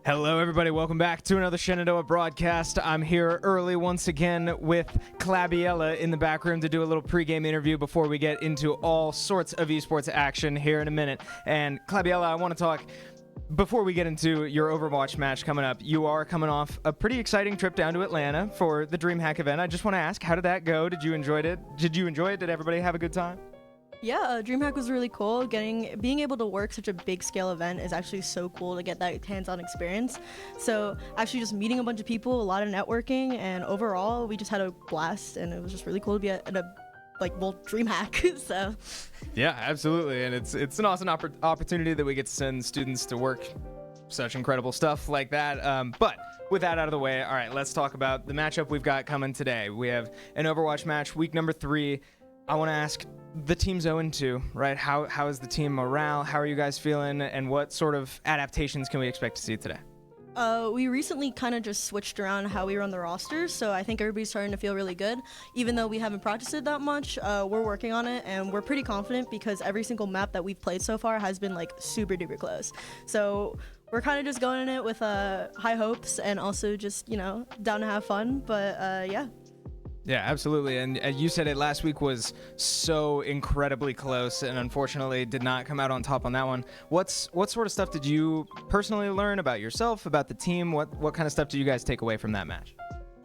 Hello, everybody. Welcome back to another Shenandoah broadcast. I'm here early once again with Clabiella in the back room to do a little pregame interview before we get into all sorts of esports action here in a minute. And Clabiella, I want to talk, before we get into your Overwatch match coming up, you are coming off a pretty exciting trip down to Atlanta for the DreamHack event. I just want to ask, how did that go? Did you enjoy it? Did everybody have a good time? Yeah, DreamHack was really cool. Being able to work such a big scale event is actually so cool to get that hands-on experience. So actually just meeting a bunch of people, a lot of networking, and overall we just had a blast, and it was just really cool to be at a DreamHack. So yeah, absolutely, and it's an awesome opportunity that we get to send students to work such incredible stuff like that. But with that out of the way, all right, let's talk about the matchup we've got coming today. We have an Overwatch match, week number 3. I want to ask, the team's 0-2, right? How is the team morale? How are you guys feeling? And what sort of adaptations can we expect to see today? We recently kind of just switched around how we run the roster, so I think everybody's starting to feel really good. Even though we haven't practiced it that much, we're working on it, and we're pretty confident because every single map that we've played so far has been like super duper close. So we're kind of just going in it with high hopes and also just, down to have fun, but yeah. Yeah, absolutely. And you said it last week was so incredibly close and unfortunately did not come out on top on that one. What sort of stuff did you personally learn about yourself, about the team? What kind of stuff did you guys take away from that match?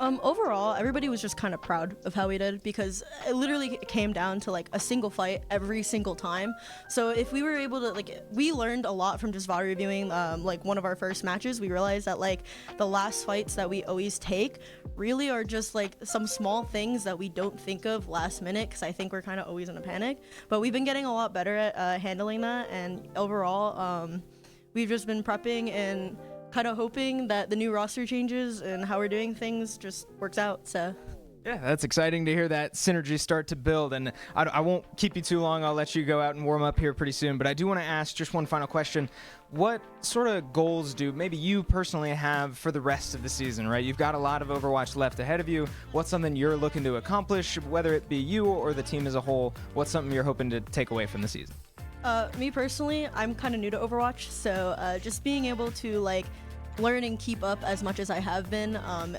Overall, everybody was just kind of proud of how we did because it literally came down to like a single fight every single time. So if we were able to, we learned a lot from just VOD reviewing one of our first matches. We realized that the last fights that we always take really are just some small things that we don't think of last minute because I think we're kind of always in a panic. But we've been getting a lot better at handling that, and overall, we've just been prepping and kind of hoping that the new roster changes and how we're doing things just works out. So Yeah, that's exciting to hear that synergy start to build. And I won't keep you too long. I'll let you go out and warm up here pretty soon. But I do want to ask just one final question. What sort of goals do maybe you personally have for the rest of the season, right? You've got a lot of Overwatch left ahead of you. What's something you're looking to accomplish, whether it be you or the team as a whole? What's something you're hoping to take away from the season? Me personally, I'm kind of new to Overwatch, so just being able to learn and keep up as much as I have been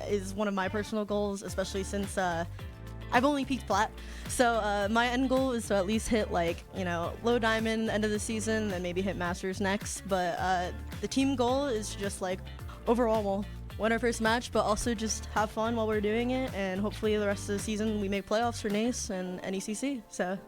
is one of my personal goals, especially since I've only peaked plat. So my end goal is to at least hit low diamond end of the season and maybe hit masters next. But the team goal is just overall we'll win our first match, but also just have fun while we're doing it, and hopefully the rest of the season we make playoffs for NACE and NECC. So.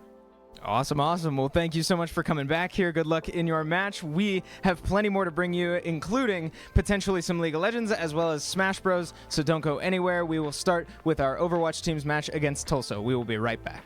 Awesome. Well, thank you so much for coming back here. Good luck in your match. We have plenty more to bring you, including potentially some League of Legends as well as Smash Bros. So don't go anywhere. We will start with our Overwatch team's match against Tulsa. We will be right back.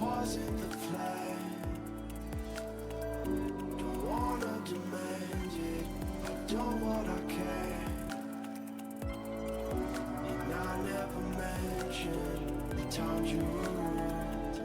wasn't the plan. Don't wanna demand it, I've done what I can. And I never mentioned the times you were rude.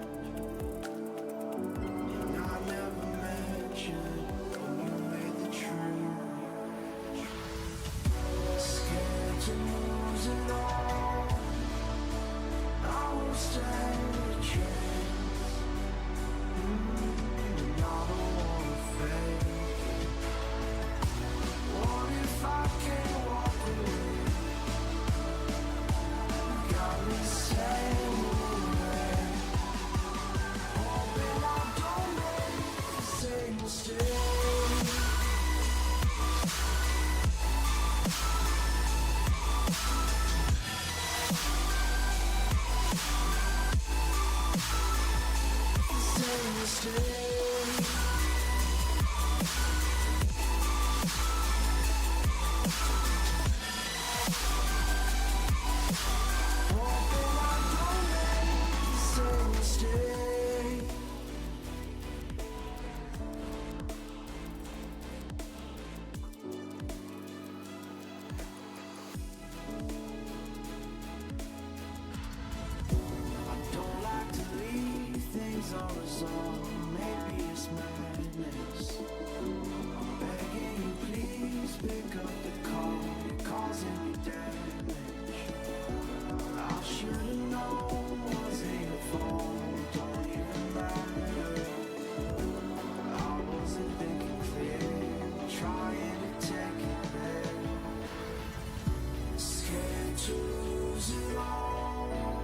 Maybe it's madness. I'm begging you, please pick up the call. You're causing me damage. I should've known wasn't your fault. Don't even matter. I wasn't thinking clear, trying to take it there. Scared to lose it all.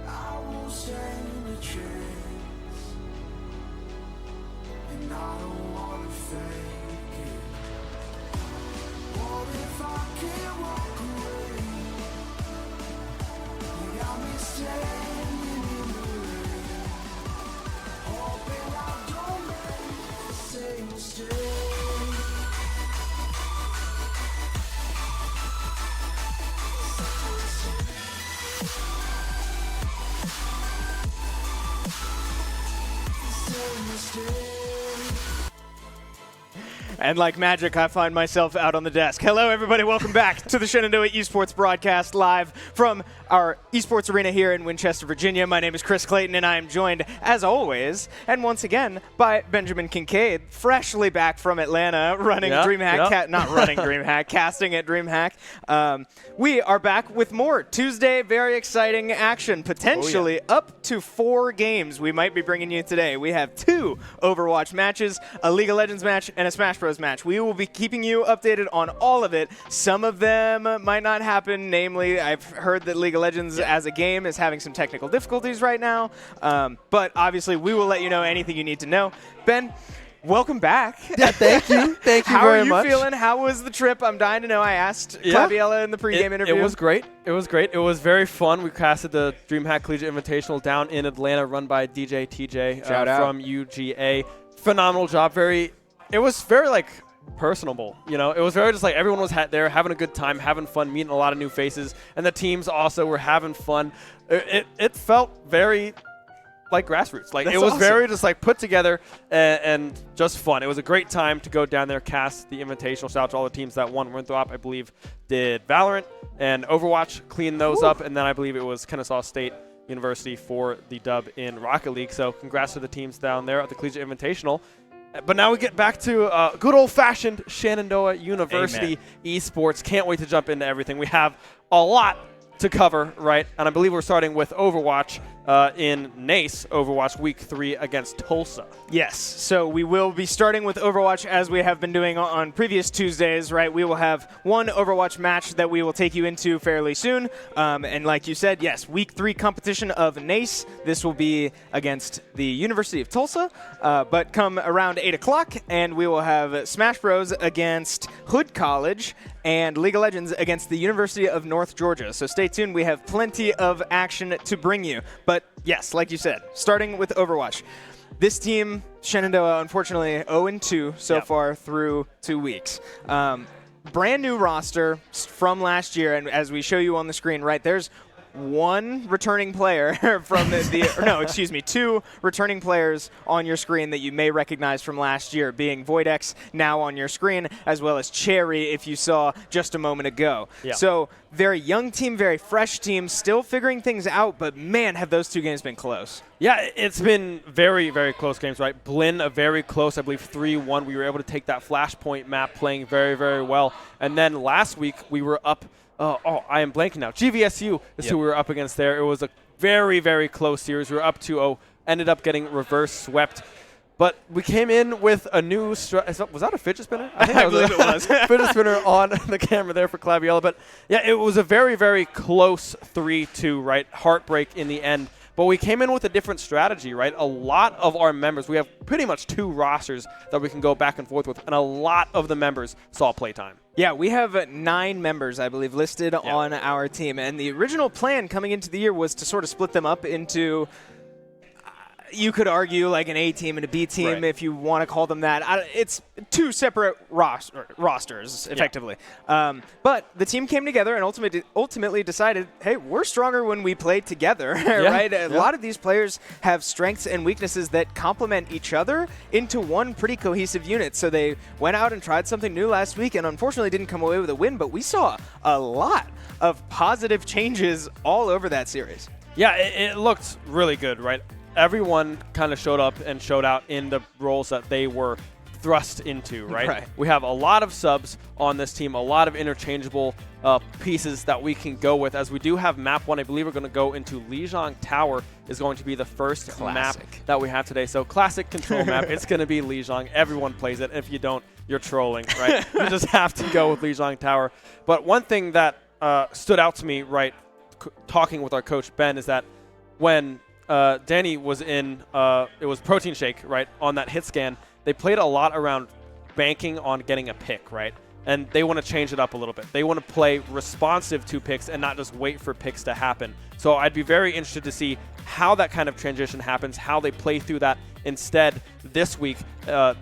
I won't stand a chance. And I don't wanna fake it. What if I can't walk away? You got me standing in the rain, hoping I don't make the same mistake. Same mistake. And like magic, I find myself out on the desk. Hello, everybody. Welcome back to the Shenandoah Esports broadcast live from our esports arena here in Winchester, Virginia. My name is Chris Clayton, and I am joined, as always, and once again, by Benjamin Kincaid, freshly back from Atlanta, running DreamHack, not running DreamHack, casting at DreamHack. We are back with more Tuesday, very exciting action, potentially up to 4 games we might be bringing you today. We have 2 Overwatch matches, a League of Legends match, and a Smash Bros match. We will be keeping you updated on all of it. Some of them might not happen, namely, I've heard that League of Legends as a game is having some technical difficulties right now, but obviously we will let you know anything you need to know. Ben, welcome back. Yeah, thank you. Thank you very much. How are you feeling? How was the trip? I'm dying to know. I asked Claviella in the pregame interview. It was great. It was great. It was very fun. We casted the DreamHack Collegiate Invitational down in Atlanta, run by DJ TJ from UGA. Phenomenal job. It was very like personable, you know. It was very just like everyone was there having a good time, having fun, meeting a lot of new faces, and the teams also were having fun. It felt very like grassroots. Like it was awesome. Very just like put together and just fun. It was a great time to go down there, cast the invitational. Shout out to all the teams that won. Winthrop, I believe, did Valorant and Overwatch, cleaned those up, and then I believe it was Kennesaw State University for the dub in Rocket League. So congrats to the teams down there at the Collegiate Invitational. But now we get back to good old-fashioned Shenandoah University esports. Can't wait to jump into everything. We have a lot to cover, right? And I believe we're starting with Overwatch in NACE Overwatch Week 3 against Tulsa. Yes, so we will be starting with Overwatch as we have been doing on previous Tuesdays, right? We will have one Overwatch match that we will take you into fairly soon. And like you said, yes, Week 3 competition of NACE. This will be against the University of Tulsa, but come around 8 o'clock, and we will have Smash Bros. Against Hood College and League of Legends against the University of North Georgia. So stay tuned. We have plenty of action to bring you. But yes, like you said, starting with Overwatch. This team, Shenandoah, unfortunately 0-2 so far through 2 weeks. Brand new roster from last year, and as we show you on the screen, right, there's one returning player from two returning players on your screen that you may recognize from last year, being Voidex now on your screen, as well as Cherry, if you saw just a moment ago. Yeah. So very young team, very fresh team, still figuring things out, but man, have those 2 games been close. Yeah, it's been very, very close games, right? Blinn, a very close, I believe, 3-1. We were able to take that Flashpoint map, playing very, very well. And then last week, we were up I am blanking now. GVSU is who we were up against there. It was a very, very close series. We were up 2-0, ended up getting reverse swept. But we came in with a new was that a fidget spinner? I believe it was. Fidget spinner on the camera there for Claviella. But, yeah, it was a very, very close 3-2, right? Heartbreak in the end. But we came in with a different strategy, right? A lot of our members, we have pretty much 2 rosters that we can go back and forth with, and a lot of the members saw playtime. Yeah, we have 9 members, I believe, listed on our team. And the original plan coming into the year was to sort of split them up into you could argue like an A team and a B team Right. if you want to call them that. It's two separate rosters, effectively. But the team came together and ultimately decided, hey, we're stronger when we play together, right? A lot of these players have strengths and weaknesses that complement each other into one pretty cohesive unit. So they went out and tried something new last week and unfortunately didn't come away with a win, but we saw a lot of positive changes all over that series. Yeah, it looked really good, right? Everyone kind of showed up and showed out in the roles that they were thrust into, right? We have a lot of subs on this team, a lot of interchangeable pieces that we can go with. As we do have map 1, I believe we're going to go into Lijiang Tower is going to be the first map that we have today. So classic control map. It's going to be Lijiang. Everyone plays it. If you don't, you're trolling, right? You just have to go with Lijiang Tower. But one thing that stood out to me, right, talking with our coach Ben, is that when Danny was in, it was Protein Shake, right, on that hit scan, they played a lot around banking on getting a pick, right? And they want to change it up a little bit. They want to play responsive to picks and not just wait for picks to happen. So I'd be very interested to see how that kind of transition happens, how they play through that instead this week,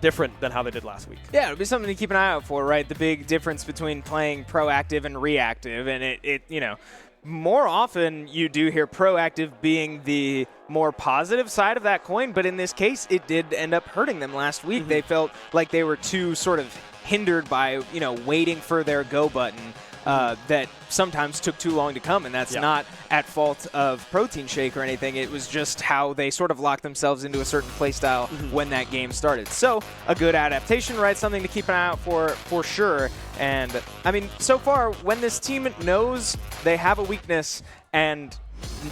different than how they did last week. Yeah, it'll be something to keep an eye out for, right? The big difference between playing proactive and reactive, and it you know, more often you do hear proactive being the more positive side of that coin, but in this case, it did end up hurting them last week. They felt like they were too sort of hindered by, you know, waiting for their go button that sometimes took too long to come, and that's not at fault of Protein Shake or anything. It was just how they sort of locked themselves into a certain play style when that game started. So a good adaptation, right? Something to keep an eye out for sure. And I mean, so far, when this team knows they have a weakness and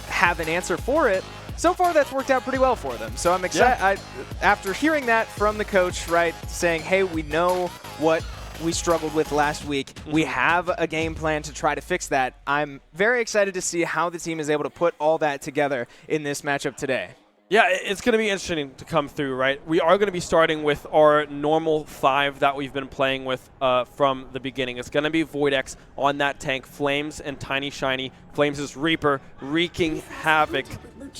have an answer for it, so far that's worked out pretty well for them. So I'm excited. After hearing that from the coach, right, saying, hey, we know what we struggled with last week. We have a game plan to try to fix that. I'm very excited to see how the team is able to put all that together in this matchup today. Yeah, it's going to be interesting to come through, right? We are going to be starting with our normal 5 that we've been playing with from the beginning. It's going to be VoidX on that tank, Flames and Tiny Shiny. Flames is Reaper, wreaking havoc.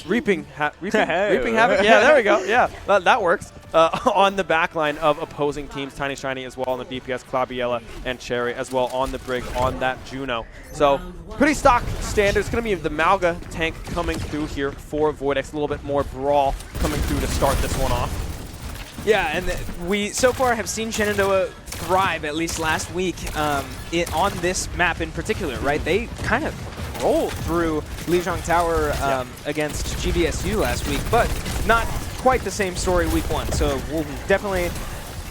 Reaping havoc? Yeah, there we go. Yeah, that works. On the backline of opposing teams, Tiny Shiny as well on the DPS, Clabiella and Cherry as well on the Brig on that Juno. So pretty stock standard. It's going to be the Malga tank coming through here for VoidX. A little bit more brawl coming through to start this one off. Yeah, and we so far have seen Shenandoah thrive, at least last week, on this map in particular, right? They kind of rolled through Lijiang Tower against GVSU last week, but not quite the same story week 1. So we'll definitely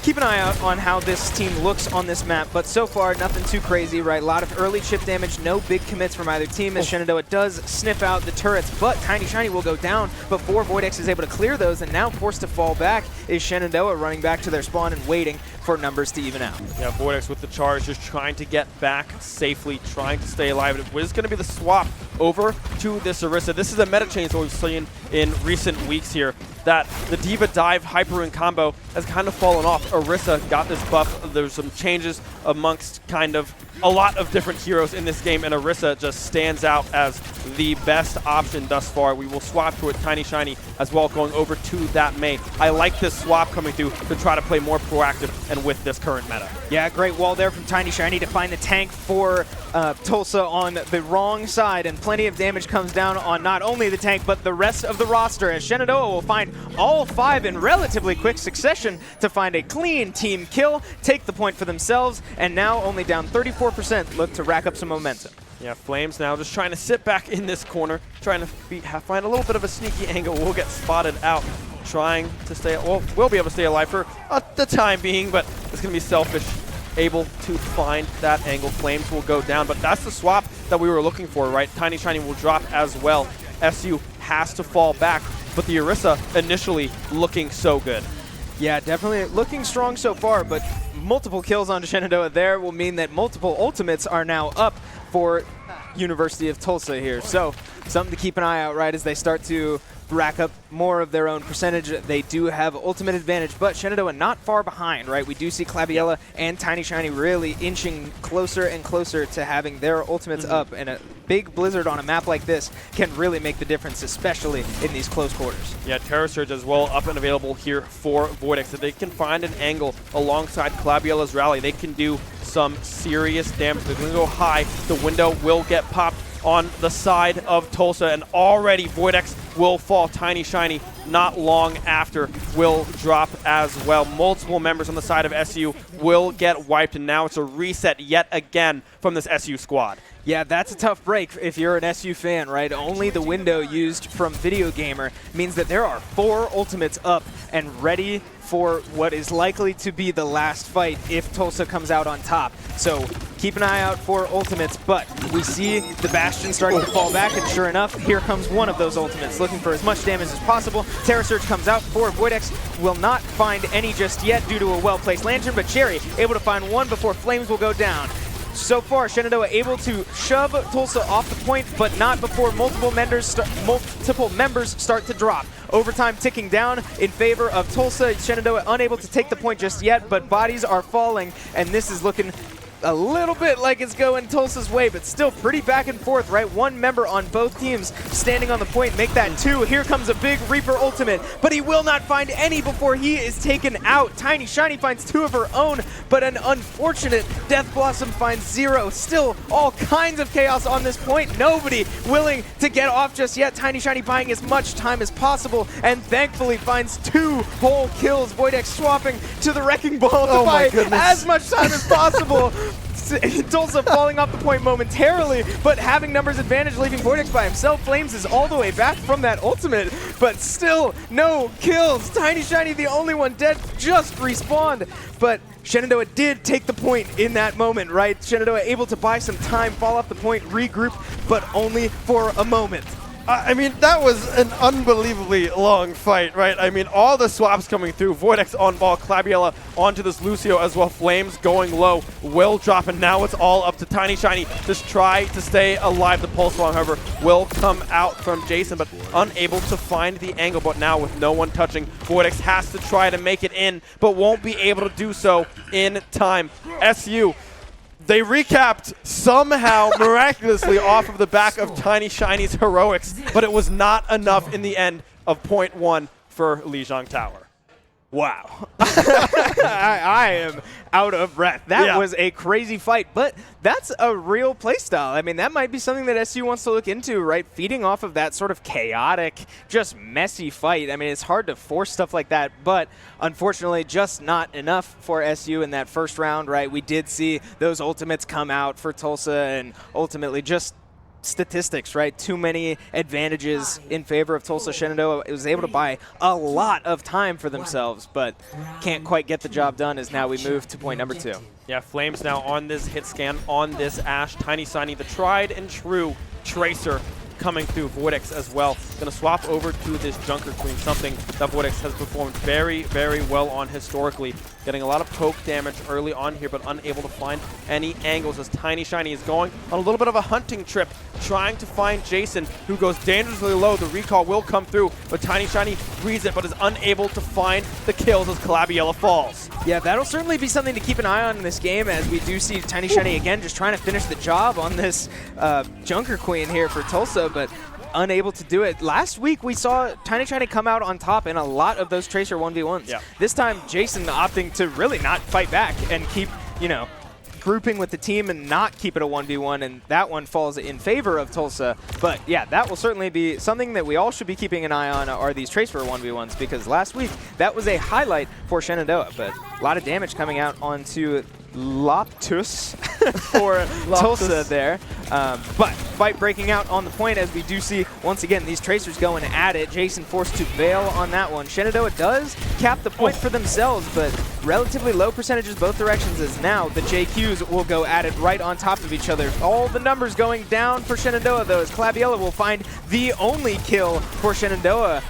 keep an eye out on how this team looks on this map, but so far, nothing too crazy, right? A lot of early chip damage, no big commits from either team as Shenandoah does sniff out the turrets, but Tiny Shiny will go down before VoidX is able to clear those, and now forced to fall back is Shenandoah running back to their spawn and waiting for numbers to even out. Yeah, VoidX with the charge, just trying to get back safely, trying to stay alive. It was going to be the swap over to this Orisa. This is a meta change that we've seen in recent weeks here, that the Diva Dive Hyper Rune combo has kind of fallen off. Orisa got this buff. There's some changes amongst kind of a lot of different heroes in this game, and Orisa just stands out as the best option thus far. We will swap to a Tiny Shiny as well, going over to that Mei. I like this swap coming through to try to play more proactive and with this current meta. Yeah, great wall there from Tiny Shiny to find the tank for Tulsa on the wrong side, and plenty of damage comes down on not only the tank, but the rest of the roster, as Shenandoah will find all 5 in relatively quick succession to find a clean team kill, take the point for themselves, and now only down 34%, look to rack up some momentum. Yeah, Flames now just trying to sit back in this corner, trying to find a little bit of a sneaky angle. We'll get spotted out, trying to stay, well, we'll be able to stay alive for the time being, but it's going to be selfish, able to find that angle. Flames will go down, but that's the swap that we were looking for, right? Tiny Shiny will drop as well. SU has to fall back, but the Orisa initially looking so good. Yeah, definitely looking strong so far, but multiple kills onto Shenandoah there will mean that multiple ultimates are now up for University of Tulsa here. So something to keep an eye out, right, as they start to rack up more of their own percentage. They do have ultimate advantage, but Shenandoah not far behind, right? We do see Clabiella and Tiny Shiny really inching closer and closer to having their ultimates up, and a big blizzard on a map like this can really make the difference, especially in these close quarters. Yeah, Terra Surge as well up and available here for Voidex. If they can find an angle alongside Clabiella's rally, they can do some serious damage. They're going to go high. The window will get popped on the side of Tulsa, and already Voidex will fall. Tiny Shiny not long after will drop as well. Multiple members on the side of SU will get wiped, and now it's a reset yet again from this SU squad. Yeah, that's a tough break if you're an SU fan, right? Only the window used from Video Gamer means that there are 4 ultimates up and ready for what is likely to be the last fight if Tulsa comes out on top. So keep an eye out for ultimates, but we see the Bastion starting to fall back, and sure enough, here comes one of those ultimates, looking for as much damage as possible. Terra Surge comes out for Voidex, will not find any just yet due to a well-placed lantern, but Cherry able to find one before Flames will go down. So far, Shenandoah able to shove Tulsa off the point, but not before multiple members start to drop. Overtime ticking down in favor of Tulsa. Shenandoah unable to take the point just yet, but bodies are falling, and this is looking a little bit like it's going Tulsa's way, but still pretty back and forth, right? One member on both teams standing on the point, make that 2. Here comes a big Reaper ultimate, but he will not find any before he is taken out. Tiny Shiny finds 2 of her own, but an unfortunate Death Blossom finds 0. Still all kinds of chaos on this point. Nobody willing to get off just yet. Tiny Shiny buying as much time as possible, and thankfully finds 2 whole kills. Voidex swapping to the Wrecking Ball to buy as much time as possible. Tulsa falling off the point momentarily, but having numbers advantage, leaving Voidex by himself. Flames is all the way back from that ultimate, but still no kills. Tiny Shiny, the only one dead, just respawned. But Shenandoah did take the point in that moment, right? Shenandoah able to buy some time, fall off the point, regroup, but only for a moment. I mean, that was an unbelievably long fight, right? I mean, all the swaps coming through. Voidex on ball, Clabiella onto this Lucio as well. Flames going low, will drop, and now it's all up to Tiny Shiny. Just try to stay alive. The Pulse Bomb, however, will come out from Jason, but unable to find the angle. But now with no one touching, Voidex has to try to make it in, but won't be able to do so in time. SU, they recapped somehow miraculously off of the back of Tiny Shiny's heroics, but it was not enough in the end of point 1 for Lijiang Tower. Wow. I am out of breath. That was a crazy fight, but that's a real playstyle. I mean, that might be something that SU wants to look into, right? Feeding off of that sort of chaotic, just messy fight. I mean, it's hard to force stuff like that, but unfortunately, just not enough for SU in that first round, right? We did see those ultimates come out for Tulsa, and ultimately just statistics, right? Too many advantages in favor of Tulsa. Shenandoah was able to buy a lot of time for themselves, but can't quite get the job done as now we move to point number 2. Yeah, Flames now on this hit scan, on this Ashe. Tiny Shiny, the tried and true Tracer coming through. Voidex as well. Going to swap over to this Junker Queen, something that Voidex has performed very, very well on historically. Getting a lot of poke damage early on here, but unable to find any angles as Tiny Shiny is going on a little bit of a hunting trip, trying to find Jason, who goes dangerously low. The recall will come through, but Tiny Shiny reads it, but is unable to find the kills as Clabiella falls. Yeah, that'll certainly be something to keep an eye on in this game, as we do see Tiny Shiny again just trying to finish the job on this Junker Queen here for Tulsa, but unable to do it. Last week, we saw Tiny Shiny come out on top in a lot of those Tracer 1v1s. Yeah. This time, Jason opting to really not fight back and keep, you know, grouping with the team and not keep it a 1v1, and that one falls in favor of Tulsa. But yeah, that will certainly be something that we all should be keeping an eye on, are these Tracer 1v1s, because last week, that was a highlight for Shenandoah, but a lot of damage coming out onto Loptus for Tulsa there. But fight breaking out on the point, as we do see, once again, these Tracers going at it. Jason forced to bail on that one. Shenandoah does cap the point for themselves, but relatively low percentages both directions, as now the JQs will go at it right on top of each other. All the numbers going down for Shenandoah, though, as Clabiella will find the only kill for Shenandoah.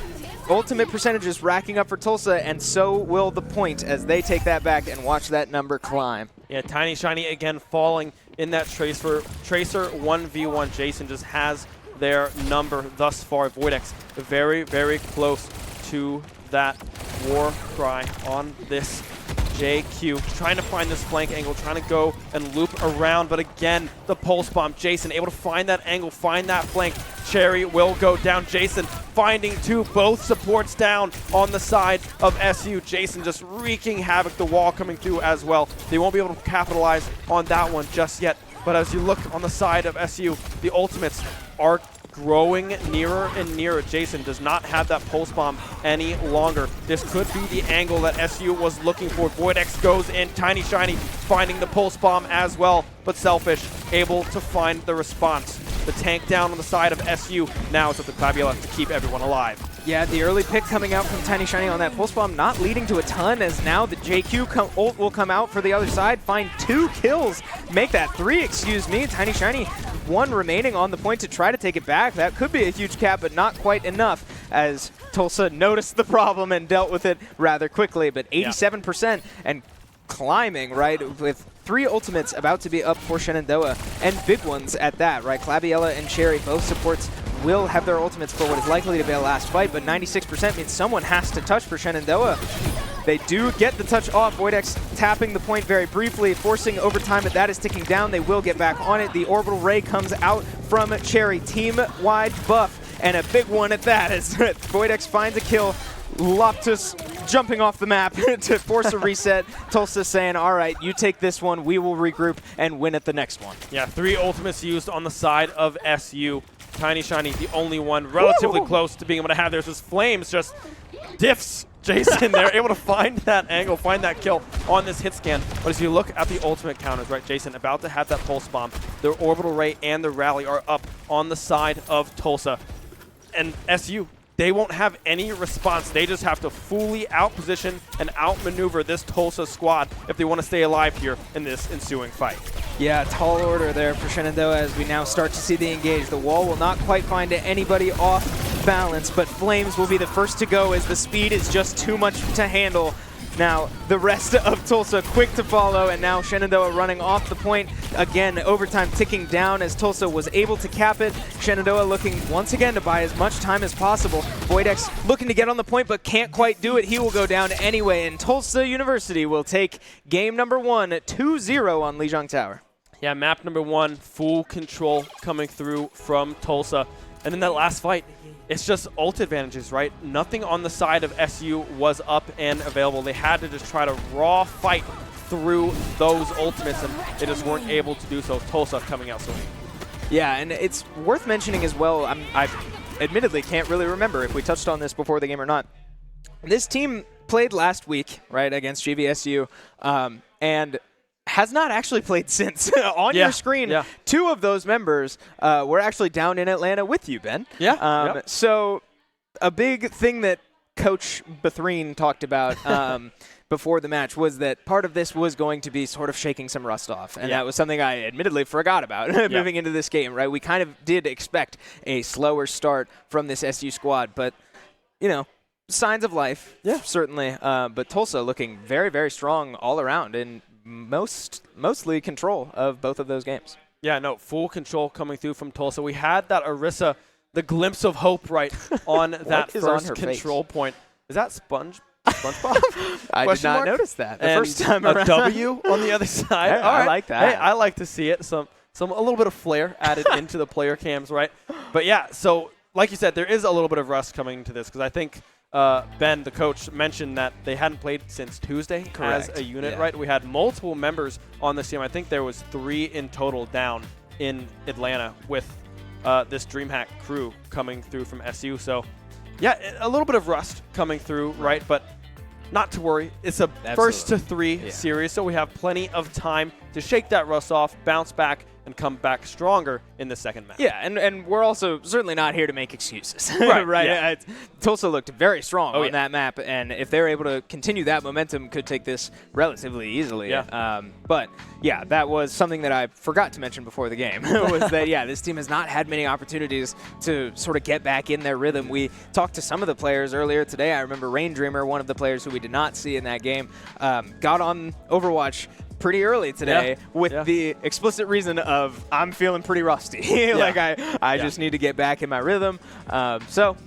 Ultimate percentages racking up for Tulsa, and so will the point as they take that back and watch that number climb. Yeah, Tiny Shiny again falling in that Tracer 1v1. Jason just has their number thus far. Voidex very, very close to that war cry on this JQ, trying to find this flank angle, trying to go and loop around, but again, the pulse bomb. Jason able to find that angle, find that flank. Cherry will go down. Jason finding two, both supports down on the side of SU. Jason just wreaking havoc, the wall coming through as well. They won't be able to capitalize on that one just yet, but as you look on the side of SU, the ultimates are growing nearer and nearer. Jason does not have that pulse bomb any longer. This could be the angle that SU was looking for. Voidex goes in, Tiny Shiny finding the pulse bomb as well, but Selfish able to find the response. The tank down on the side of SU. Now it's up to Clabula to keep everyone alive. Yeah, the early pick coming out from Tiny Shiny on that pulse bomb, not leading to a ton, as now the JQ ult will come out for the other side, find 2 kills, make that 3, excuse me. Tiny Shiny, 1 remaining on the point to try to take it back. That could be a huge cap, but not quite enough, as Tulsa noticed the problem and dealt with it rather quickly. But 87% and climbing, right, with 3 ultimates about to be up for Shenandoah, and big ones at that, right? Clabiella and Cherry, both supports, will have their ultimates for what is likely to be a last fight, but 96% means someone has to touch for Shenandoah. They do get the touch off. Voidex tapping the point very briefly, forcing overtime, but that is ticking down. They will get back on it. The orbital ray comes out from Cherry. Team-wide buff, and a big one at that as Voidex finds a kill. Loftus jumping off the map to force a reset. Tulsa saying, all right, you take this one, we will regroup and win at the next one. Yeah, 3 ultimates used on the side of SU. Tiny Shiny, the only one relatively close to being able to have theirs. As Flames just diffs Jason. They're able to find that angle, find that kill on this hit scan. But as you look at the ultimate counters, right, Jason, about to have that pulse bomb, their orbital ray and the rally are up on the side of Tulsa. And SU, they won't have any response. They just have to fully outposition and outmaneuver this Tulsa squad if they want to stay alive here in this ensuing fight. Yeah, tall order there for Shenandoah as we now start to see the engage. The wall will not quite find anybody off balance, but Flames will be the first to go as the speed is just too much to handle. Now, the rest of Tulsa quick to follow, and now Shenandoah running off the point. Again, overtime ticking down as Tulsa was able to cap it. Shenandoah looking once again to buy as much time as possible. Voidex looking to get on the point, but can't quite do it. He will go down anyway, and Tulsa University will take game number 1, 2-0 on Lijiang Tower. Yeah, map number 1, full control coming through from Tulsa. And in that last fight, it's just ult advantages, right? Nothing on the side of SU was up and available. They had to just try to raw fight through those ultimates, and they just weren't able to do so. Tulsa coming out swinging. Yeah, and it's worth mentioning as well, I admittedly can't really remember if we touched on this before the game or not. This team played last week, right, against GVSU, and has not actually played since. On your screen, 2 of those members were actually down in Atlanta with you, Ben. So a big thing that Coach Bethreen talked about before the match was that part of this was going to be sort of shaking some rust off. And that was something I admittedly forgot about moving into this game, right? We kind of did expect a slower start from this SU squad, but, you know, signs of life, certainly. But Tulsa looking very, very strong all around, and mostly control of both of those games. Yeah, no, full control coming through from Tulsa. We had that Orisa, the glimpse of hope, right, on that first control point. Is that SpongeBob? I did not notice that the first time around. A W on the other side. Hey, I like that. Hey, I like to see it. A little bit of flair added into the player cams, right? But yeah, so like you said, there is a little bit of rust coming to this because I think Ben, the coach, mentioned that they hadn't played since Tuesday as a unit, right? We had multiple members on this team. I think there was 3 in total down in Atlanta with this DreamHack crew coming through from SU. So, yeah, a little bit of rust coming through, right? But not to worry. It's a first to 3 series, so we have plenty of time to shake that rust off, bounce back, and come back stronger in the second match. Yeah, and we're also certainly not here to make excuses. Right. Yeah. Tulsa looked very strong on that map, and if they're able to continue that momentum, could take this relatively easily. But yeah, that was something that I forgot to mention before the game, was that, this team has not had many opportunities to sort of get back in their rhythm. We talked to some of the players earlier today. I remember Rain Dreamer, one of the players who we did not see in that game, got on Overwatch pretty early today with Yeah. the explicit reason of I'm feeling pretty rusty. Like I just need to get back in my rhythm. So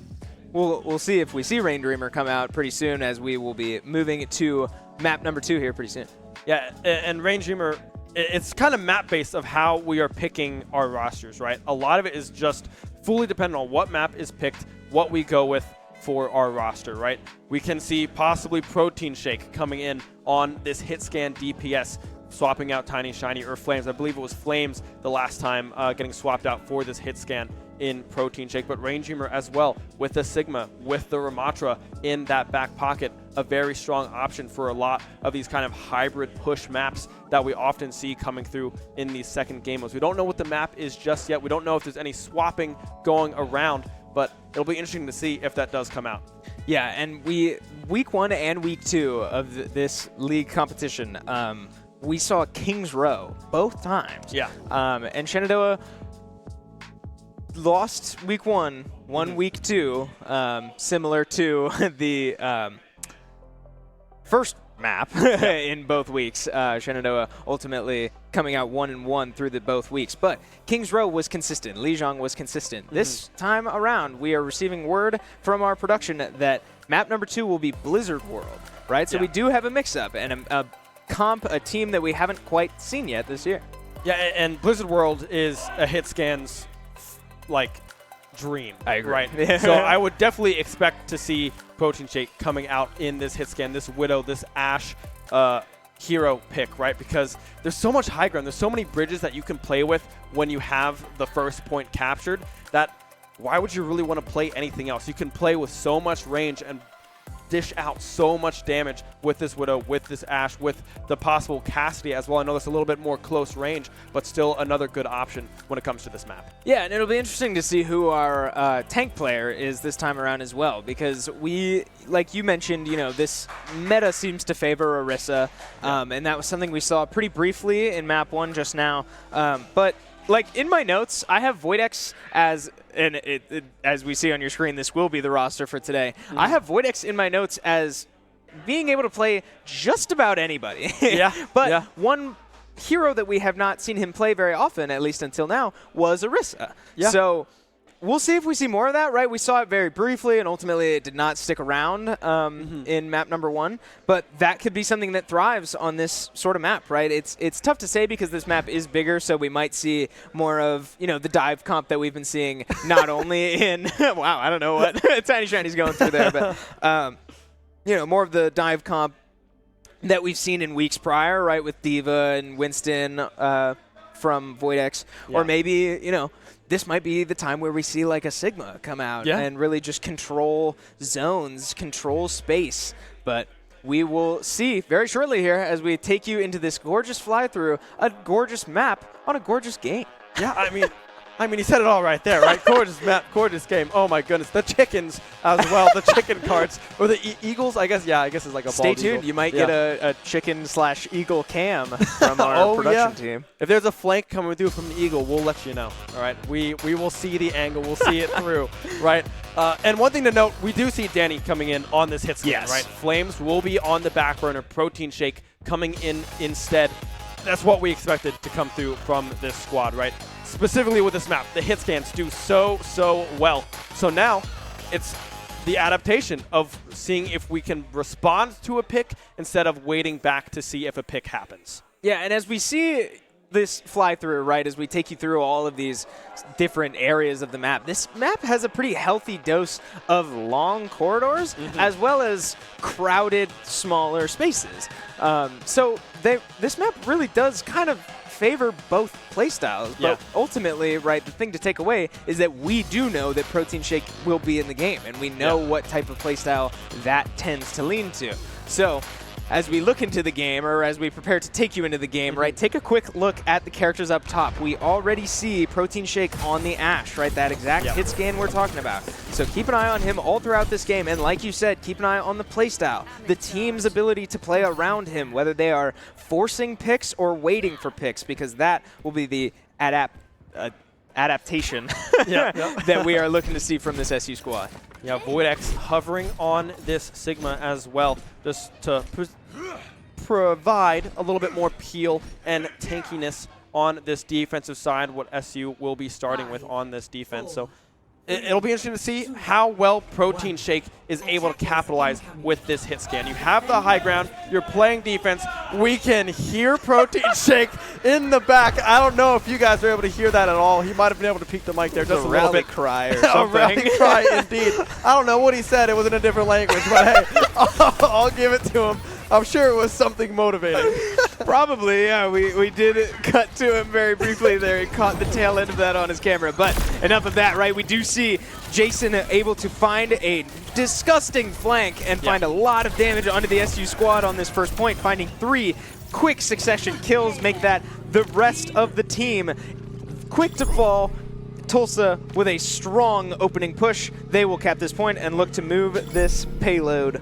we'll see if we see Rain Dreamer come out pretty soon, as we will be moving to map number 2 here pretty soon. Yeah, and Rain Dreamer, it's kind of map-based of how we are picking our rosters, right? A lot of it is just fully dependent on what map is picked, what we go with for our roster, right? We can see possibly Protein Shake coming in on this hit scan DPS, swapping out Tiny Shiny or Flames. I believe it was Flames the last time getting swapped out for this hit scan in Protein Shake, but Rain Dreamer as well with the Sigma, with the Ramatra in that back pocket, a very strong option for a lot of these kind of hybrid push maps that we often see coming through in these second game modes. We don't know what the map is just yet. We don't know if there's any swapping going around, but it'll be interesting to see if that does come out. Yeah, and week 1 and week 2 of this league competition, we saw King's Row both times. Yeah. And Shenandoah lost week 1, won week 2, similar to the first map in both weeks. Shenandoah ultimately coming out 1-1 through the both weeks. But King's Row was consistent. Lijiang was consistent. This time around, we are receiving word from our production that map number 2 will be Blizzard World, right? So we do have a mix-up and a team that we haven't quite seen yet this year. Yeah, and Blizzard World is a hit scan's dream. I agree. Right? So I would definitely expect to see Protein Shake coming out in this hit scan, this Widow, this Ashe hero pick, right? Because there's so much high ground. There's so many bridges that you can play with when you have the first point captured that why would you really want to play anything else? You can play with so much range and dish out so much damage with this Widow, with this Ashe, with the possible Cassidy as well. I know that's a little bit more close range, but still another good option when it comes to this map. Yeah, and it'll be interesting to see who our tank player is this time around as well, because we, like you mentioned, this meta seems to favor Orisa, and that was something we saw pretty briefly in map 1 just now. But in my notes, I have Voidex as, and as we see on your screen, this will be the roster for today. I have Voidex in my notes as being able to play just about anybody. But one hero that we have not seen him play very often, at least until now, was Orisa. So we'll see if we see more of that, right? We saw it very briefly, and ultimately it did not stick around in map number 1. But that could be something that thrives on this sort of map, right? It's tough to say because this map is bigger, so we might see more of, the dive comp that we've been seeing, not only in wow, I don't know what Tiny Shiny's going through there, but more of the dive comp that we've seen in weeks prior, right, with Diva and Winston from Voidex, or maybe this might be the time where we see a Sigma come out and really just control zones, control space. But we will see very shortly here as we take you into this gorgeous fly-through, a gorgeous map on a gorgeous game. Yeah, I mean, he said it all right there, right? Gorgeous map, gorgeous game. Oh my goodness, the chickens as well, the chicken cards or the eagles. I guess it's like a. Stay tuned. You might get a chicken/eagle cam from our production team. If there's a flank coming through from the eagle, we'll let you know. All right, we will see the angle. We'll see it through, right? And one thing to note, we do see Danny coming in on this hit scan, right? Flames will be on the back burner. Protein Shake coming in instead. That's what we expected to come through from this squad, right? Specifically with this map, the hit scans do so well. So now it's the adaptation of seeing if we can respond to a pick instead of waiting back to see if a pick happens. Yeah, and as we see this fly through, right, as we take you through all of these different areas of the map, this map has a pretty healthy dose of long corridors as well as crowded, smaller spaces. So this map really does kind of favor both playstyles, but ultimately, right, the thing to take away is that we do know that Protein Shake will be in the game, and we know what type of playstyle that tends to lean to. So as we look into the game, or as we prepare to take you into the game, right, take a quick look at the characters up top. We already see Protein Shake on the Ashe, right, that exact hit scan we're talking about. So keep an eye on him all throughout this game, and like you said, keep an eye on the playstyle, the team's ability to play around him, whether they are forcing picks or waiting for picks, because that will be the adaptation that we are looking to see from this SU squad. Yeah, Voidex hovering on this Sigma as well, just to provide a little bit more peel and tankiness on this defensive side, what SU will be starting with on this defense. So it'll be interesting to see how well Protein Shake is able to capitalize with this hit scan. You have the high ground. You're playing defense. We can hear Protein Shake in the back. I don't know if you guys are able to hear that at all. He might have been able to peek the mic there just a little bit. Cry or something. A rally cry, indeed. I don't know what he said. It was in a different language, but hey, I'll give it to him. I'm sure it was something motivating. Probably, yeah. We did cut to him very briefly there. He caught the tail end of that on his camera. But enough of that, right? We do see Jason able to find a disgusting flank and find a lot of damage onto the SU squad on this first point, finding 3 quick succession kills, make that the rest of the team quick to fall. Tulsa with a strong opening push. They will cap this point and look to move this payload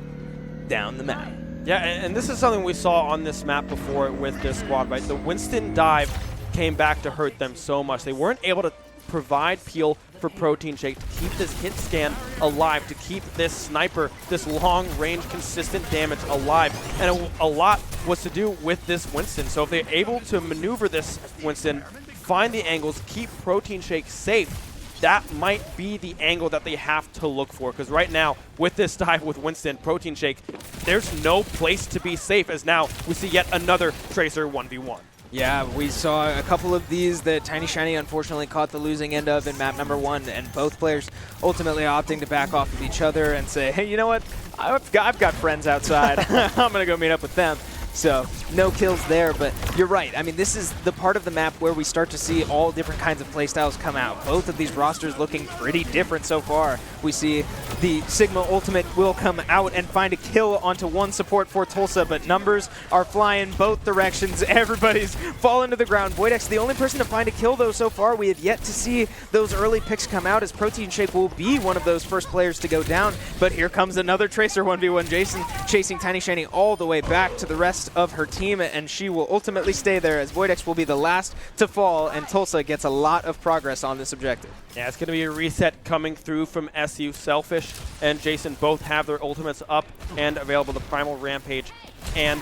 down the map. Yeah, and this is something we saw on this map before with this squad, right? The Winston dive came back to hurt them so much. They weren't able to provide peel for Protein Shake to keep this hit scan alive, to keep this sniper, this long-range, consistent damage alive. And a lot was to do with this Winston. So if they're able to maneuver this Winston, find the angles, keep Protein Shake safe, that might be the angle that they have to look for. Because right now, with this dive with Winston, Protein Shake, there's no place to be safe, as now we see yet another Tracer 1v1. Yeah, we saw a couple of these that Tiny Shiny unfortunately caught the losing end of in map number 1, and both players ultimately opting to back off of each other and say, hey, you know what? I've got friends outside. I'm going to go meet up with them. So no kills there, but you're right. I mean, this is the part of the map where we start to see all different kinds of playstyles come out. Both of these rosters looking pretty different so far. We see the Sigma Ultimate will come out and find a kill onto one support for Tulsa, but numbers are flying both directions. Everybody's falling to the ground. Voidex, the only person to find a kill, though, so far. We have yet to see those early picks come out, as Protein Shake will be one of those first players to go down. But here comes another Tracer 1v1. Jason chasing Tiny Shiny all the way back to the rest of her team, and she will ultimately stay there, as Voidex will be the last to fall, and Tulsa gets a lot of progress on this objective. Yeah, it's going to be a reset coming through from SU. Selfish and Jason both have their ultimates up and available. The Primal Rampage and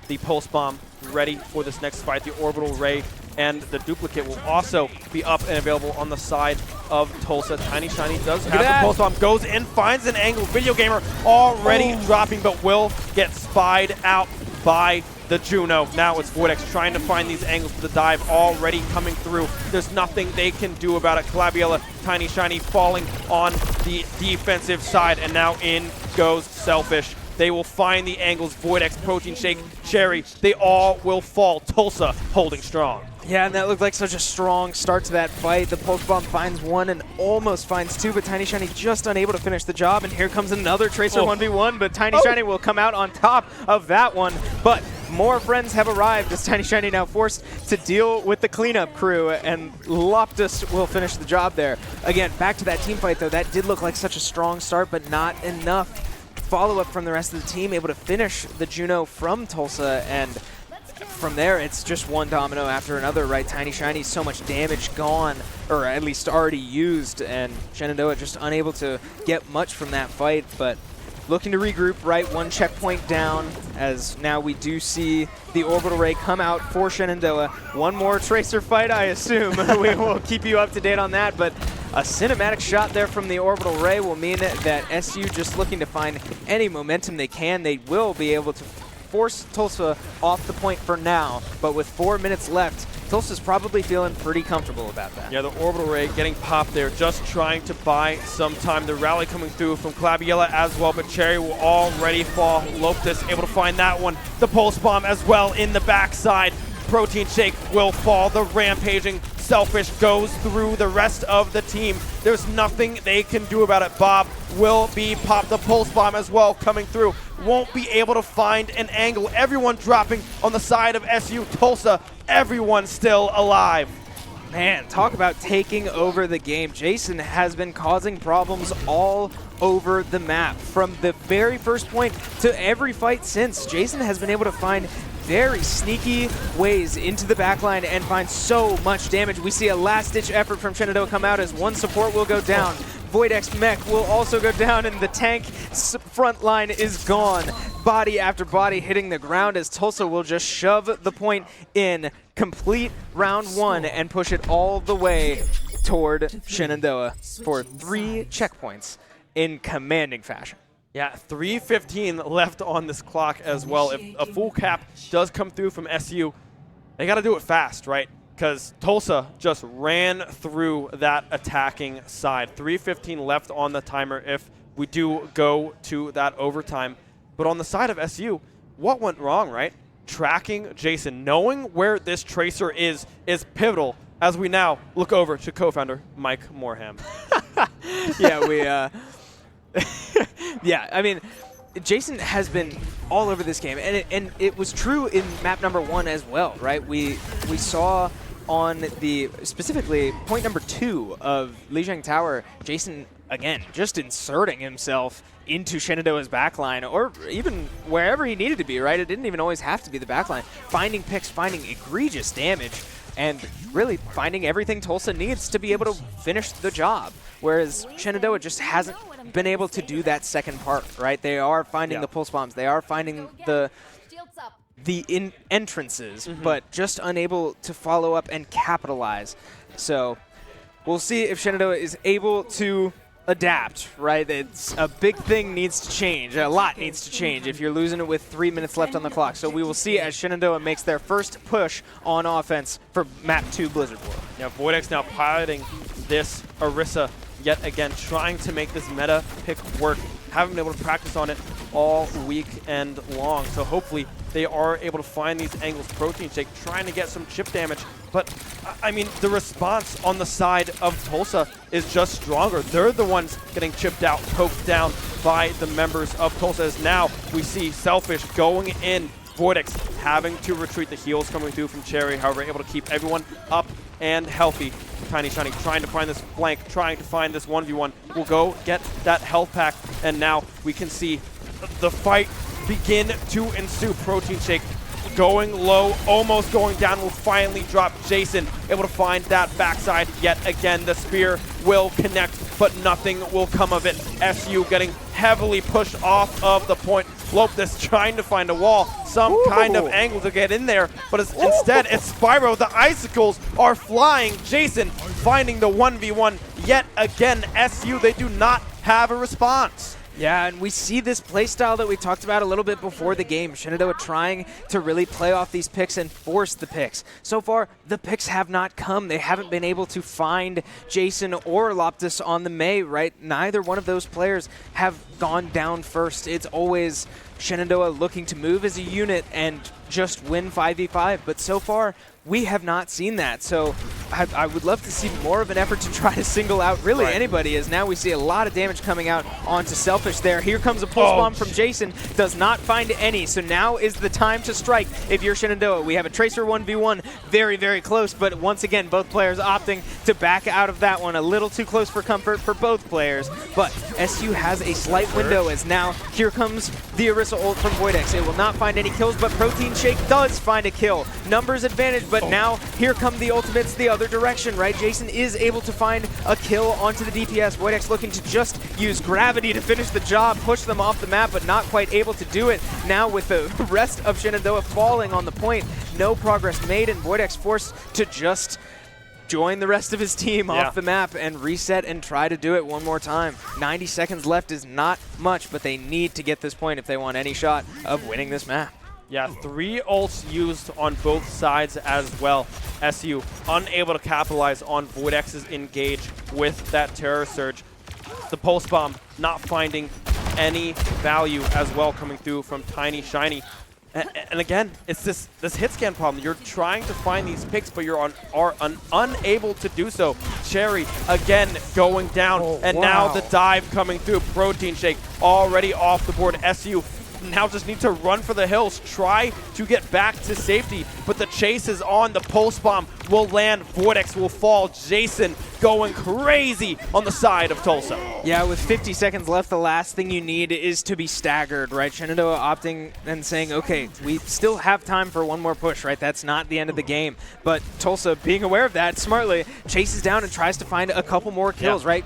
the Pulse Bomb ready for this next fight. The Orbital Ray and the Duplicate will also be up and available on the side of Tulsa. Tiny Shiny does have the Pulse Bomb, goes in, finds an angle. Video Gamer already dropping, but will get spied out by the Juno. Now it's Voidex trying to find these angles for the dive, already coming through. There's nothing they can do about it. Calabiella, Tiny Shiny falling on the defensive side, and now in goes Selfish. They will find the angles. Voidex, Protein Shake, Cherry, they all will fall. Tulsa holding strong. Yeah, and that looked like such a strong start to that fight. The Pulse Bomb finds one and almost finds two, but Tiny Shiny just unable to finish the job. And here comes another Tracer 1v1, but Tiny Shiny will come out on top of that one. But more friends have arrived, as Tiny Shiny now forced to deal with the cleanup crew, and Loptus will finish the job there. Again, back to that team fight, though. That did look like such a strong start, but not enough follow-up from the rest of the team, able to finish the Juno from Tulsa, and from there, it's just one domino after another, right? Tiny Shiny, so much damage gone, or at least already used, and Shenandoah just unable to get much from that fight, but looking to regroup, right? One checkpoint down, as now we do see the Orbital Ray come out for Shenandoah. One more Tracer fight, I assume. We will keep you up to date on that, but a cinematic shot there from the Orbital Ray will mean that SU just looking to find any momentum they can. They will be able to force Tulsa off the point for now, but with 4 minutes left, Tulsa's probably feeling pretty comfortable about that. Yeah, the Orbital Ray getting popped there, just trying to buy some time. The rally coming through from Calabiella as well, but Cherry will already fall. Loptus able to find that one. The Pulse Bomb as well in the backside. Protein Shake will fall. The Rampaging Selfish goes through the rest of the team. There's nothing they can do about it. Bob will be popped. The Pulse Bomb as well coming through. Won't be able to find an angle. Everyone dropping on the side of SU. Tulsa, everyone still alive. Man, talk about taking over the game. Jason has been causing problems all over the map. From the very first point to every fight since, Jason has been able to find very sneaky ways into the backline and find so much damage. We see a last-ditch effort from Shenandoah come out, as one support will go down. Voidex Mech will also go down, and the tank front line is gone. body after body hitting the ground as Tulsa will just shove the point in, complete round 1 and push it all the way toward Shenandoah for 3 checkpoints in commanding fashion. Yeah, 3:15 left on this clock as well. If a full cap does come through from SU, they got to do it fast, right? Because Tulsa just ran through that attacking side. 3:15 left on the timer if we do go to that overtime. But on the side of SU, what went wrong, right? Tracking Jason, knowing where this tracer is pivotal as we now look over to co-founder Mike Morham. Yeah, yeah, I mean, Jason has been all over this game, and it was true in map number 1 as well, right? We saw on the, specifically, point number 2 of Lijiang Tower, Jason, again, just inserting himself into Shenandoah's backline, or even wherever he needed to be, right? It didn't even always have to be the backline. Finding picks, finding egregious damage, and really finding everything Tulsa needs to be able to finish the job. Whereas Shenandoah just hasn't been able to do that second part, right? They are finding the pulse bombs. They are finding the entrances, but just unable to follow up and capitalize. So we'll see if Shenandoah is able to adapt, right? It's a big thing needs to change. A lot needs to change if you're losing it with 3 minutes left on the clock. So we will see as Shenandoah makes their first push on offense for map 2 Blizzard World. Yeah, Voidex now piloting this Orisa yet again, trying to make this meta pick work. Haven't been able to practice on it all weekend long. So hopefully they are able to find these angles. Protein Shake trying to get some chip damage. But, I mean, the response on the side of Tulsa is just stronger. They're the ones getting chipped out, poked down by the members of Tulsa. As now we see Selfish going in. Voidex having to retreat. The heals coming through from Cherry, however, able to keep everyone up and healthy. Tiny Shiny trying to find this flank, trying to find this 1v1. Will go get that health pack, and now we can see the fight begin to ensue. Protein Shake going low, almost going down, will finally drop Jason. Able to find that backside yet again. The spear will connect, but nothing will come of it. SU getting heavily pushed off of the point. Lopez trying to find a wall, some kind of angle to get in there, but instead it's Spyro. The icicles are flying. Jason finding the 1v1 yet again. SU, they do not have a response. Yeah, and we see this playstyle that we talked about a little bit before the game. Shenandoah trying to really play off these picks and force the picks. So far, the picks have not come. They haven't been able to find Jason or Loptus on the Mei, right? Neither one of those players have gone down first. It's always Shenandoah looking to move as a unit and just win 5v5. But so far, we have not seen that. So I would love to see more of an effort to try to single out really anybody, as now we see a lot of damage coming out onto Selfish there. Here comes a pulse bomb from Jason. Does not find any. So now is the time to strike if you're Shenandoah. We have a Tracer 1v1 very, very close, but once again, both players opting to back out of that one. A little too close for comfort for both players, but SU has a slight window as now here comes the Orisa ult from Voidex. It will not find any kills, but Protein Shake does find a kill. Numbers advantage, but now here come the ultimates the other direction, right? Jason is able to find a kill onto the DPS. Voidex looking to just use gravity to finish the job, push them off the map, but not quite able to do it. Now with the rest of Shenandoah falling on the point, no progress made, and Voidex forced to just join the rest of his team off the map and reset and try to do it one more time. 90 seconds left is not much, but they need to get this point if they want any shot of winning this map. Yeah, 3 ults used on both sides as well. SU unable to capitalize on Voidex's engage with that Terror Surge. The Pulse Bomb not finding any value as well coming through from Tiny Shiny. And again, it's this hit scan problem. You're trying to find these picks, but you're unable to do so. Cherry again going down, and now the dive coming through. Protein Shake already off the board. SU now just need to run for the hills, try to get back to safety, but the chase is on. The Pulse Bomb will land. Voidex will fall. Jason going crazy on the side of Tulsa. Yeah, with 50 seconds left, the last thing you need is to be staggered, right? Shenandoah opting and saying, okay, we still have time for one more push, right? That's not the end of the game. But Tulsa, being aware of that, smartly chases down and tries to find a couple more kills, right?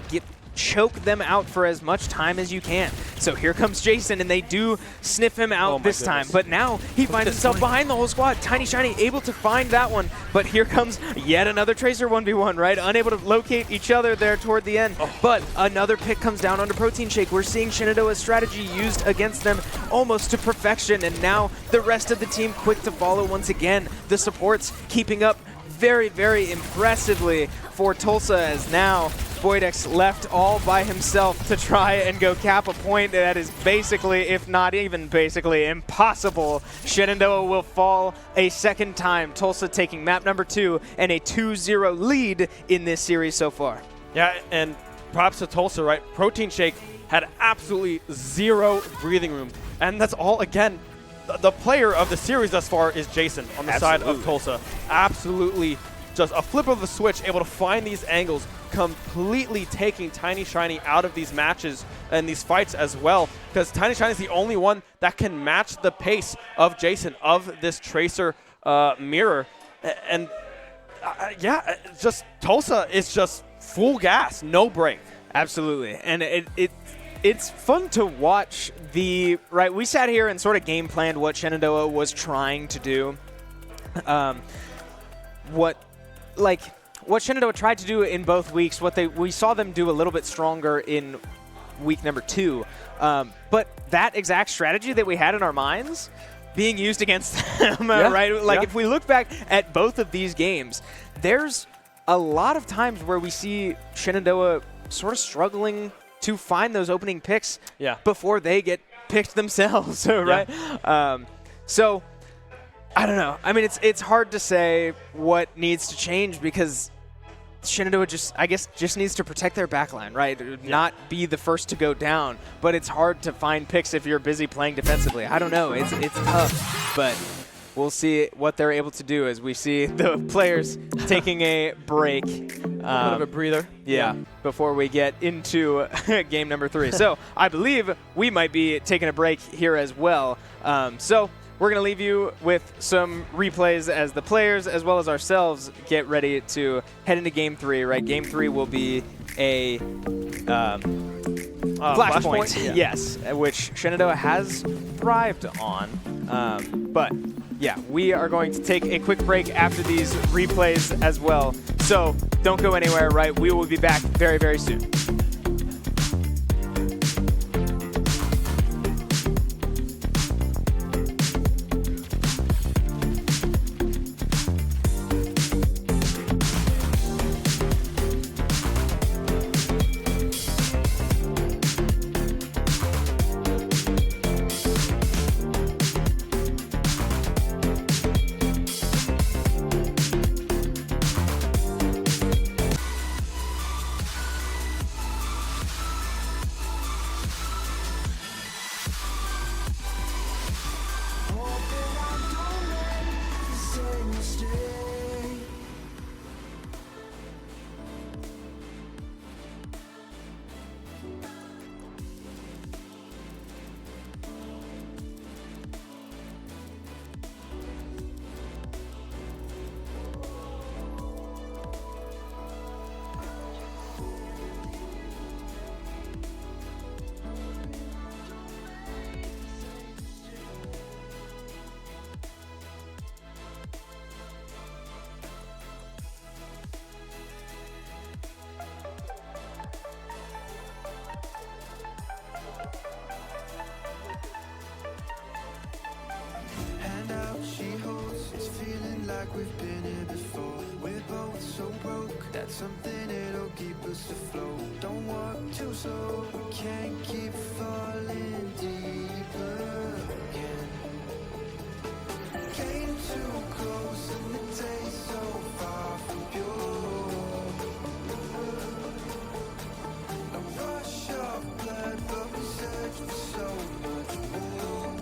choke them out for as much time as you can. So here comes Jason, and they do sniff him out this time. But now he finds himself behind the whole squad. Tiny Shiny able to find that one, but here comes yet another Tracer 1v1, right? Unable to locate each other there toward the end. But another pick comes down onto Protein Shake. We're seeing Shenandoah's strategy used against them almost to perfection, and now the rest of the team quick to follow once again. The supports keeping up very, very impressively for Tulsa, as now Voidex left all by himself to try and go cap a point that is basically, if not even basically, impossible. Shenandoah will fall a second time. Tulsa taking map number 2 and a 2-0 lead in this series so far. Yeah, and props to Tulsa, right? Protein Shake had absolutely zero breathing room. And that's all, again, the player of the series thus far is Jason on the side of Tulsa. Absolutely just a flip of the switch, able to find these angles, completely taking Tiny Shiny out of these matches and these fights as well, because Tiny Shiny is the only one that can match the pace of Jason, of this Tracer mirror. And yeah, just Tulsa is just full gas, no break. Absolutely. And it's fun to watch right, we sat here and sort of game planned what Shenandoah was trying to do. What Shenandoah tried to do in both weeks, we saw them do a little bit stronger in week number 2. But that exact strategy that we had in our minds being used against them, right? Like if we look back at both of these games, there's a lot of times where we see Shenandoah sort of struggling to find those opening picks before they get picked themselves, right? So I don't know. I mean, it's hard to say what needs to change, because Shenandoah just needs to protect their backline, right? Not be the first to go down. But it's hard to find picks if you're busy playing defensively. I don't know. It's tough, but we'll see what they're able to do as we see the players taking a break. A bit of a breather. Yeah, before we get into game number 3. So I believe we might be taking a break here as well. So we're going to leave you with some replays as the players, as well as ourselves, get ready to head into Game 3, right? Game 3 will be a flashpoint, yes, which Shenandoah has thrived on. But, yeah, we are going to take a quick break after these replays as well. So don't go anywhere, right? We will be back very, very soon. like we've been here before. We're both so broke, that's something it'll keep us afloat. Don't walk too slow, we can't keep falling deeper again. Came too close and it tastes so far from pure. A rush of blood, but we search for so much more.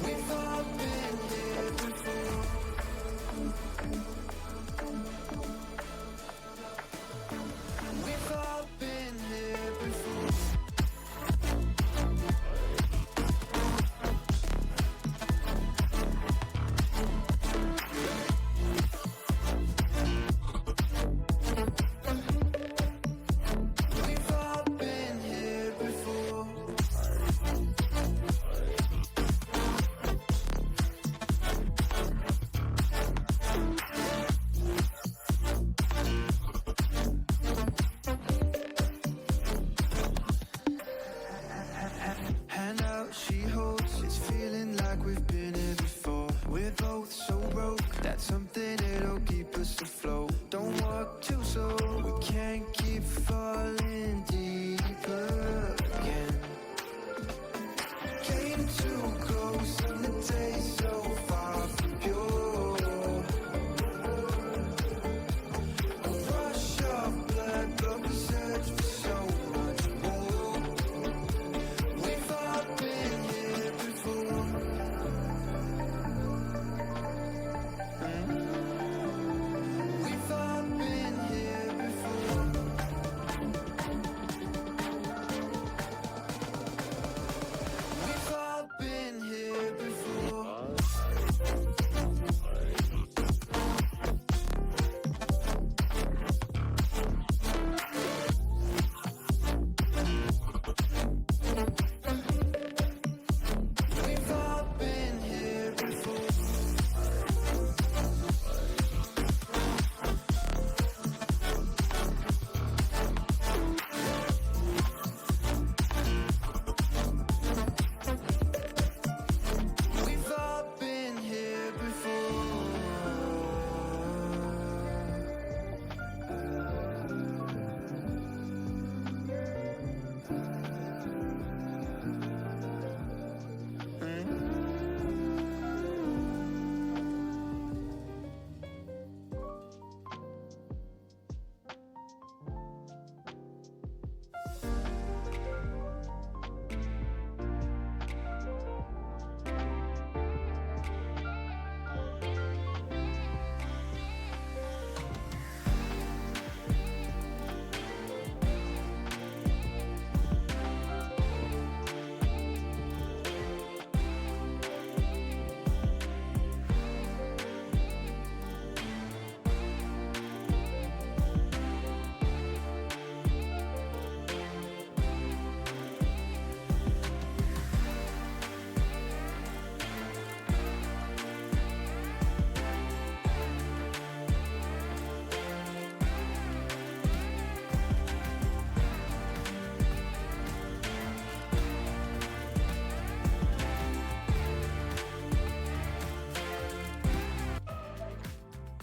We've all been here before. We've all been here before. we've been here before. We're both so broke, that's something that'll keep us afloat. Don't work too slow, we can't keep falling deeper again. Came too close and the taste so far from pure. A rush of blood, but we search for so much more. We've all been here before. We've all been here before. We've all been here before. We've all been here before. We've all been here before.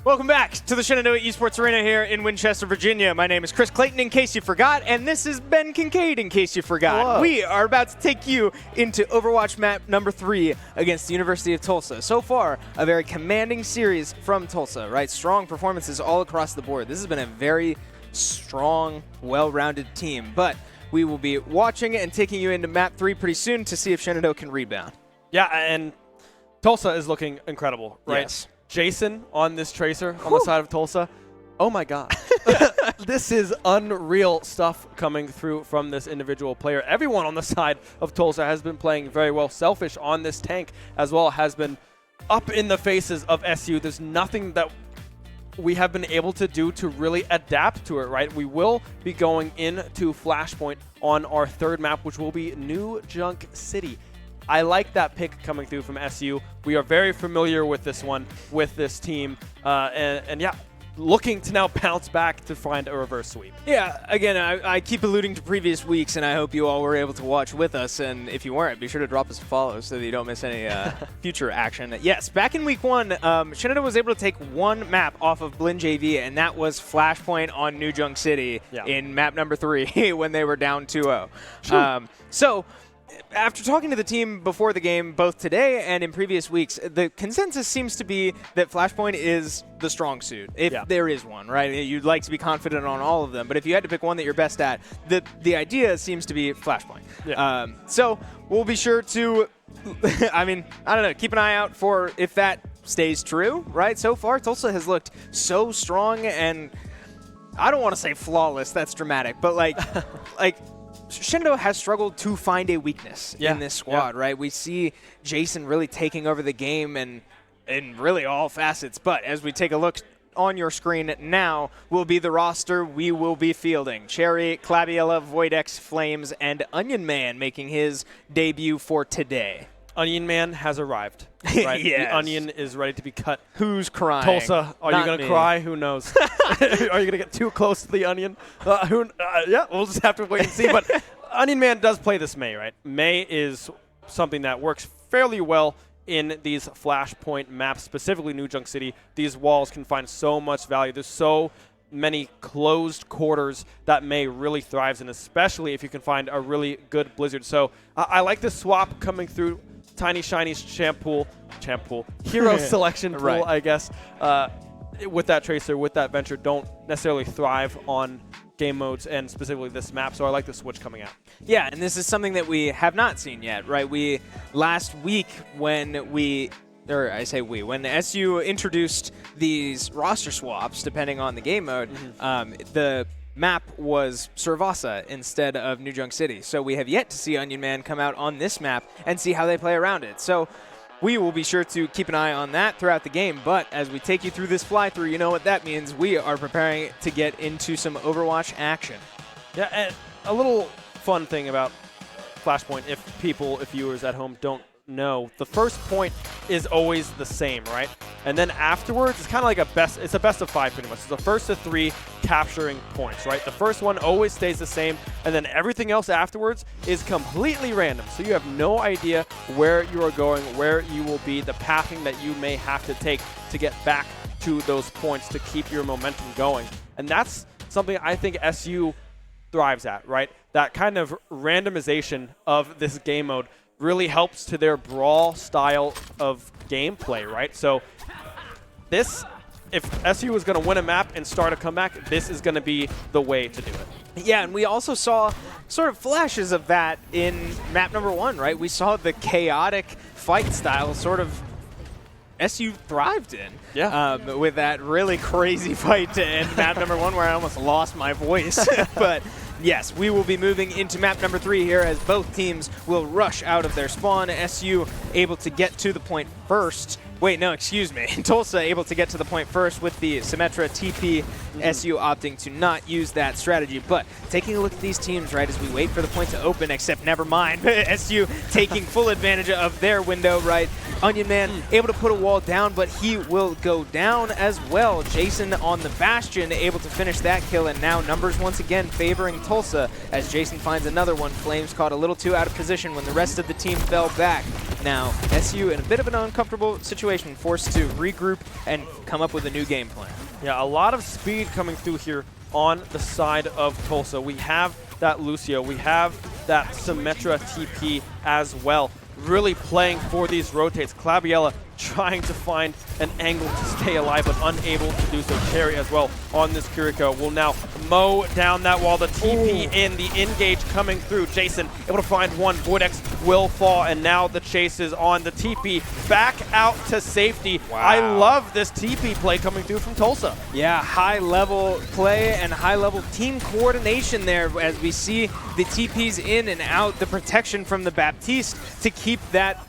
Welcome back to the Shenandoah Esports Arena here in Winchester, Virginia. My name is Chris Clayton, in case you forgot, and this is Ben Kincaid, in case you forgot. Hello. We are about to take you into Overwatch map number 3 against the University of Tulsa. So far, a very commanding series from Tulsa, right? Strong performances all across the board. This has been a very strong, well-rounded team, but we will be watching and taking you into map 3 pretty soon to see if Shenandoah can rebound. Yeah, and Tulsa is looking incredible, right? Yes. Jason on this tracer on the side of Tulsa. Oh my God. This is unreal stuff coming through from this individual player. Everyone on the side of Tulsa has been playing very well. Selfish on this tank as well has been up in the faces of SU. There's nothing that we have been able to do to really adapt to it, right? We will be going into Flashpoint on our third map, which will be New Junk City. I like that pick coming through from SU. We are very familiar with this one, with this team. And yeah, looking to now bounce back to find a reverse sweep. Yeah, again, I keep alluding to previous weeks, and I hope you all were able to watch with us. And if you weren't, be sure to drop us a follow so that you don't miss any future action. Yes, back in week 1, Shenandoah was able to take one map off of Blinn JV, and that was Flashpoint on New Junk City in map number 3 when they were down 2-0. So after talking to the team before the game, both today and in previous weeks, the consensus seems to be that Flashpoint is the strong suit, if there is one, right? You'd like to be confident on all of them, but if you had to pick one that you're best at, the idea seems to be Flashpoint. Yeah. So we'll be sure to, I mean, I don't know, keep an eye out for if that stays true, right? So far, Tulsa has looked so strong and I don't want to say flawless, that's dramatic, but like Shenandoah has struggled to find a weakness in this squad, right? We see Jason really taking over the game and in really all facets. But as we take a look on your screen now, will be the roster we will be fielding. Cherry, Claviella, Voidex, Flames, and Onion Man making his debut for today. Onion Man has arrived. Right? Yes. The onion is ready to be cut. Who's crying? Tulsa, are you going to cry? Who knows? Are you going to get too close to the onion? Yeah, we'll just have to wait and see. But Onion Man does play this Mei, right? Mei is something that works fairly well in these flashpoint maps, specifically New Junk City, these walls can find so much value. There's so many closed quarters that May really thrives in, especially if you can find a really good Blizzard. So I like this swap coming through. Tiny Shiny's champ pool, hero selection pool, Right. I guess. With that Tracer, with that Venture, don't necessarily thrive on game modes and specifically this map. So I like the switch coming out. Yeah, and this is something that we have not seen yet, right? Last week when when SU introduced these roster swaps, depending on the game mode, the map was Servasa instead of New Junk City. So we have yet to see Onion Man come out on this map and see how they play around it. So we will be sure to keep an eye on that throughout the game. But as we take you through this fly-through, you know what that means. We are preparing to get into some Overwatch action. Yeah, and a little fun thing about Flashpoint, if viewers at home don't know, the first point is always the same, right? And then afterwards, it's kind of like a best of 5 pretty much. It's the first of 3 capturing points, right? The first one always stays the same, and then everything else afterwards is completely random. So you have no idea where you are going, where you will be, the pathing that you may have to take to get back to those points to keep your momentum going. And that's something I think SU thrives at, right? That kind of randomization of this game mode really helps to their brawl style of gameplay, right? So this, if SU is going to win a map and start a comeback, this is going to be the way to do it. Yeah, and we also saw sort of flashes of that in map number 1, right? We saw the chaotic fight style sort of SU thrived in. Yeah. With that really crazy fight to end map number 1 where I almost lost my voice. But yes, we will be moving into map number 3 here as both teams will rush out of their spawn. SU able to get to the point first. Wait, no, excuse me. Tulsa able to get to the point first with the Symmetra TP. SU opting to not use that strategy. But taking a look at these teams, right, as we wait for the point to open, except never mind. SU taking full advantage of their window, right? Onion Man able to put a wall down, but he will go down as well. Jason on the Bastion able to finish that kill, and now numbers once again favoring Tulsa as Jason finds another one. Flames caught a little too out of position when the rest of the team fell back. Now, SU in a bit of an uncomfortable situation, forced to regroup and come up with a new game plan. Yeah, a lot of speed coming through here on the side of Tulsa. We have that Lucio. We have that Symmetra TP as well. Really playing for these rotates. Clabiella trying to find an angle to stay alive, but unable to do so. Cherry as well on this Kiriko will now mow down that wall. The TP in, the engage coming through. Jason able to find one. Voidex will fall, and now the chase is on. The TP back out to safety. Wow. I love this TP play coming through from Tulsa. Yeah, high-level play and high-level team coordination there as we see the TPs in and out, the protection from the Baptiste to keep that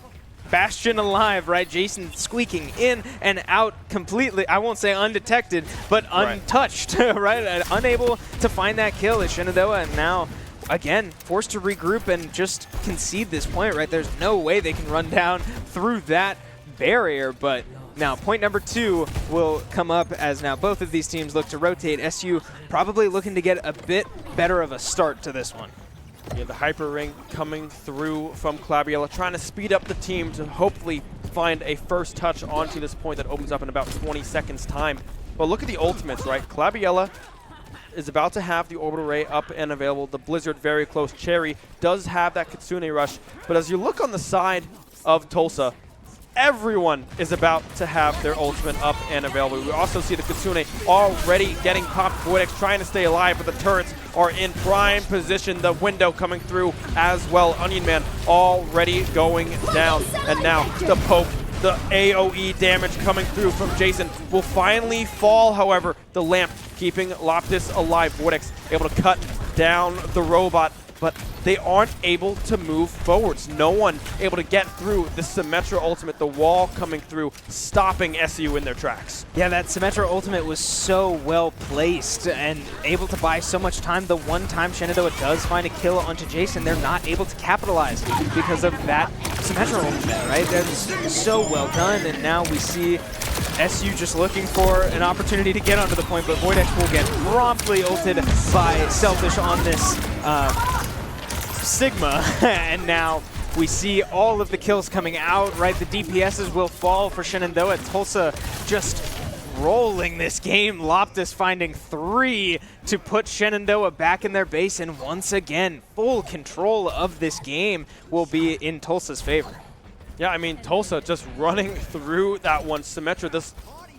Bastion alive, right? Jason squeaking in and out completely, I won't say undetected, but untouched, right? Unable to find that kill is Shenandoah, and now, again, forced to regroup and just concede this point, right? There's no way they can run down through that barrier, but now point number 2 will come up as now both of these teams look to rotate. SU probably looking to get a bit better of a start to this one. Yeah, the Hyper Ring coming through from Clabiella, trying to speed up the team to hopefully find a first touch onto this point that opens up in about 20 seconds time. But look at the ultimates, right? Clabiella is about to have the Orbital Ray up and available. The Blizzard very close. Cherry does have that Kitsune Rush. But as you look on the side of Tulsa, everyone is about to have their ultimate up and available. We also see the Kitsune already getting popped. Voidex trying to stay alive, but the turrets are in prime position. The window coming through as well. Onion Man already going down. And now the poke, the AoE damage coming through from Jason will finally fall. However, the lamp keeping Loptis alive. Voidex able to cut down the robot, but they aren't able to move forwards. No one able to get through the Symmetra ultimate, the wall coming through, stopping SU in their tracks. Yeah, that Symmetra ultimate was so well placed and able to buy so much time. The one time Shenandoah does find a kill onto Jason, they're not able to capitalize because of that Symmetra ultimate, right? That's so well done, and now we see SU just looking for an opportunity to get onto the point, but Voidex will get promptly ulted by Selfish on this Sigma, and now We see all of the kills coming out, right? The DPSs will fall for Shenandoah. Tulsa just rolling this game. Loptis finding 3 to put Shenandoah back in their base, and once again, full control of this game will be in Tulsa's favor. Yeah, I mean, Tulsa just running through that one. Symmetra, this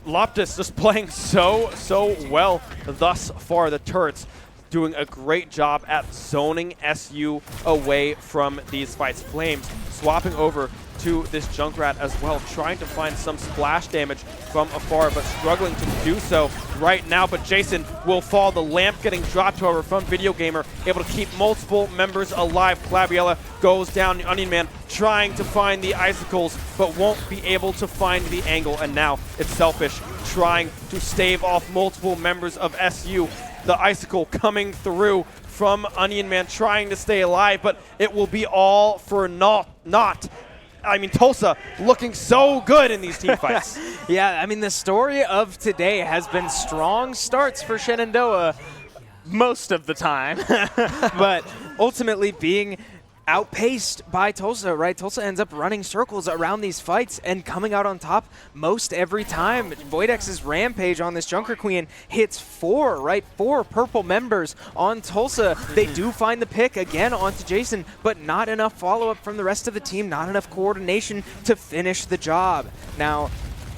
Loptis just playing so well thus far. The turrets doing a great job at zoning SU away from these fights. Flames swapping over to this Junkrat as well, trying to find some splash damage from afar, but struggling to do so right now. But Jason will fall. The lamp getting dropped, however, from Video Gamer, able to keep multiple members alive. Claviella goes down. The Onion Man trying to find the icicles, but won't be able to find the angle. And now it's Selfish trying to stave off multiple members of SU. The icicle coming through from Onion Man, trying to stay alive, but it will be all for naught. I mean, Tulsa looking so good in these team fights. Yeah, I mean, the story of today has been strong starts for Shenandoah most of the time, but ultimately being outpaced by Tulsa, right? Tulsa ends up running circles around these fights and coming out on top most every time. Voidex's Rampage on this Junker Queen hits 4, right? 4 purple members on Tulsa. They do find the pick again onto Jason, but not enough follow-up from the rest of the team, not enough coordination to finish the job. Now,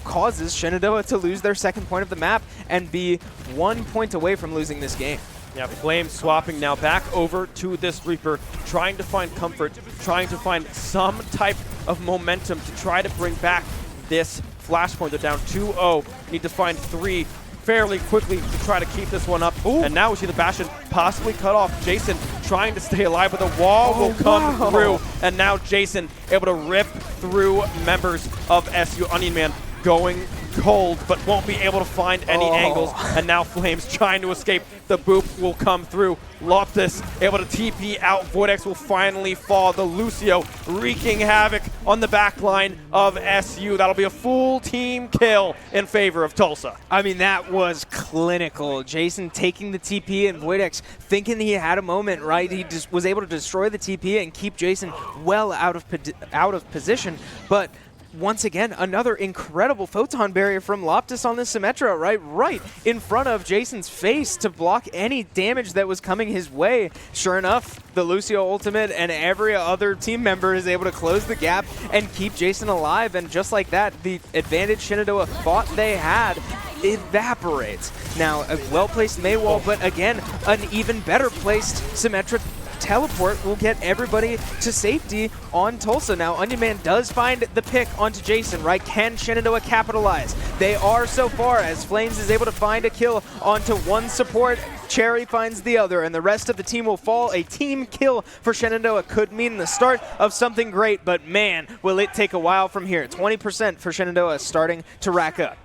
causes Shenandoah to lose their second point of the map and be 1 point away from losing this game. Yeah, Flames swapping now back over to this Reaper, trying to find comfort, trying to find some type of momentum to try to bring back this Flashpoint. They're down 2-0. Need to find 3 fairly quickly to try to keep this one up. Ooh. And now we see the Bastion possibly cut off. Jason trying to stay alive, but the wall will come through. And now Jason able to rip through members of SU. Onion Man going cold, but won't be able to find any angles. And now Flames trying to escape. The boop will come through. Loptis able to TP out. Voidex will finally fall. The Lucio wreaking havoc on the back line of SU. That'll be a full team kill in favor of Tulsa. I mean, that was clinical. Jason taking the TP and Voidex thinking he had a moment, right? He just was able to destroy the TP and keep Jason well out of position, but once again, another incredible photon barrier from Loptis on this Symmetra, right in front of Jason's face to block any damage that was coming his way. Sure enough, the Lucio ultimate and every other team member is able to close the gap and keep Jason alive, and just like that, the advantage Shenandoah thought they had evaporates. Now, a well-placed Maywall, but again, an even better placed Symmetra teleport will get everybody to safety on Tulsa. Now, Onion Man does find the pick onto Jason, right? Can Shenandoah capitalize? They are so far, as Flames is able to find a kill onto one support. Cherry finds the other, and the rest of the team will fall. A team kill for Shenandoah could mean the start of something great, but man, will it take a while from here. 20% for Shenandoah starting to rack up.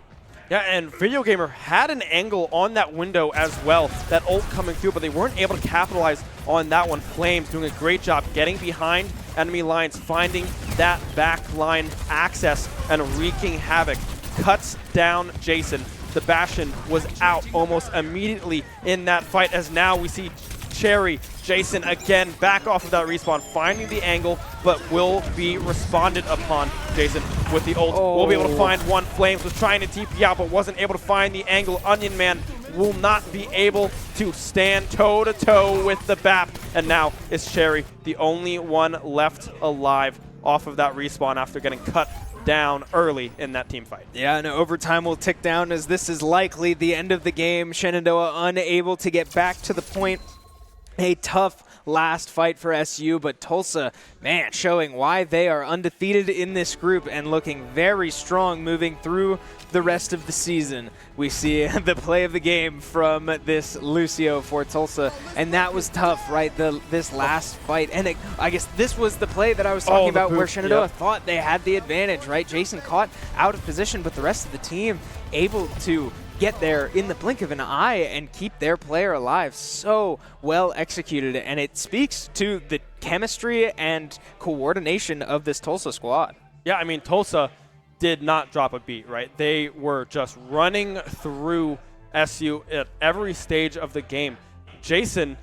Yeah, and Video Gamer had an angle on that window as well, that ult coming through, but they weren't able to capitalize on that one. Flames doing a great job getting behind enemy lines, finding that back line access, and wreaking havoc. Cuts down Jason. The Bastion was out almost immediately in that fight, as now we see Cherry, Jason again back off of that respawn, finding the angle, but will be responded upon. Jason with the ult will be able to find one. Flames was trying to TP out, but wasn't able to find the angle. Onion Man will not be able to stand toe-to-toe with the BAP, and now it's Cherry, the only one left alive off of that respawn after getting cut down early in that team fight. Yeah, and overtime will tick down, as this is likely the end of the game. Shenandoah unable to get back to the point. A tough last fight for SU, but Tulsa, man, showing why they are undefeated in this group and looking very strong moving through the rest of the season. We see the play of the game from this Lucio for Tulsa, and that was tough, right? This last fight, and I guess this was the play that I was talking about where Shenandoah thought they had the advantage, right? Jason caught out of position, but the rest of the team able to get there in the blink of an eye and keep their player alive. So well executed, and it speaks to the chemistry and coordination of this Tulsa squad. Yeah, I mean, Tulsa did not drop a beat, right? They were just running through SU at every stage of the game. Jason,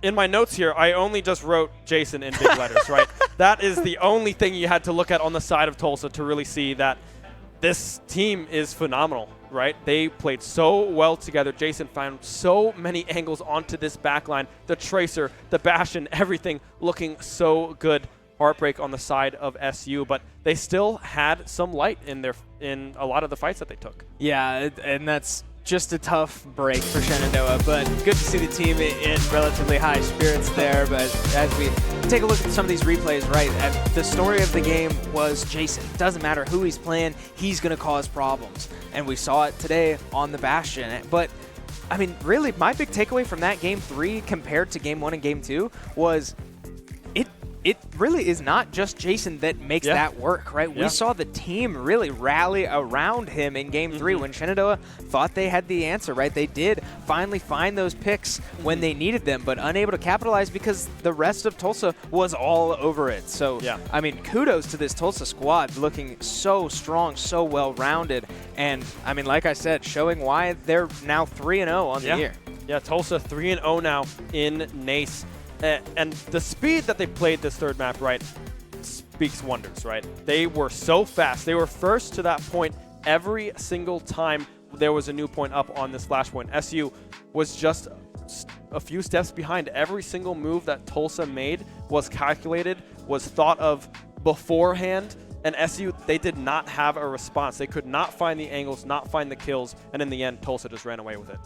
in my notes here, I only just wrote Jason in big letters, right? that is the only thing you had to look at on the side of Tulsa to really see that this team is phenomenal, right? They played so well together. Jason found so many angles onto this backline. The Tracer, the Bastion, everything looking so good. Heartbreak on the side of SU, but they still had some light in a lot of the fights that they took. Yeah, and that's just a tough break for Shenandoah, but good to see the team in relatively high spirits there. But as we take a look at some of these replays, right, the story of the game was Jason. Doesn't matter who he's playing, he's going to cause problems. And we saw it today on the Bastion. But, I mean, really, my big takeaway from that Game 3 compared to Game 1 and Game 2 was it really is not just Jason that makes that work, right? We saw the team really rally around him in Game 3 when Shenandoah thought they had the answer, right? They did finally find those picks when they needed them, but unable to capitalize because the rest of Tulsa was all over it. So, I mean, kudos to this Tulsa squad looking so strong, so well-rounded, and, I mean, like I said, showing why they're now 3-0 on the year. Yeah, Tulsa 3-0 now in NACE. And the speed that they played this third map, right, speaks wonders, right? They were so fast. They were first to that point every single time there was a new point up on this flashpoint. SU was just a few steps behind. Every single move that Tulsa made was calculated, was thought of beforehand, and SU, they did not have a response. They could not find the angles, not find the kills, and in the end, Tulsa just ran away with it.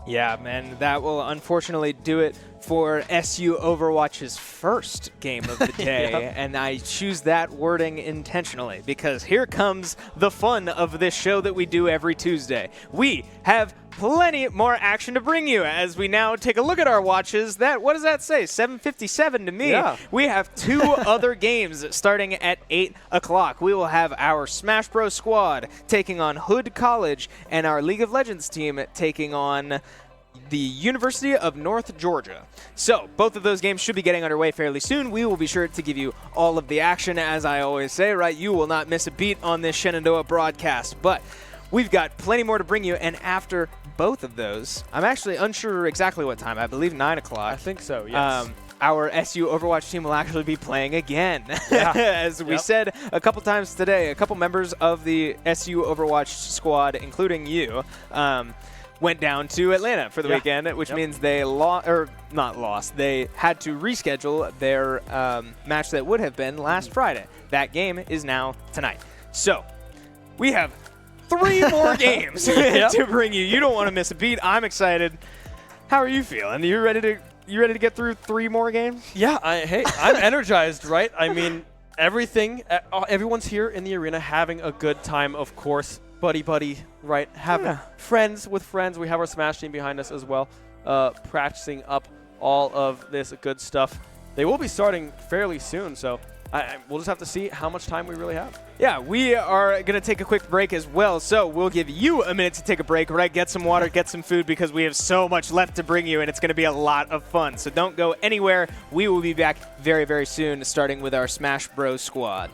Yeah, man, that will unfortunately do it for SU Overwatch's first game of the day, and I choose that wording intentionally because here comes the fun of this show that we do every Tuesday. We have plenty more action to bring you as we now take a look at our watches. What does that say? 7:57 to me. Yeah. We have two other games starting at 8 o'clock. We will have our Smash Bros. Squad taking on Hood College and our League of Legends team taking on the University of North Georgia. So both of those games should be getting underway fairly soon. We will be sure to give you all of the action, as I always say, right? You will not miss a beat on this Shenandoah broadcast, but we've got plenty more to bring you, and after both of those, I'm actually unsure exactly what time. I believe 9 o'clock. I think so, yes. Our SU Overwatch team will actually be playing again. As we said a couple times today, a couple members of the SU Overwatch squad, including you, went down to Atlanta for the weekend, which means they not lost. They had to reschedule their match that would have been last Friday. That game is now tonight. So we have 3 more games to bring you. You don't want to miss a beat. I'm excited. How are you feeling? You ready to get through 3 more games? Yeah, I'm energized, right? I mean, everyone's here in the arena having a good time, of course. Buddy, right? Having friends with friends. We have our Smash team behind us as well, practicing up all of this good stuff. They will be starting fairly soon, so we'll just have to see how much time we really have. Yeah, we are going to take a quick break as well, so we'll give you a minute to take a break, right? Get some water, get some food, because we have so much left to bring you, and it's going to be a lot of fun. So don't go anywhere. We will be back very, very soon, starting with our Smash Bros. Squad.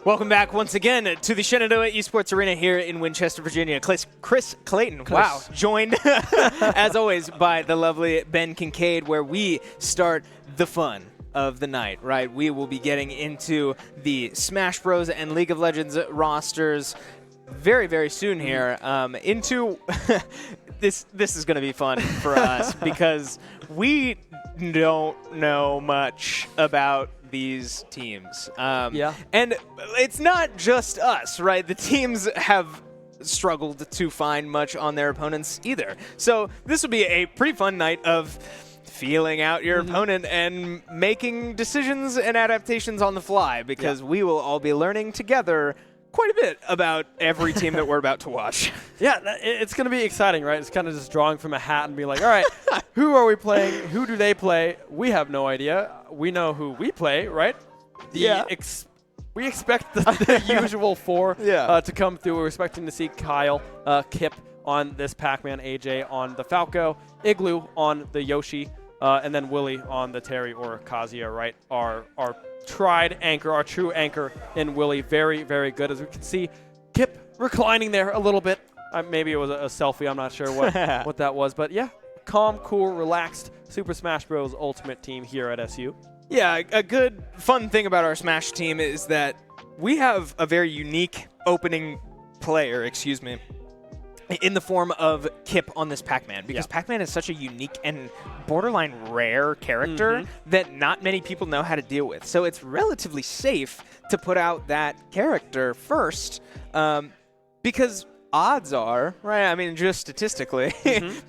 Welcome back once again to the Shenandoah Esports Arena here in Winchester, Virginia. Chris Clayton, wow, joined as always by the lovely Ben Kincaid, where we start the fun of the night, right? We will be getting into the Smash Bros. And League of Legends rosters very, very soon here. Into this is going to be fun for us because we don't know much about these teams. And it's not just us, right? The teams have struggled to find much on their opponents either. So this will be a pretty fun night of feeling out your opponent and making decisions and adaptations on the fly, because we will all be learning together quite a bit about every team that we're about to watch. Yeah, it's going to be exciting, right? It's kind of just drawing from a hat and being like, all right, who are we playing? Who do they play? We have no idea. We know who we play, right? We expect the usual four to come through. We're expecting to see Kyle, Kip on this Pac-Man, AJ on the Falco, Igloo on the Yoshi, and then Willie on the Terry or Kazuya, right? Our tried anchor, our true anchor in Willie. Very, very good. As we can see, Kip reclining there a little bit. Maybe it was a selfie. I'm not sure what that was. But yeah, calm, cool, relaxed Super Smash Bros. Ultimate team here at SU. Yeah, a good, fun thing about our Smash team is that we have a very unique opening player, in the form of Kip on this Pac-Man, because Pac-Man is such a unique and borderline rare character that not many people know how to deal with. So it's relatively safe to put out that character first, because odds are, right, I mean, just statistically,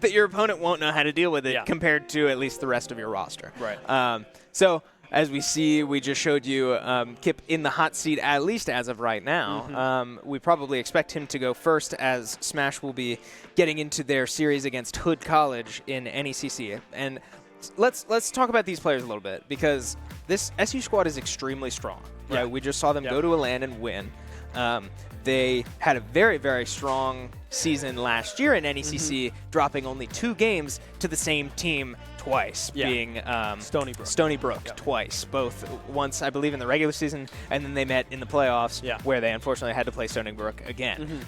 that your opponent won't know how to deal with it compared to at least the rest of your roster. Right. So as we see, we just showed you Kip in the hot seat, at least as of right now. We probably expect him to go first, as Smash will be getting into their series against Hood College in NECC. And let's talk about these players a little bit, because this SU squad is extremely strong. Right? We just saw them go to a LAN and win. They had a very, very strong season last year in NECC, dropping only 2 games to the same team twice, being Stony Brook twice, both once, I believe, in the regular season, and then they met in the playoffs, where they unfortunately had to play Stony Brook again.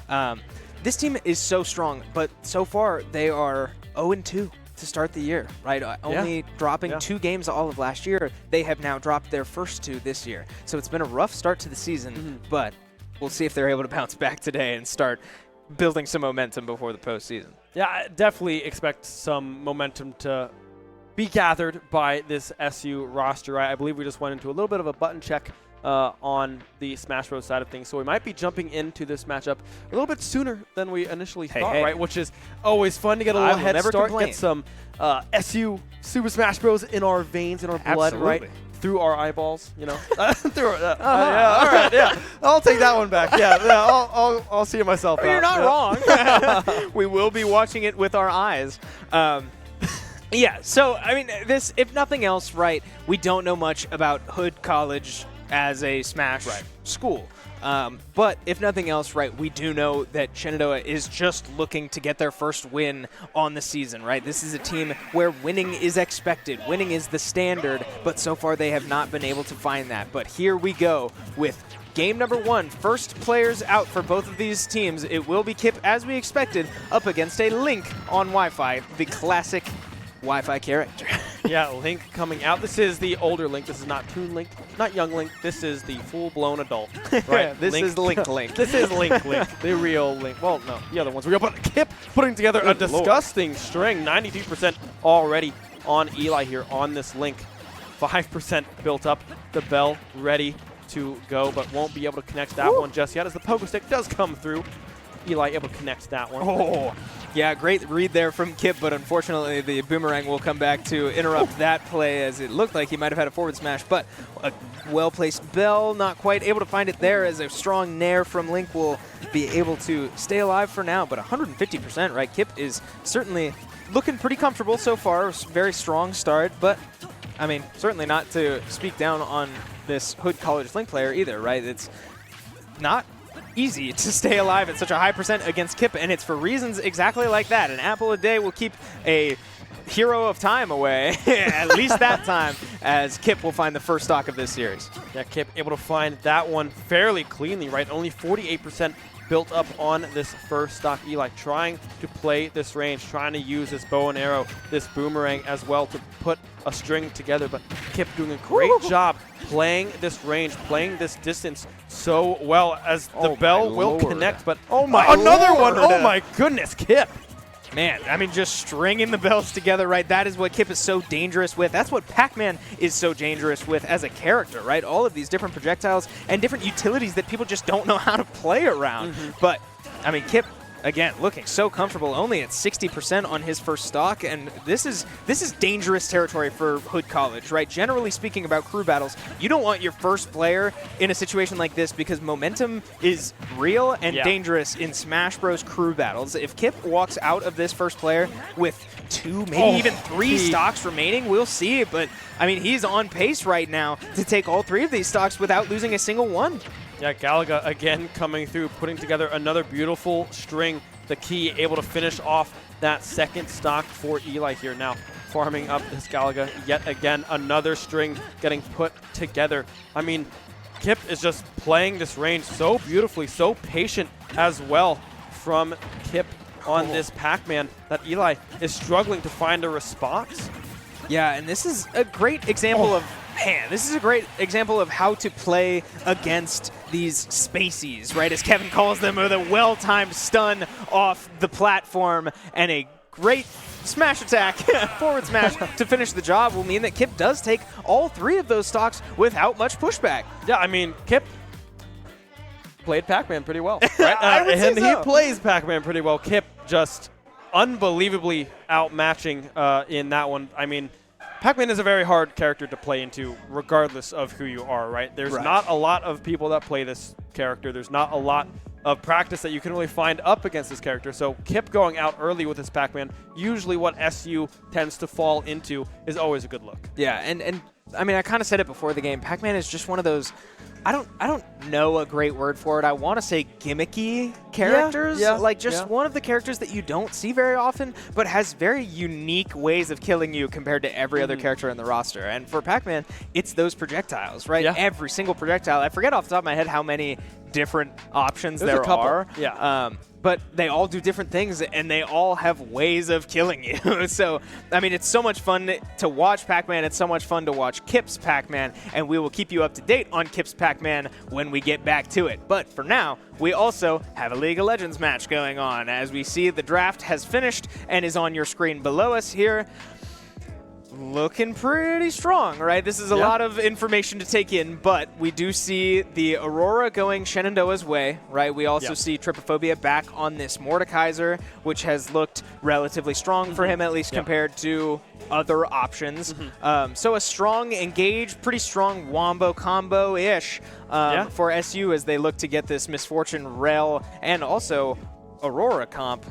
This team is so strong, but so far they are 0-2 to start the year, right? Only dropping 2 games all of last year. They have now dropped their first 2 this year. So it's been a rough start to the season, but we'll see if they're able to bounce back today and start building some momentum before the postseason. Yeah, I definitely expect some momentum to be gathered by this SU roster. Right? I believe we just went into a little bit of a button check on the Smash Bros. Side of things, so we might be jumping into this matchup a little bit sooner than we initially thought, right? Which is always fun to get a little head start, get some SU Super Smash Bros. In our veins, in our blood, right? Through our eyeballs, you know. All right, I'll take that one back. I'll see it myself. You're not wrong. We will be watching it with our eyes. So, I mean, this, if nothing else, right, we don't know much about Hood College as a Smash school. But if nothing else, right, we do know that Shenandoah is just looking to get their first win on the season, right? This is a team where winning is expected. Winning is the standard, but so far they have not been able to find that. But here we go with game number 1. First players out for both of these teams. It will be Kip, as we expected, up against a Link on Wi-Fi, the classic Wi-Fi character. Link coming out. This is the older Link. This is not Toon Link, not Young Link. This is the full-blown adult. Right? This is Link. This is Link, the real Link. Well, no, the other one's real. But Kip putting together a disgusting string. 92% already on Eli here on this Link. 5% built up. The bell ready to go, but won't be able to connect that one just yet, as the pogo stick does come through. Eli able to connect that one. Oh, yeah, great read there from Kip, but unfortunately the boomerang will come back to interrupt that play, as it looked like he might have had a forward smash, but a well-placed bell, not quite able to find it there, as a strong nair from Link will be able to stay alive for now, but 150%, right? Kip is certainly looking pretty comfortable so far. Very strong start, but I mean, certainly not to speak down on this Hood College Link player either, right? It's not easy to stay alive at such a high percent against Kip, and it's for reasons exactly like that. An apple a day will keep a hero of time away, at least that time, as Kip will find the first stock of this series. Yeah, Kip able to find that one fairly cleanly, right? Only 48% built up on this first stock. Eli trying to play this range, trying to use this bow and arrow, this boomerang as well to put a string together. But Kip doing a great job playing this range, playing this distance so well as the bell will connect. But another one. Oh my goodness, Kip. Man, I mean, just stringing the bells together, right? That is what Kip is so dangerous with. That's what Pac-Man is so dangerous with as a character, right? All of these different projectiles and different utilities that people just don't know how to play around. But, I mean, Kip, again, looking so comfortable, only at 60% on his first stock, and this is dangerous territory for Hood College, right? Generally speaking about crew battles, you don't want your first player in a situation like this because momentum is real and dangerous in Smash Bros. Crew battles. If Kip walks out of this first player with 2, maybe even 3 stocks remaining, we'll see, but I mean, he's on pace right now to take all 3 of these stocks without losing a single one. Yeah, Galaga again coming through, putting together another beautiful string. The key able to finish off that second stock for Eli here. Now farming up this Galaga yet again, another string getting put together. I mean, Kip is just playing this range so beautifully, so patient as well from Kip on this Pac-Man that Eli is struggling to find a response. Yeah, and this is a great example of, man, this is a great example of how to play against these spacies, right? As Kevin calls them, with a well-timed stun off the platform and a great smash attack, forward smash to finish the job will mean that Kip does take all 3 of those stocks without much pushback. Yeah, I mean, Kip played Pac-Man pretty well, right? I would say and so. He plays Pac-Man pretty well. Kip just unbelievably outmatching in that one. I mean, Pac-Man is a very hard character to play into regardless of who you are, right? There's not a lot of people that play this character. There's not a lot of practice that you can really find up against this character. So Kip going out early with his Pac-Man, usually what SU tends to fall into, is always a good look. Yeah, and I mean, I kind of said it before the game. Pac-Man is just one of those, I don't know a great word for it. I want to say gimmicky characters. Like just one of the characters that you don't see very often, but has very unique ways of killing you compared to every other character in the roster. And for Pac-Man, it's those projectiles, right? Every single projectile. I forget off the top of my head how many different options there are. But they all do different things, and they all have ways of killing you. So, I mean, it's so much fun to watch Pac-Man. It's so much fun to watch Kip's Pac-Man, and we will keep you up to date on Kip's Pac-Man when we get back to it. But for now, we also have a League of Legends match going on. As we see, the draft has finished and is on your screen below us here. Looking pretty strong, right? This is a lot of information to take in, but we do see the Aurora going Shenandoah's way, right? We also see Trypophobia back on this Mordekaiser, which has looked relatively strong for him, at least compared to other options. So a strong engage, pretty strong Wombo combo-ish for SU as they look to get this Misfortune Rel and also Aurora comp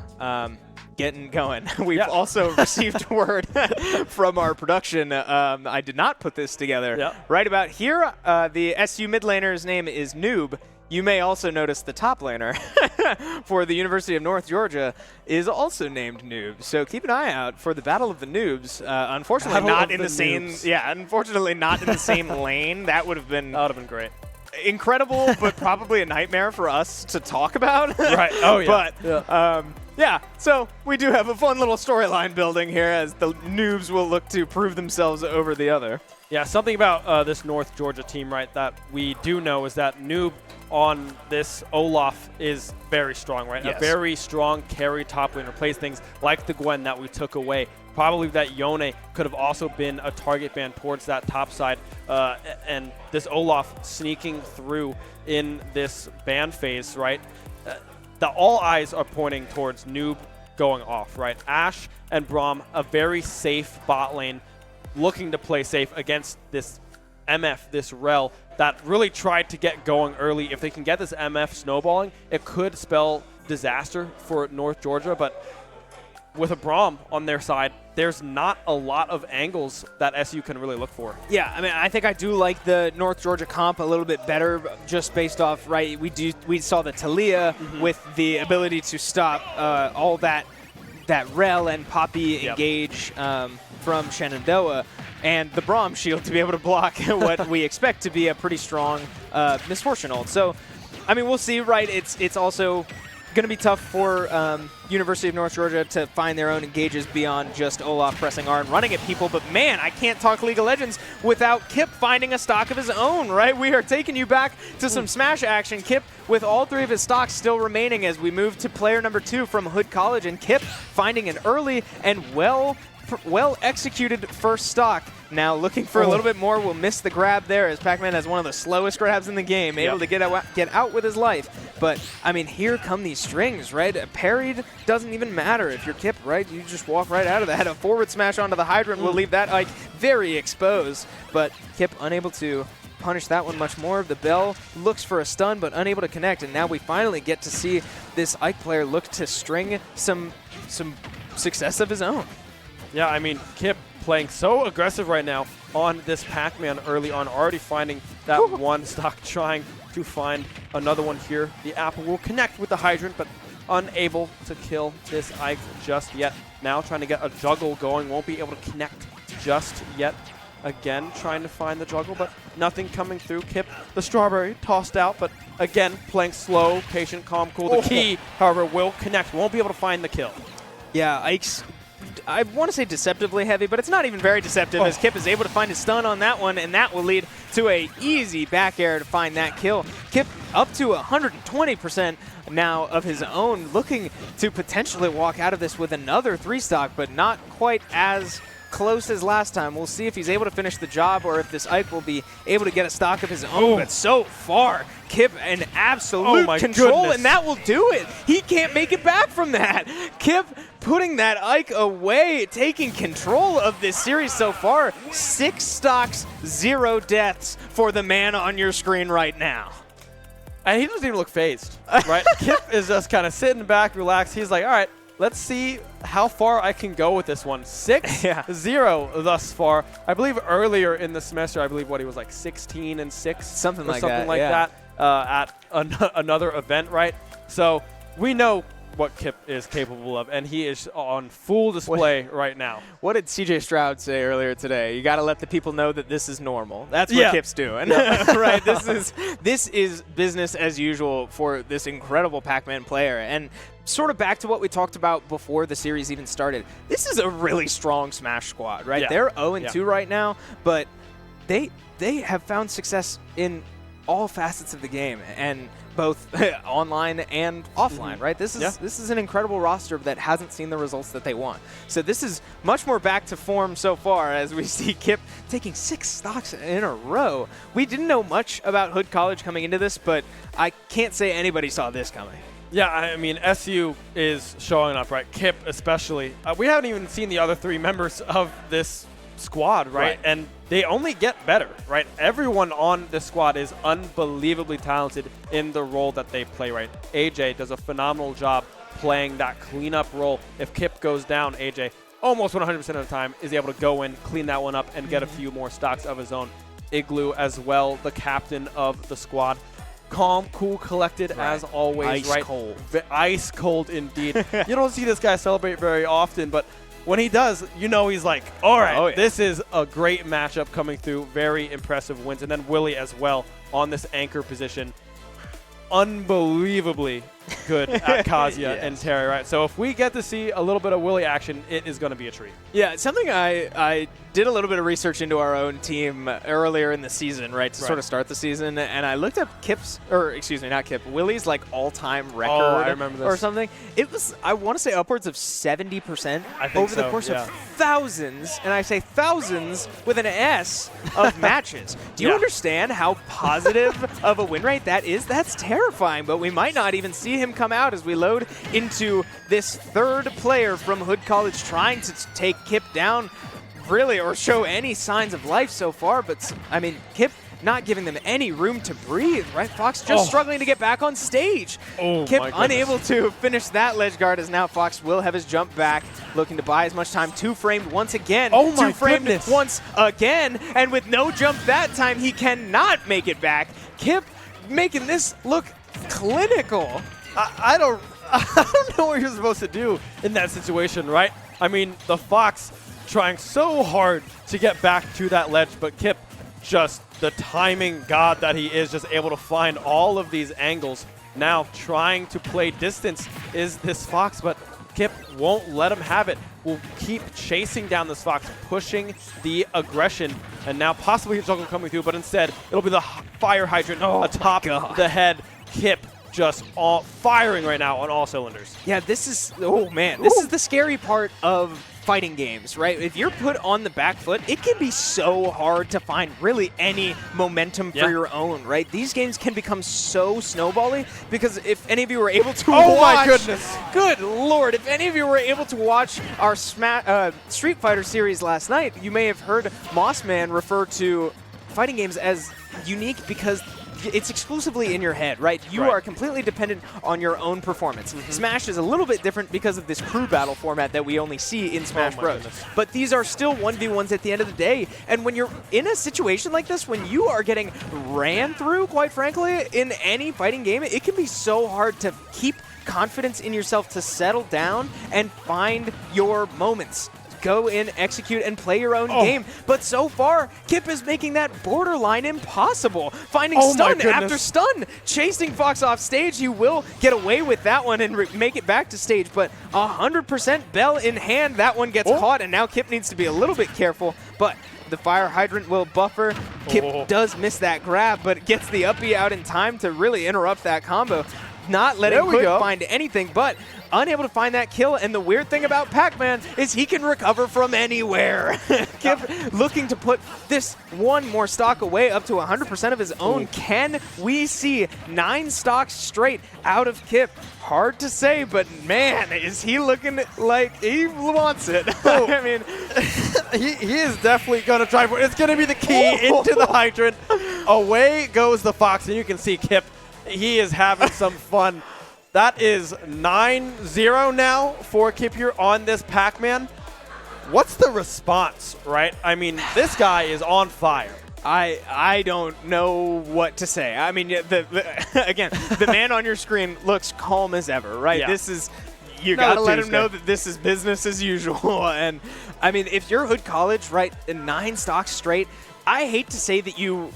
getting going. We've also received word from our production. I did not put this together. Right about here, the SU mid laner's name is Noob. You may also notice the top laner for the University of North Georgia is also named Noob. So keep an eye out for the Battle of the Noobs. Unfortunately, not in the same. Yeah, unfortunately, not in the same lane. That would have been great. Incredible, but probably a nightmare for us to talk about. Right. Oh yeah. But yeah, so we do have a fun little storyline building here as the Noobs will look to prove themselves over the other. Yeah, something about this North Georgia team, right, that we do know is that Noob on this Olaf is very strong, right? A very strong carry top laner, plays things like the Gwen that we took away. Probably that Yone could have also been a target ban towards that top side. And this Olaf sneaking through in this ban phase, right? All eyes are pointing towards Noob going off, right? Ashe and Braum, a very safe bot lane, looking to play safe against this MF, this Rel, that really tried to get going early. If they can get this MF snowballing, it could spell disaster for North Georgia, but with a Braum on their side, there's not a lot of angles that SU can really look for. Yeah, I mean, I think I do like the North Georgia comp a little bit better just based off, right, we saw the Talia with the ability to stop all that that Rel and Poppy engage from Shenandoah, and the Braum shield to be able to block what we expect to be a pretty strong Misfortune ult. So, I mean, we'll see, right? It's also going to be tough for University of North Georgia to find their own engages beyond just Olaf pressing R and running at people. But man, I can't talk League of Legends without Kip finding a stock of his own, right? We are taking you back to some Smash action. Kip with all 3 of his stocks still remaining as we move to player number 2 from Hood College, and Kip finding an early and well-executed first stock. Now looking for a little bit more, will miss the grab there as Pac-Man has one of the slowest grabs in the game, able to get out with his life. But, I mean, here come these strings, right? Parried doesn't even matter if you're Kip, right? You just walk right out of that. A forward smash onto the Hydrant will leave that Ike very exposed. But Kip unable to punish that one much more. The Bell looks for a stun, but unable to connect. And now we finally get to see this Ike player look to string some success of his own. Yeah, I mean, Kip playing so aggressive right now on this Pac-Man early on, already finding that one stock, trying to find another one here. The Apple will connect with the Hydrant, but unable to kill this Ike just yet. Now trying to get a juggle going, won't be able to connect just yet. Again, trying to find the juggle, but nothing coming through. Kip, the strawberry, tossed out, but again, playing slow, patient, calm, cool. The key, however, will connect. Won't be able to find the kill. Yeah, Ike's, I want to say deceptively heavy, but it's not even very deceptive as Kip is able to find his stun on that one, and that will lead to a easy back air to find that kill. Kip up to 120% now of his own, looking to potentially walk out of this with another 3 stock, but not quite as close as last time. We'll see if he's able to finish the job or if this Ike will be able to get a stock of his own. But so far, Kip in absolute control, and that will do it. He can't make it back from that. Kip putting that Ike away, taking control of this series so far. 6 stocks, 0 deaths for the man on your screen right now. And he doesn't even look phased, right? Kip is just kind of sitting back, relaxed. He's like, all right, let's see how far I can go with this one. 6-0 thus far. I believe earlier in the semester, I believe what he was like 16-6, something like that at another event, right? So we know what Kip is capable of, and he is on full display right now. What did CJ Stroud say earlier today? You got to let the people know that this is normal. That's what Kip's doing, right? This is business as usual for this incredible Pac-Man player. And sort of back to what we talked about before the series even started. This is a really strong Smash squad, right? They're 0-2 right now, but they have found success in all facets of the game, and both online and offline, right? This is an incredible roster that hasn't seen the results that they want. So this is much more back to form so far as we see Kip taking 6 stocks in a row. We didn't know much about Hood College coming into this, but I can't say anybody saw this coming. Yeah, I mean, SU is showing up, right? Kip especially. We haven't even seen the other 3 members of this squad, right? And they only get better, right? Everyone on this squad is unbelievably talented in the role that they play, right? AJ does a phenomenal job playing that cleanup role. If Kip goes down, AJ almost 100% of the time is able to go in, clean that one up, and get a few more stocks of his own. Igloo as well, the captain of the squad. Calm, cool, collected as always, Ice cold. Ice cold indeed. You don't see this guy celebrate very often, but when he does, you know he's like, all right, this is a great matchup coming through. Very impressive wins. And then Willie as well on this anchor position. Unbelievably good at Kazuya and Terry, right? So if we get to see a little bit of Willie action, it is going to be a treat. Yeah, something I did a little bit of research into our own team earlier in the season, right, to sort of start the season, and I looked up Willie's like all-time record I remember this. or something. It was, I want to say, upwards of 70% over the course of thousands, and I say thousands with an S, of matches. Do you understand how positive of a win rate that is? That's terrifying, but we might not even see him come out as we load into this 3rd player from Hood College trying to take Kip down, really, or show any signs of life so far. But, I mean, Kip not giving them any room to breathe, right? Fox just struggling to get back on stage. Kip unable to finish that ledge guard, as now Fox will have his jump back, looking to buy as much time. 2-framed once again. Two-framed once again, and with no jump that time, he cannot make it back. Kip making this look clinical. I don't I don't know what you're supposed to do in that situation, right? I mean, the Fox trying so hard to get back to that ledge, but Kip, just the timing god that he is, just able to find all of these angles. Now trying to play distance is this Fox, but Kip won't let him have it. Will keep chasing down this Fox, pushing the aggression, and now possibly his jungle coming through, but instead it'll be the fire hydrant atop the head. Kip just all firing right now on all cylinders. Yeah, this is, oh man, this is the scary part of fighting games, right? If you're put on the back foot, it can be so hard to find really any momentum for your own, right? These games can become so snowbally because if any of you were able to Oh watch, my goodness. Good Lord, if any of you were able to watch our Street Fighter series last night, you may have heard Mossman refer to fighting games as unique because it's exclusively in your head, right? You are completely dependent on your own performance. Smash is a little bit different because of this crew battle format that we only see in Smash Bros. Goodness. But these are still 1v1s at the end of the day. And when you're in a situation like this, when you are getting ran through, quite frankly, in any fighting game, it can be so hard to keep confidence in yourself to settle down and find your moments. Go in, execute, and play your own game. But so far, Kip is making that borderline impossible. Finding stun after stun. Chasing Fox off stage, he will get away with that one and make it back to stage. But 100% Bell in hand, that one gets caught, and now Kip needs to be a little bit careful. But the fire hydrant will buffer. Kip does miss that grab, but gets the uppy out in time to really interrupt that combo. Not letting Hood find anything, but unable to find that kill. And the weird thing about Pac-Man is he can recover from anywhere. Kip looking to put this one more stock away up to 100% of his own. Can we see 9 stocks straight out of Kip? Hard to say, but man, is he looking like he wants it. I mean, he is definitely going to try for it. It's going to be the key into the hydrant. Away goes the Fox, and you can see Kip. He is having some fun. That is 9-0 now for Kip here on this Pac-Man. What's the response, right? I mean, this guy is on fire. I don't know what to say. I mean, again, the man on your screen looks calm as ever, right? Yeah. This is, you got to let him know that this is business as usual. And, I mean, if you're Hood College, right, in 9 stocks straight, I hate to say that you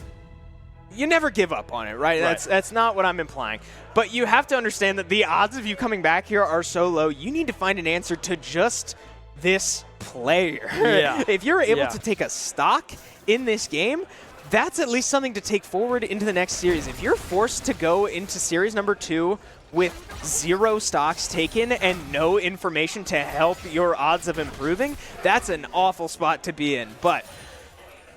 never give up on it, right? That's not what I'm implying. But you have to understand that the odds of you coming back here are so low, you need to find an answer to just this player. Yeah. If you're able to take a stock in this game, that's at least something to take forward into the next series. If you're forced to go into series number 2 with 0 stocks taken and no information to help your odds of improving, that's an awful spot to be in. But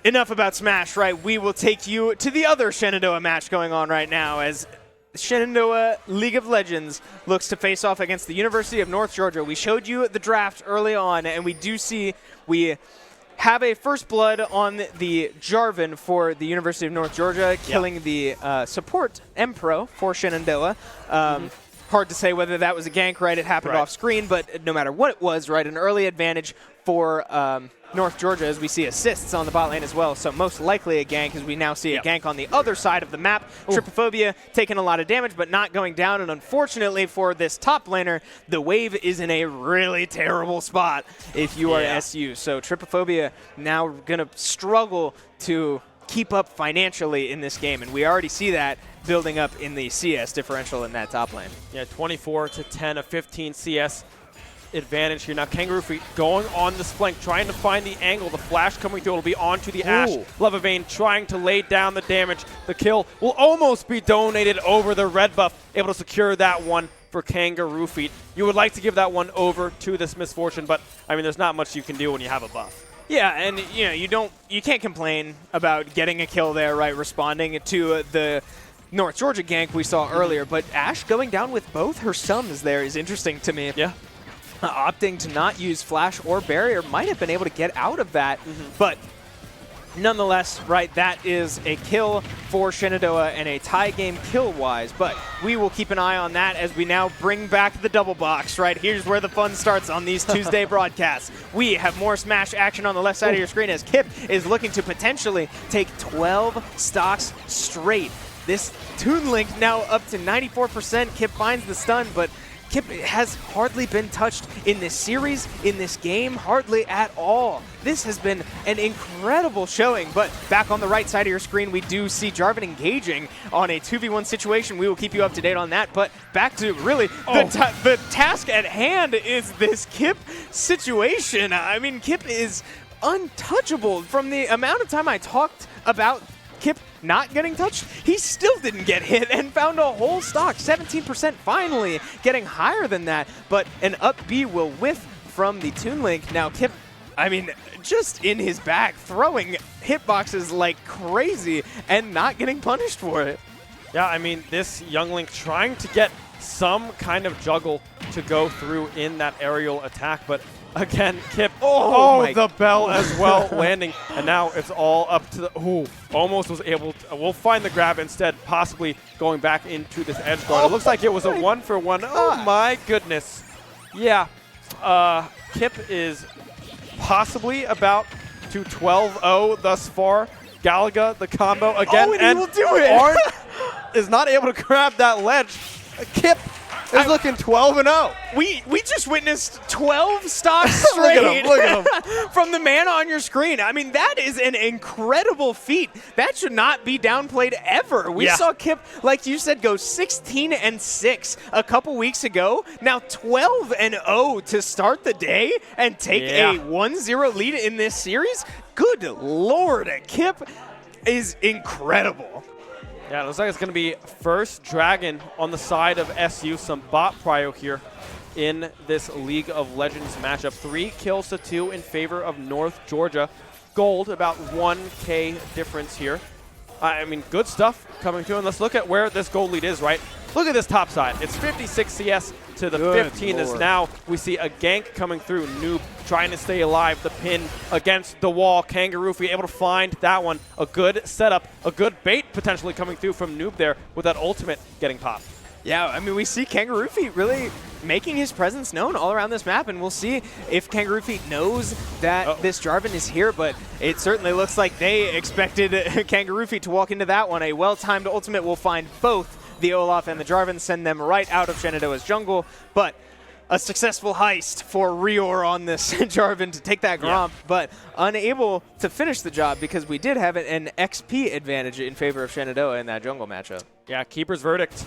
enough about Smash, right? We will take you to the other Shenandoah match going on right now as Shenandoah League of Legends looks to face off against the University of North Georgia. We showed you the draft early on, and we do see we have a first blood on the Jarvan for the University of North Georgia, killing the support M-Pro for Shenandoah. Hard to say whether that was a gank, right? It happened off screen, but no matter what it was, right, an early advantage for North Georgia as we see assists on the bot lane as well. So most likely a gank as we now see a gank on the other side of the map. Tripophobia taking a lot of damage but not going down. And unfortunately for this top laner, the wave is in a really terrible spot if you are SU. So Tripophobia now going to struggle to keep up financially in this game. And we already see that building up in the CS differential in that top lane. Yeah, 24-10, a 15 CS advantage here. Now Kangaroo Feet going on this flank, trying to find the angle. The flash coming through. It'll be onto the Ashe. Lava Vein trying to lay down the damage. The kill will almost be donated over the red buff. Able to secure that one for Kangaroo Feet. You would like to give that one over to this Misfortune, but I mean, there's not much you can do when you have a buff. Yeah, and you know, you can't complain about getting a kill there, right? Responding to the North Georgia gank we saw earlier, but Ashe going down with both her sums there is interesting to me. Yeah. Opting to not use Flash or Barrier might have been able to get out of that, but nonetheless, right, that is a kill for Shenandoah and a tie game kill-wise, but we will keep an eye on that as we now bring back the double box, right? Here's where the fun starts on these Tuesday broadcasts. We have more Smash action on the left side of your screen as Kip is looking to potentially take 12 stocks straight. This Toon Link now up to 94%. Kip finds the stun, but Kip has hardly been touched in this series, in this game, hardly at all. This has been an incredible showing, but back on the right side of your screen, we do see Jarvan engaging on a 2v1 situation. We will keep you up to date on that, but back to really the task at hand is this Kip situation. I mean, Kip is untouchable. From the amount of time I talked about Kip not getting touched, he still didn't get hit and found a whole stock. 17% finally, getting higher than that, but an up B will whiff from the Toon Link. Now Kip, I mean, just in his bag, throwing hitboxes like crazy and not getting punished for it. Yeah, I mean, this young Link trying to get some kind of juggle to go through in that aerial attack, but again, Kip, the bell as well landing, and now it's all up to the, almost was able to, we'll find the grab instead, possibly going back into this edge guard. It looks like it was a 1-for-1. Oh my goodness. Yeah, Kip is possibly about to 12-0 thus far. Galaga, the combo again, and he will do it. Arn is not able to grab that ledge. Kip is looking 12-0. We just witnessed 12 stocks straight look at him. from the man on your screen. I mean, that is an incredible feat. That should not be downplayed ever. We saw Kip, like you said, go 16-6 a couple weeks ago. Now 12-0 to start the day and take a 1-0 lead in this series. Good Lord, Kip is incredible. Yeah, it looks like it's going to be first Dragon on the side of SU. Some bot prio here in this League of Legends matchup. 3 kills to 2 in favor of North Georgia. Gold, about 1K difference here. I mean, good stuff coming through. And let's look at where this gold lead is, right? Look at this top side. It's 56 CS to the 15 as now we see a gank coming through. Noob trying to stay alive. The pin against the wall. Kangaroo able to find that one. A good setup, a good bait potentially coming through from Noob there with that ultimate getting popped. Yeah, I mean, we see Kangaroo Feet really making his presence known all around this map, and we'll see if Kangaroo Feet knows that this Jarvan is here, but it certainly looks like they expected Kangaroo Feet to walk into that one. A well-timed ultimate will find both the Olaf and the Jarvan, send them right out of Shenandoah's jungle, but a successful heist for Rior on this Jarvan to take that Gromp, but unable to finish the job because we did have an XP advantage in favor of Shenandoah in that jungle matchup. Yeah, Keeper's Verdict.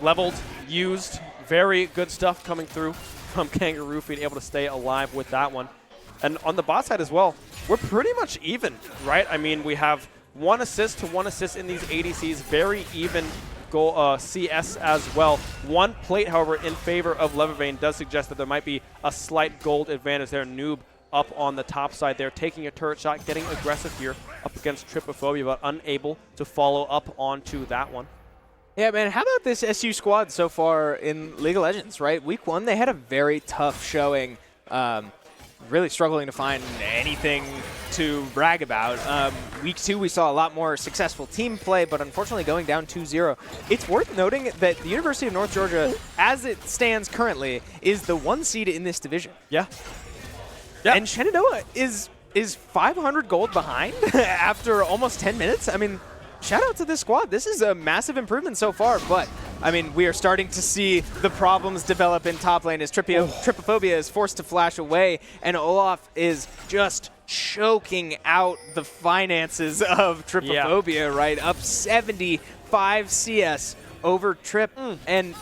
Leveled, used, very good stuff coming through from Kangaroo being able to stay alive with that one. And on the bot side as well, we're pretty much even, right? I mean, we have 1 assist to 1 assist in these ADCs, very even goal CS as well. 1 plate, however, in favor of Levervane does suggest that there might be a slight gold advantage there. Noob up on the top side there, taking a turret shot, getting aggressive here up against Trypophobia, but unable to follow up onto that one. Yeah, man, how about this SU squad so far in League of Legends, right? Week 1, they had a very tough showing, really struggling to find anything to brag about. Week 2, we saw a lot more successful team play, but unfortunately going down 2-0. It's worth noting that the University of North Georgia, as it stands currently, is the 1 seed in this division. Yeah. And Shenandoah is 500 gold behind after almost 10 minutes. I mean, shout out to this squad. This is a massive improvement so far, but I mean, we are starting to see the problems develop in top lane as Trypophobia is forced to flash away, and Olaf is just choking out the finances of Trypophobia, right? Up 75 CS over Trip, and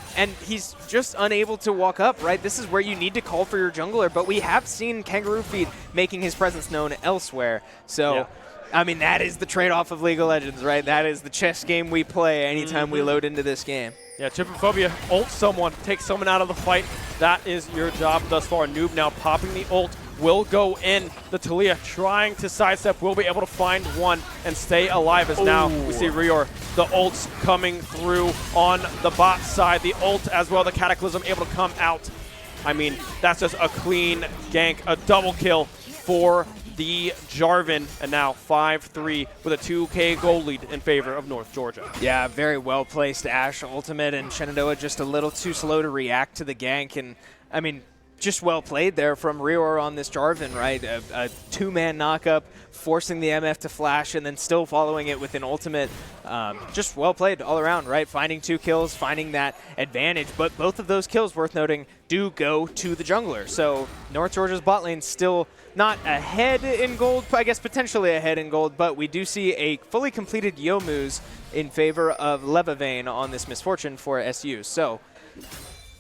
he's just unable to walk up, right? This is where you need to call for your jungler, but we have seen Kangaroo Feet making his presence known elsewhere, so I mean, that is the trade-off of League of Legends, right? That is the chess game we play anytime we load into this game. Yeah, Trypophobia, ult someone, take someone out of the fight. That is your job thus far. Noob now popping the ult, will go in. The Talia trying to sidestep, will be able to find one and stay alive as now we see Rior. The ults coming through on the bot side. The ult as well, the Cataclysm able to come out. I mean, that's just a clean gank, a double kill for the Jarvan, and now 5-3 with a 2K gold lead in favor of North Georgia. Yeah, very well placed Ashe ultimate, and Shenandoah just a little too slow to react to the gank. And I mean, just well played there from Rior on this Jarvan, right? A two-man knockup, forcing the MF to flash, and then still following it with an ultimate. Just well played all around, right? Finding 2 kills, finding that advantage. But both of those kills, worth noting, do go to the jungler. So North Georgia's bot lane still not ahead in gold, I guess potentially ahead in gold, but we do see a fully completed Youmuu's in favor of Levavane on this misfortune for SU. So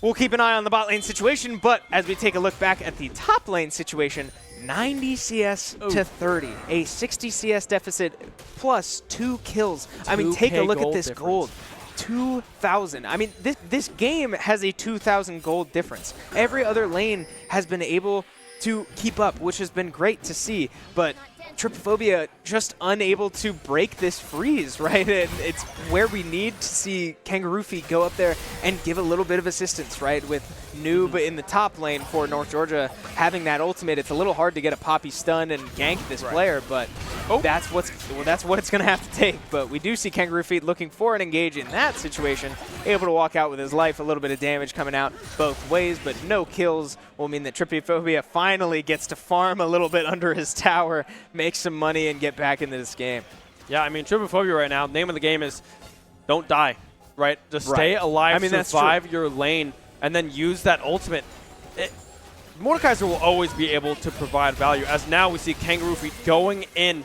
we'll keep an eye on the bot lane situation, but as we take a look back at the top lane situation, 90 CS to 30, a 60 CS deficit plus 2 kills. I mean, take a look at this gold. 2,000. I mean, this game has a 2,000 gold difference. Every other lane has been able to keep up, which has been great to see, but Trypophobia just unable to break this freeze, right? And it's where we need to see Kangaroo Feet go up there and give a little bit of assistance, right? With Noob in the top lane for North Georgia having that ultimate, it's a little hard to get a Poppy stun and gank this player, but that's what it's going to have to take. But we do see Kangaroo Feet looking for an engage in that situation, able to walk out with his life, a little bit of damage coming out both ways, but no kills will mean that Trypophobia finally gets to farm a little bit under his tower, make some money, and get back into this game. Yeah, I mean, Trypophobia right now, name of the game is don't die, right? Just stay alive, survive your lane, and then use that ultimate. Mordekaiser will always be able to provide value, as now we see Kangaroo Feet going in.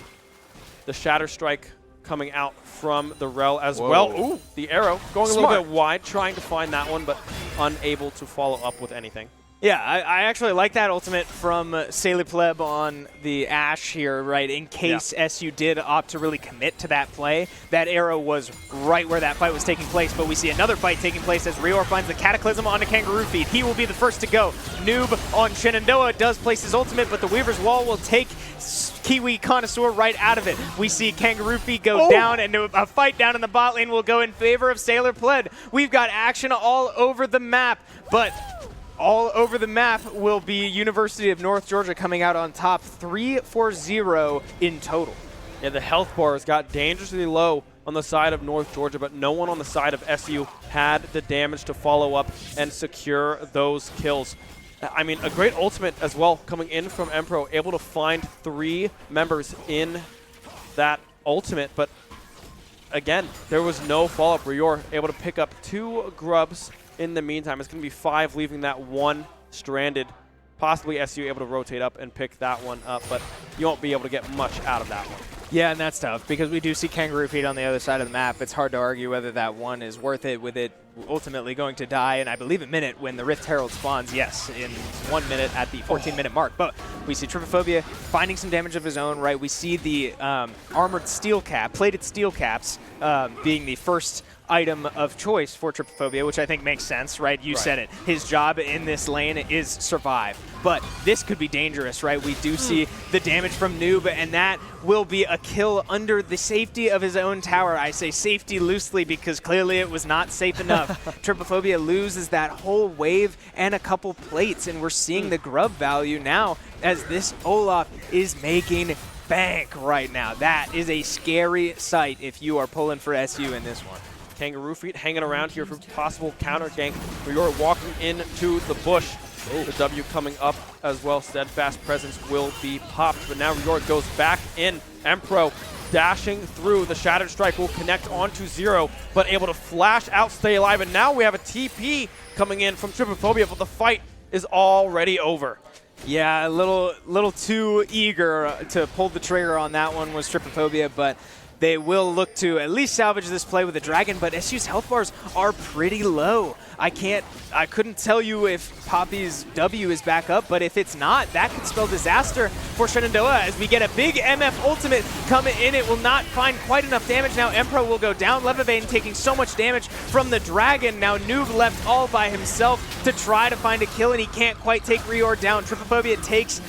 The Shatter Strike coming out from the Rel as well. Ooh, the arrow going a little bit wide, trying to find that one, but unable to follow up with anything. Yeah, I actually like that ultimate from Pleb on the Ashe here, right? In case SU did opt to really commit to that play. That arrow was right where that fight was taking place, but we see another fight taking place as Rior finds the Cataclysm onto Kangaroo Feet. He will be the first to go. Noob on Shenandoah does place his ultimate, but the Weaver's Wall will take Kiwi Connoisseur right out of it. We see Kangaroo Feet go down, and a fight down in the bot lane will go in favor of Pleb. We've got action all over the map, but all over the map will be University of North Georgia coming out on top, 3-4-0 in total. Yeah, the health bars got dangerously low on the side of North Georgia, but no one on the side of SU had the damage to follow up and secure those kills. I mean, a great ultimate as well coming in from Empro, able to find 3 members in that ultimate, but again, there was no follow-up. Rior able to pick up 2 grubs in the meantime. It's going to be 5, leaving that 1 stranded. Possibly SU able to rotate up and pick that one up, but you won't be able to get much out of that one. Yeah, and that's tough because we do see Kangaroo Feet on the other side of the map. It's hard to argue whether that one is worth it, with it ultimately going to die, and I believe a minute when the Rift Herald spawns, yes, in 1 minute at the 14-minute mark. But we see Trypophobia finding some damage of his own, right? We see the armored steel cap, plated steel caps being the first item of choice for Trypophobia, which I think makes sense, right? You said it. His job in this lane is survive. But this could be dangerous, right? We do see the damage from Noob, and that will be a kill under the safety of his own tower. I say safety loosely because clearly it was not safe enough. Trypophobia loses that whole wave and a couple plates, and we're seeing the grub value now as this Olaf is making bank right now. That is a scary sight if you are pulling for SU in this one. Kangaroo Feet hanging around here for possible counter gank. Rior walking into the bush. The W coming up as well. Steadfast Presence will be popped, but now Rior goes back in. Empro dashing through. The Shattered Strike will connect onto 0, but able to flash out, stay alive, and now we have a TP coming in from Trypophobia, but the fight is already over. Yeah, a little too eager to pull the trigger on that one was Trypophobia, but they will look to at least salvage this play with a dragon, but SU's health bars are pretty low. I couldn't tell you if Poppy's W is back up, but if it's not, that could spell disaster for Shenandoah as we get a big MF ultimate coming in. It will not find quite enough damage. Now Empro will go down. Levavane taking so much damage from the dragon. Now Noob left all by himself to try to find a kill, and he can't quite take Rior down. Trypophobia takes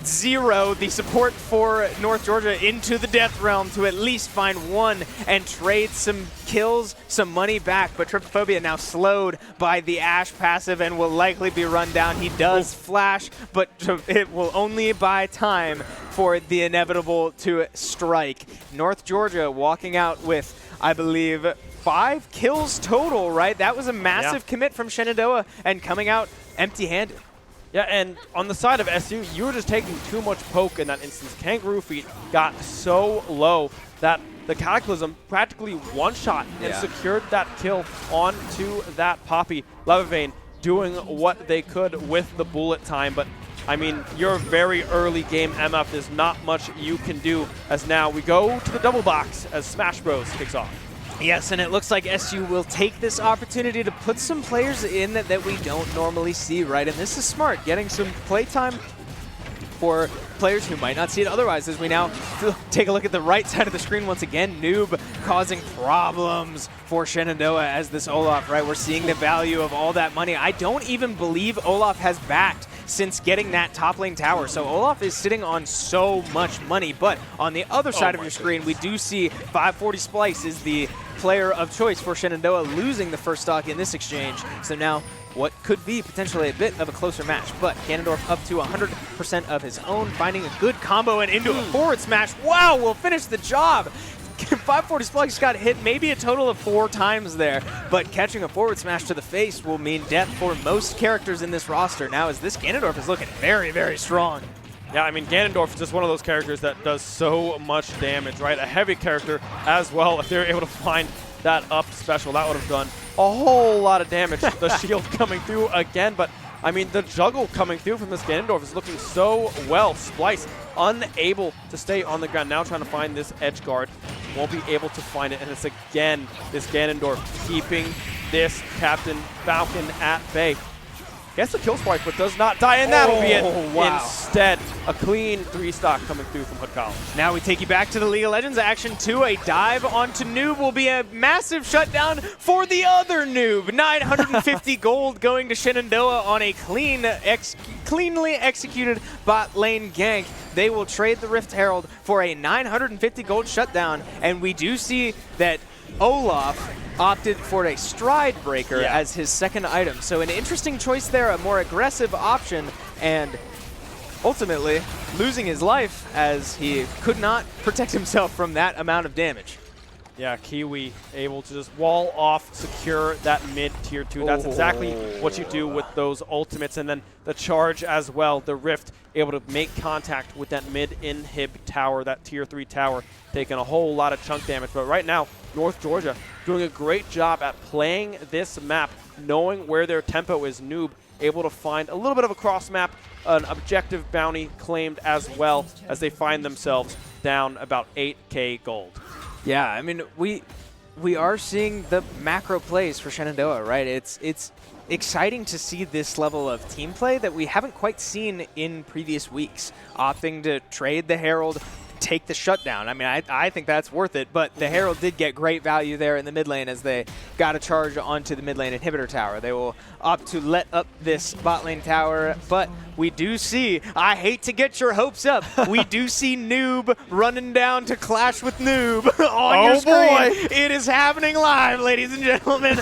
0, the support for North Georgia, into the Death Realm to at least find 1 and trade some kills, some money back. But Trypophobia now slowed by the Ashe passive and will likely be run down. He does flash, but it will only buy time for the inevitable to strike. North Georgia walking out with, I believe, 5 kills total, right? That was a massive commit from Shenandoah and coming out empty-handed. Yeah, and on the side of SU, you were just taking too much poke in that instance. Kangaroo Feet got so low that the Cataclysm practically one-shot and secured that kill onto that Poppy. Levavane doing what they could with the bullet time, but I mean, your very early game MF, there's not much you can do, as now we go to the double box as Smash Bros kicks off. Yes, and it looks like SU will take this opportunity to put some players in that we don't normally see, right? And this is smart, getting some playtime for players who might not see it otherwise, as we now take a look at the right side of the screen once again. Noob causing problems for Shenandoah as this Olaf, right? We're seeing the value of all that money. I don't even believe Olaf has backed since getting that top lane tower. So Olaf is sitting on so much money, but on the other side of your screen, we do see 540 Splice is the player of choice for Shenandoah, losing the first stock in this exchange. So now what could be potentially a bit of a closer match, but Ganondorf up to 100% of his own, finding a good combo and into a forward smash. Wow, we'll finish the job. 540 Splice got hit maybe a total of 4 times there, but catching a forward smash to the face will mean death for most characters in this roster now, as this Ganondorf is looking very, very strong. Yeah, I mean, Ganondorf is just one of those characters that does so much damage, right? A heavy character as well. If they're able to find that up special, that would have done a whole lot of damage. The shield coming through again, but I mean, the juggle coming through from this Ganondorf is looking so well. Splice unable to stay on the ground, now trying to find this edge guard. Won't be able to find it, and it's again this Ganondorf keeping this Captain Falcon at bay. Gets the kill spike, but does not die, and that'll be it. Wow. Instead, a clean 3-stock coming through from Hood College. Now we take you back to the League of Legends action 2. A dive onto Noob will be a massive shutdown for the other Noob. 950 gold going to Shenandoah on a cleanly executed bot lane gank. They will trade the Rift Herald for a 950 gold shutdown, and we do see that Olaf opted for a Stride Breaker as his second item. So an interesting choice there, a more aggressive option, and ultimately losing his life as he could not protect himself from that amount of damage. Yeah, Kiwi able to just wall off, secure that mid tier 2. That's exactly what you do with those ultimates. And then the charge as well, the Rift able to make contact with that mid inhib tower, that tier 3 tower, taking a whole lot of chunk damage. But right now, North Georgia doing a great job at playing this map, knowing where their tempo is. Noob able to find a little bit of a cross map, an objective bounty claimed as well, as they find themselves down about 8k gold. Yeah, I mean, we are seeing the macro plays for Shenandoah, right? It's exciting to see this level of team play that we haven't quite seen in previous weeks. Opting to trade the Herald, take the shutdown. I mean, I think that's worth it, but the Herald did get great value there in the mid lane as they got a charge onto the mid lane inhibitor tower. They will opt to let up this bot lane tower, but we do see, I hate to get your hopes up, we do see Noob running down to clash with Noob on your screen. Boy. It is happening live, ladies and gentlemen.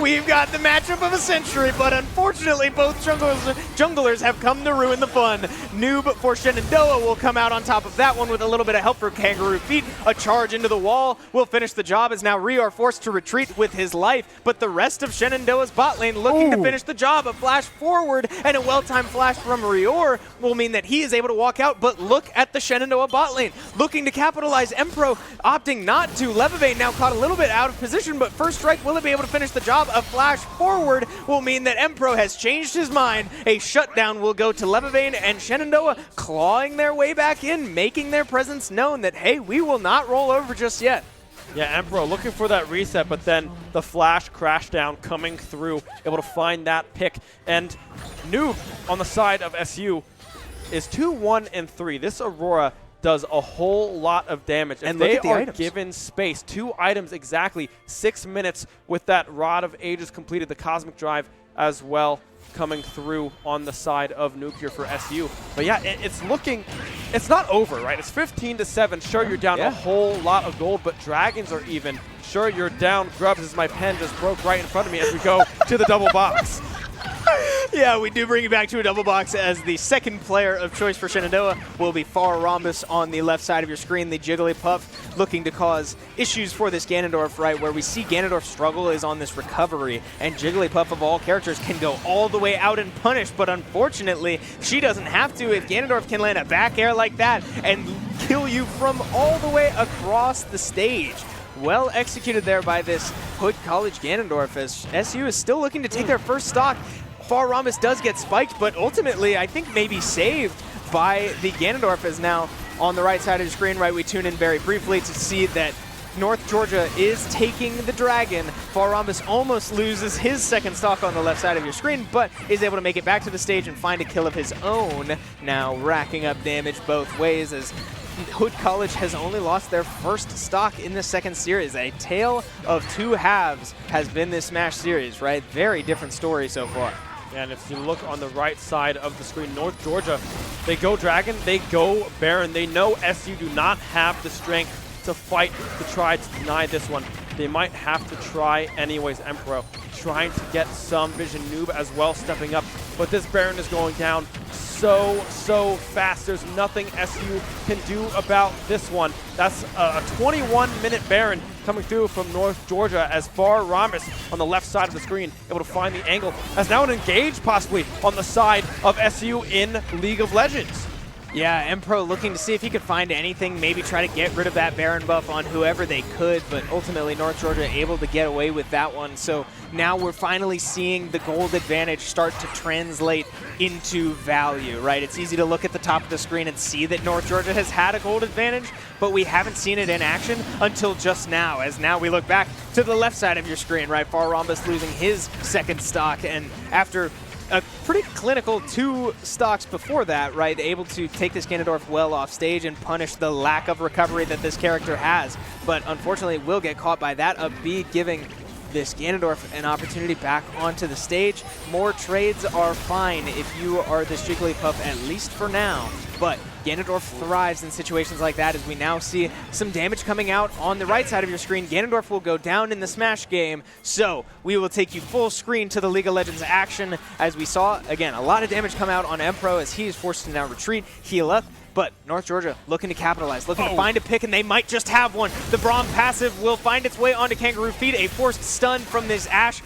We've got the matchup of a century, but unfortunately both junglers have come to ruin the fun. Noob for Shenandoah will come out on top of that one with a little bit of help from Kangaroo Feet. A charge into the wall will finish the job, as now Rior forced to retreat with his life, but the rest of Shenandoah's bot lane looking to finish the job. A flash forward and a well-timed flash from Rior will mean that he is able to walk out, but look at the Shenandoah bot lane. Looking to capitalize, Empro opting not to. Levavane now caught a little bit out of position, but first strike, will it be able to finish the job? A flash forward will mean that Empro has changed his mind. A shutdown will go to Levavane, and Shenandoah clawing their way back in, making their presence known that, hey, we will not roll over just yet. Yeah, Empro looking for that reset, but then the flash crash down coming through, able to find that pick. And Noob on the side of SU is 2-1-3. This Aurora does a whole lot of damage. And if look at the they are items. given space, 2 items exactly, 6 minutes with that Rod of Ages completed, the Cosmic Drive as well coming through on the side of Nuclear for SU. But yeah, it's looking, it's not over, right? It's 15-7. Sure, you're down a whole lot of gold, but Dragons are even. Sure, you're down Grubs, as my pen just broke right in front of me as we go to the double box. Yeah, we do bring you back to a double box, as the second player of choice for Shenandoah will be Far Rhombus on the left side of your screen, the Jigglypuff. looking to cause issues for this Ganondorf, right? Where we see Ganondorf struggle is on this recovery, and Jigglypuff of all characters can go all the way out and punish, but unfortunately, she doesn't have to. If Ganondorf can land a back air like that and kill you from all the way across the stage. Well executed there by this Hood College Ganondorf, as SU is still looking to take their first stock. Far Rhombus does get spiked, but ultimately I think maybe saved by the Ganondorf. Is now on the right side of the screen, right? We tune in very briefly to see that North Georgia is taking the dragon. Far Rhombus almost loses his second stock on the left side of your screen, but is able to make it back to the stage and find a kill of his own. Now racking up damage both ways, as Hood College has only lost their first stock in the second series. A tale of two halves has been this Smash series, right? Very different story so far. And if you look on the right side of the screen, North Georgia, they go Dragon, they go Baron. They know SU do not have the strength to fight to try to deny this one. They might have to try anyways. Emperor trying to get some vision. Noob as well stepping up, but this Baron is going down so fast. There's nothing SU can do about this one. That's a 21-minute Baron coming through from North Georgia, as Far Rhombus on the left side of the screen able to find the angle, as now an engage possibly on the side of SU in League of Legends. Yeah, Empro looking to see if he could find anything, maybe try to get rid of that Baron buff on whoever they could, but ultimately North Georgia able to get away with that one. So now we're finally seeing the gold advantage start to translate into value, right? It's easy to look at the top of the screen and see that North Georgia has had a gold advantage, but we haven't seen it in action until just now, as now we look back to the left side of your screen, right? Far Rhombus losing his second stock, and after a pretty clinical 2 stocks before that, right? Able to take this Ganondorf well off stage and punish the lack of recovery that this character has. But unfortunately will get caught by that up B, giving this Ganondorf an opportunity back onto the stage. More trades are fine if you are this Jigglypuff, at least for now. But Ganondorf thrives in situations like that, as we now see some damage coming out on the right side of your screen. Ganondorf will go down in the Smash game, so we will take you full screen to the League of Legends action, as we saw, again, a lot of damage come out on Empro as he is forced to now retreat, heal up. But North Georgia looking to capitalize, looking to find a pick, and they might just have one. The Braum passive will find its way onto Kangaroo Feet, a forced stun from this Ashe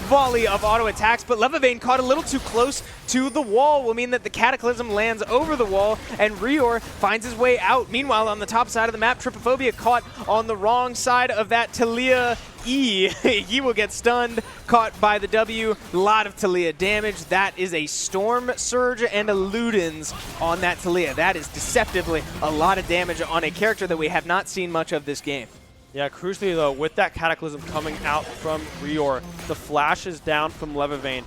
volley of auto attacks, but Levavane caught a little too close to the wall will mean that the Cataclysm lands over the wall, and Rior finds his way out. Meanwhile, on the top side of the map, Tripophobia caught on the wrong side of that Talia E. He will get stunned, caught by the W. A lot of Talia damage. That is a Storm Surge and a Ludens on that Talia. That is deceptively a lot of damage on a character that we have not seen much of this game. Yeah, crucially though, with that Cataclysm coming out from Rior, the flash is down from Levavane.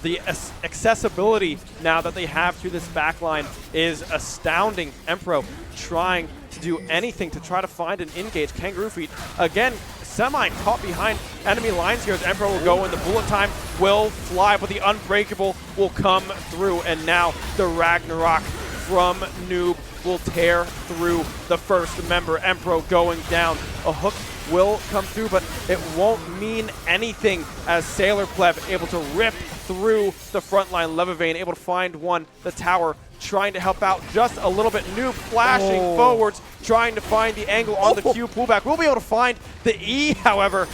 The accessibility now that they have through this backline is astounding. Empro trying to do anything to try to find an engage. Kangaroo Feet, again, semi-caught behind enemy lines here as Empro will go, and the bullet time will fly, but the Unbreakable will come through, and now the Ragnarok from Noob will tear through the first member. Empro going down. A hook will come through, but it won't mean anything as Sailor Pleb able to rip through the front line. Levavane able to find one. The tower trying to help out just a little bit. Noob flashing forwards, trying to find the angle on the Q pullback. We'll be able to find the E, however.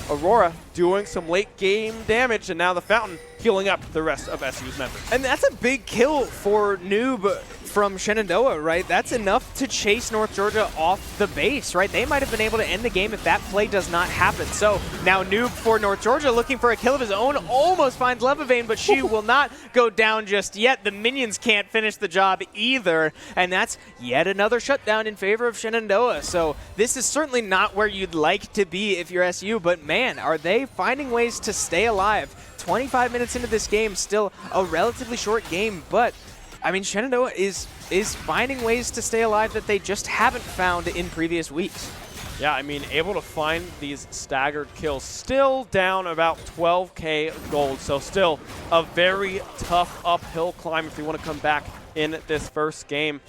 Aurora doing some late game damage, and now the Fountain healing up the rest of SU's members. And that's a big kill for Noob from Shenandoah, right? That's enough to chase North Georgia off the base, right? They might have been able to end the game if that play does not happen. So now Noob for North Georgia looking for a kill of his own, almost finds Levavane, but she will not go down just yet. The minions can't finish the job either, and that's yet another shutdown in favor of Shenandoah. So this is certainly not where you'd like to be if you're SU, but man, are they finding ways to stay alive. 25 minutes into this game, still a relatively short game, but I mean, Shenandoah is finding ways to stay alive that they just haven't found in previous weeks. Yeah, I mean, able to find these staggered kills. Still down about 12K gold, so still a very tough uphill climb if you want to come back in this first game.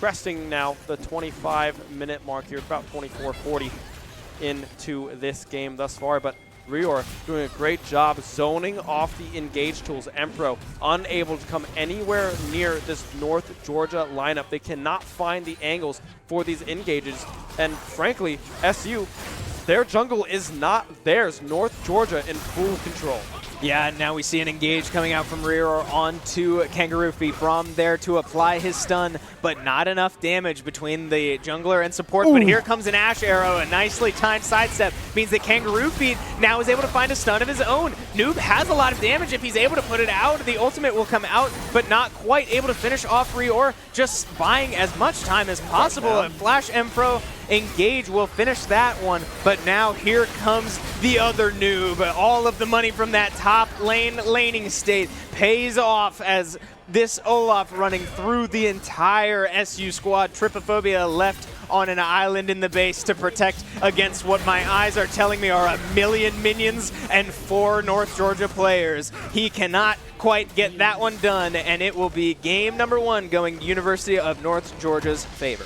Cresting now the 25-minute mark here, about 24:40 into this game thus far, but Rior doing a great job zoning off the engage tools. Empro unable to come anywhere near this North Georgia lineup. They cannot find the angles for these engages. And frankly, SU, their jungle is not theirs. North Georgia in full control. Yeah, now we see an engage coming out from Rior onto Kangaroo Feet. From there to apply his stun, but not enough damage between the jungler and support. But here comes an Ash Arrow, a nicely timed sidestep. Means that Kangaroo Feet now is able to find a stun of his own. Noob has a lot of damage if he's able to put it out. The ultimate will come out, but not quite able to finish off Rior. Just buying as much time as possible. A Flash Empro engage will finish that one, but now here comes the other Noob. All of the money from that top lane laning state pays off as this Olaf running through the entire SU squad. Trypophobia left on an island in the base to protect against what my eyes are telling me are 1 million minions and 4 North Georgia players. He cannot quite get that one done, and it will be game number 1 going University of North Georgia's favor.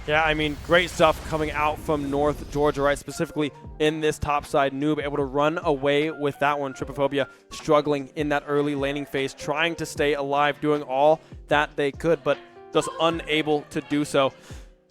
Yeah, I mean, great stuff coming out from North Georgia, right? Specifically in this top side. Noob able to run away with that one. Trypophobia struggling in that early laning phase, trying to stay alive, doing all that they could, but just unable to do so.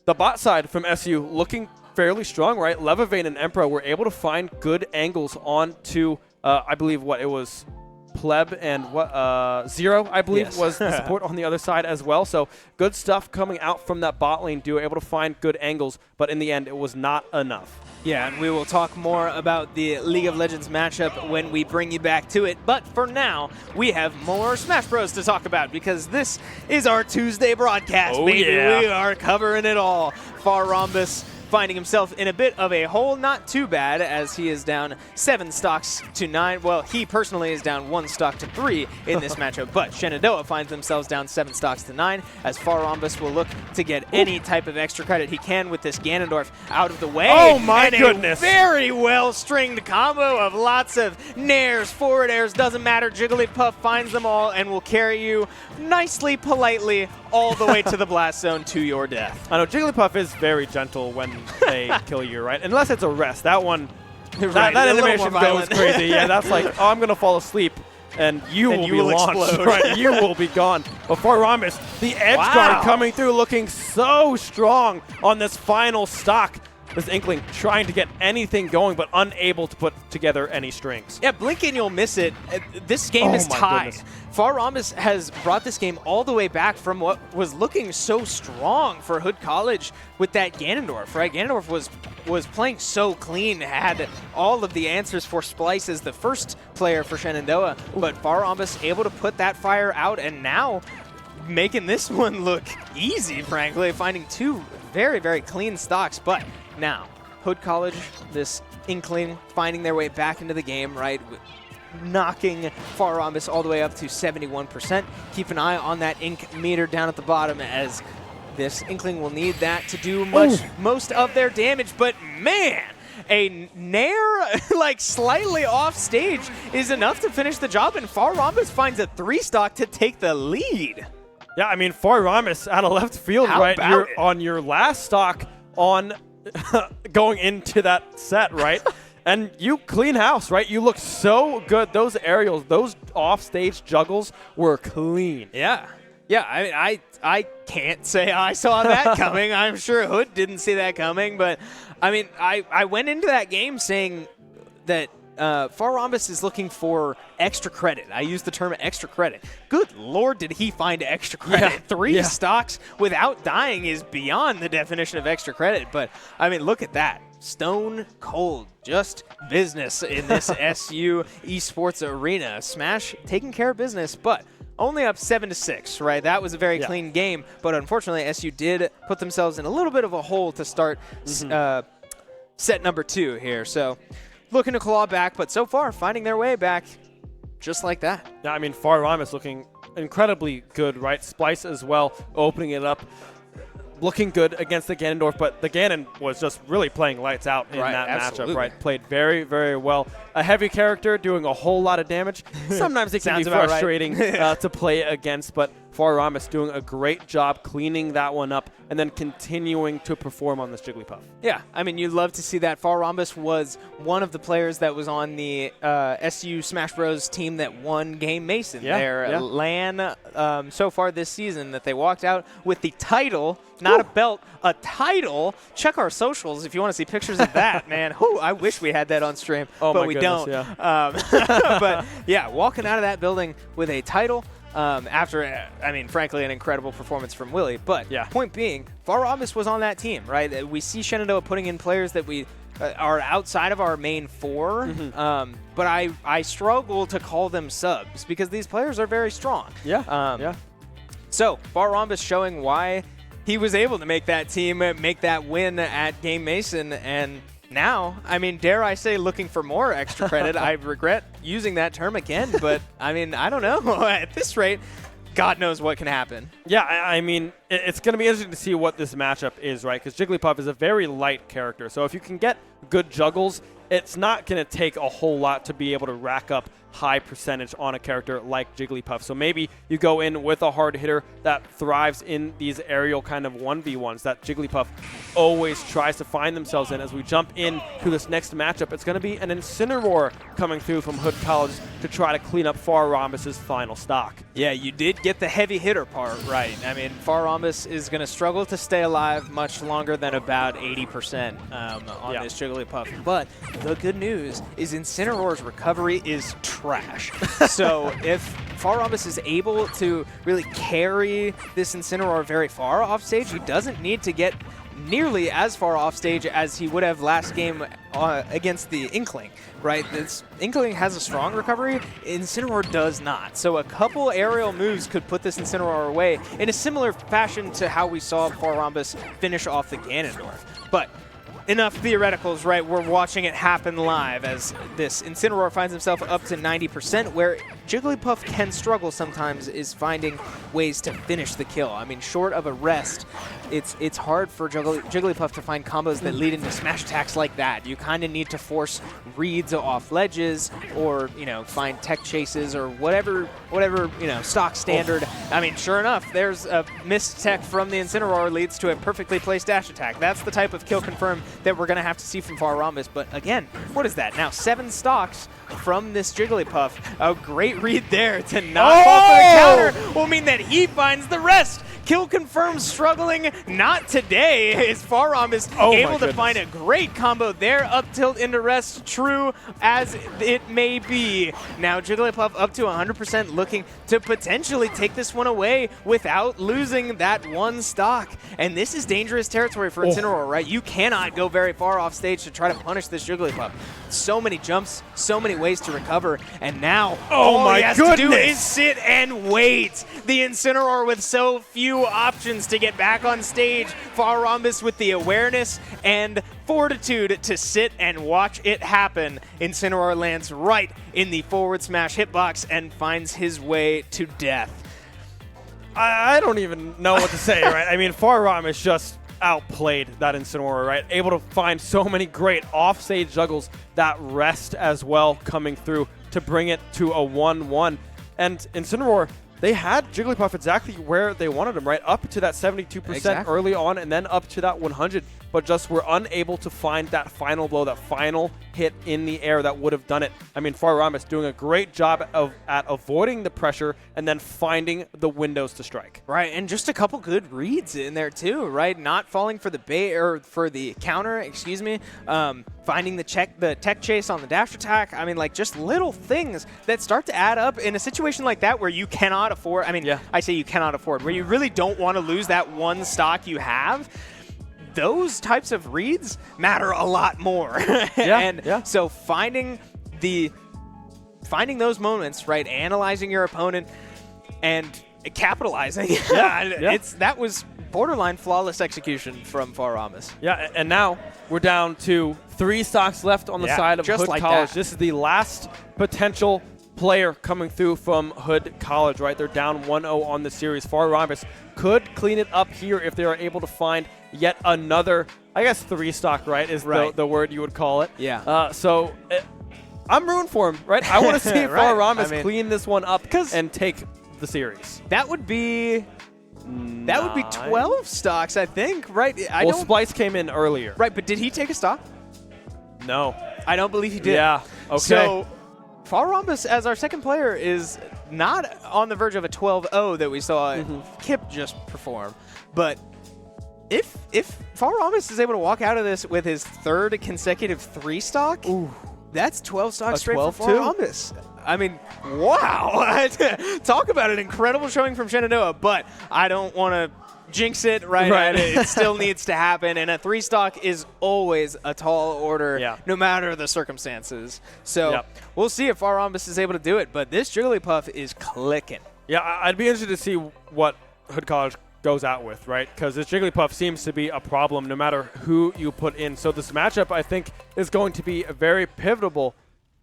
The bot side from SU looking fairly strong, right? Levavane and Emperor were able to find good angles onto, I believe, what it was, Pleb and what Zero, I believe, was the support on the other side as well. So good stuff coming out from that bot lane duo, able to find good angles, but in the end, it was not enough. Yeah, and we will talk more about the League of Legends matchup when we bring you back to it. But for now, we have more Smash Bros. To talk about because this is our Tuesday broadcast, baby. Yeah. We are covering it all. Far Rhombus finding himself in a bit of a hole, not too bad, as he is down 7 stocks to 9. Well, he personally is down 1 stock to 3 in this matchup, but Shenandoah finds themselves down 7 stocks to 9, as Far Rhombus will look to get any type of extra credit he can with this Ganondorf out of the way. Oh my and goodness. A very well-stringed combo of lots of nairs, forward airs, doesn't matter. Jigglypuff finds them all and will carry you nicely, politely, all the way to the blast zone to your death. I know Jigglypuff is very gentle when they kill you, right? Unless it's a rest. That one, Right, that a little animation more goes violent. crazy. Yeah, that's like, oh, I'm going to fall asleep, and you will be launched. explode. Right? You will be gone. Before Rhombus, the edge guard coming through looking so strong on this final stock. This Inkling trying to get anything going, but unable to put together any strings. Yeah, blink and you'll miss it. This game is my tied. goodness. Far Rhombus has brought this game all the way back from what was looking so strong for Hood College with that Ganondorf, right? Ganondorf was playing so clean, had all of the answers for Splice as the first player for Shenandoah, but Far Rhombus able to put that fire out, and now making this one look easy, frankly, finding 2 very, very clean stocks. But now, Hood College, this Inkling, finding their way back into the game, right? Knocking Far Rhombus all the way up to 71%. Keep an eye on that ink meter down at the bottom, as this Inkling will need that to do most of their damage. But man, a nair, like slightly off stage, is enough to finish the job, and Far Rhombus finds a 3 stock to take the lead. Yeah, I mean, Far Rhombus out of left field, How right? about You're it? on your last stock on going into that set, right? And you clean house, right? You look so good. Those aerials, those off-stage juggles were clean. Yeah. Yeah, I mean, I can't say I saw that coming. I'm sure Hood didn't see that coming, but I mean, I went into that game saying that Far Rhombus is looking for extra credit. I used the term extra credit. Good Lord, did he find extra credit. Yeah. 3 stocks without dying is beyond the definition of extra credit, but I mean, look at that. Stone cold, just business in this SU esports arena. Smash taking care of business, but only up 7-6, right? That was a very clean game, but unfortunately, SU did put themselves in a little bit of a hole to start set number 2 here. So looking to claw back, but so far finding their way back just like that. Yeah, I mean, Far Rhombus looking incredibly good, right? Splice as well, opening it up. Looking good against the Ganondorf, but the Ganon was just really playing lights out in that matchup, right? Played very, very well. A heavy character doing a whole lot of damage. Sometimes it can be frustrating to play against, but Rambus doing a great job cleaning that one up and then continuing to perform on this Jigglypuff. Yeah, I mean, you'd love to see that. Rambus was one of the players that was on the SU Smash Bros. Team that won Game Mason. Their LAN so far this season that they walked out with the title, not a belt, a title. Check our socials if you want to see pictures of that, man. I wish we had that on stream, but we don't. Yeah. But yeah, walking out of that building with a title. After, I mean, frankly, an incredible performance from Willie. But point being, Rambus was on that team, right? We see Shenandoah putting in players that we are outside of our main four, but I struggle to call them subs because these players are very strong. So Rambus showing why he was able to make that team, make that win at Game Mason, and now, I mean, dare I say, looking for more extra credit. I regret using that term again, but I mean, I don't know. At this rate, God knows what can happen. Yeah, I mean, it's going to be interesting to see what this matchup is, right? Because Jigglypuff is a very light character. So if you can get good juggles, it's not going to take a whole lot to be able to rack up high percentage on a character like Jigglypuff. So maybe you go in with a hard hitter that thrives in these aerial kind of 1v1s that Jigglypuff always tries to find themselves in. As we jump into this next matchup, it's going to be an Incineroar coming through from Hood College to try to clean up Rambus's final stock. Yeah, you did get the heavy hitter part right. I mean, Rambus is going to struggle to stay alive much longer than about 80% on this Jigglypuff. But the good news is Incineroar's recovery is trash. So if Rambus is able to really carry this Incineroar very far off stage, he doesn't need to get nearly as far off stage as he would have last game against the Inkling, right? This Inkling has a strong recovery, Incineroar does not. So a couple aerial moves could put this Incineroar away in a similar fashion to how we saw Rambus finish off the Ganondorf. But enough theoreticals, right? We're watching it happen live as this Incineroar finds himself up to 90%, where Jigglypuff can struggle sometimes is finding ways to finish the kill. I mean, short of a rest, it's hard for Jigglypuff to find combos that lead into smash attacks like that. You kind of need to force reads off ledges or, you know, find tech chases or whatever, you know, stock standard. I mean, sure enough, there's a missed tech from the Incineroar leads to a perfectly placed dash attack. That's the type of kill confirm that we're going to have to see from Rambus. But again, what is that? Now 7 stocks from this Jigglypuff. A great read there to not fall for the counter will mean that he finds the rest. Kill confirmed struggling. Not today. Is Rambus able to find a great combo there? Up tilt into rest. True as it may be. Now Jigglypuff up to 100% looking to potentially take this one away without losing that one stock. And this is dangerous territory for Incineroar, right? You cannot go very far off stage to try to punish this Jigglypuff. So many jumps, so many ways to recover, and now all he has to do is sit and wait. The Incineroar with so few options to get back on stage. Rambus with the awareness and fortitude to sit and watch it happen. Incineroar lands right in the forward smash hitbox and finds his way to death. I don't even know what to say, right? I mean, Rambus just outplayed that Incineroar, right? Able to find so many great offstage juggles, that rest as well coming through to bring it to a 1-1. And Incineroar, they had Jigglypuff exactly where they wanted him, right? Up to that 72% early on and then up to that 100, but just were unable to find that final blow, that final hit in the air that would have done it. I mean, Rambus doing a great job at avoiding the pressure and then finding the windows to strike. Right, and just a couple good reads in there too, right? Not falling for the bait or for the counter, excuse me. Finding the tech chase on the dash attack. I mean, like just little things that start to add up in a situation like that where you cannot afford. I mean, I say you cannot afford, where you really don't want to lose that one stock you have. Those types of reads matter a lot more. So finding those moments, right? Analyzing your opponent and capitalizing. That was borderline flawless execution from Rambus. Yeah, and now we're down to 3 stocks left on the side of Hood College. This is the last potential player coming through from Hood College, right? They're down 1-0 on the series. Rambus could clean it up here if they are able to find yet another, I guess 3 stock, right, is the word you would call it. Yeah. I'm rooting for him, right? I want to see Rambus clean this one up and take the series. That would be 12 stocks, I think, right? Well, Splice came in earlier. Right, but did he take a stock? No. I don't believe he did. Yeah. Okay. So Far Rhombus, as our second player, is not on the verge of a 12-0 that we saw Kip just perform. But if Far Rhombus is able to walk out of this with his third consecutive 3 stock, that's 12 stocks straight for Far Rhombus. I mean, wow. Talk about an incredible showing from Shenandoah, but I don't want to jinx it, right? It still needs to happen, and a 3 stock is always a tall order, no matter the circumstances. So we'll see if Far Rhombus is able to do it, but this Jigglypuff is clicking. Yeah, I'd be interested to see what Hood College goes out with, right? Because this Jigglypuff seems to be a problem no matter who you put in. So this matchup, I think, is going to be very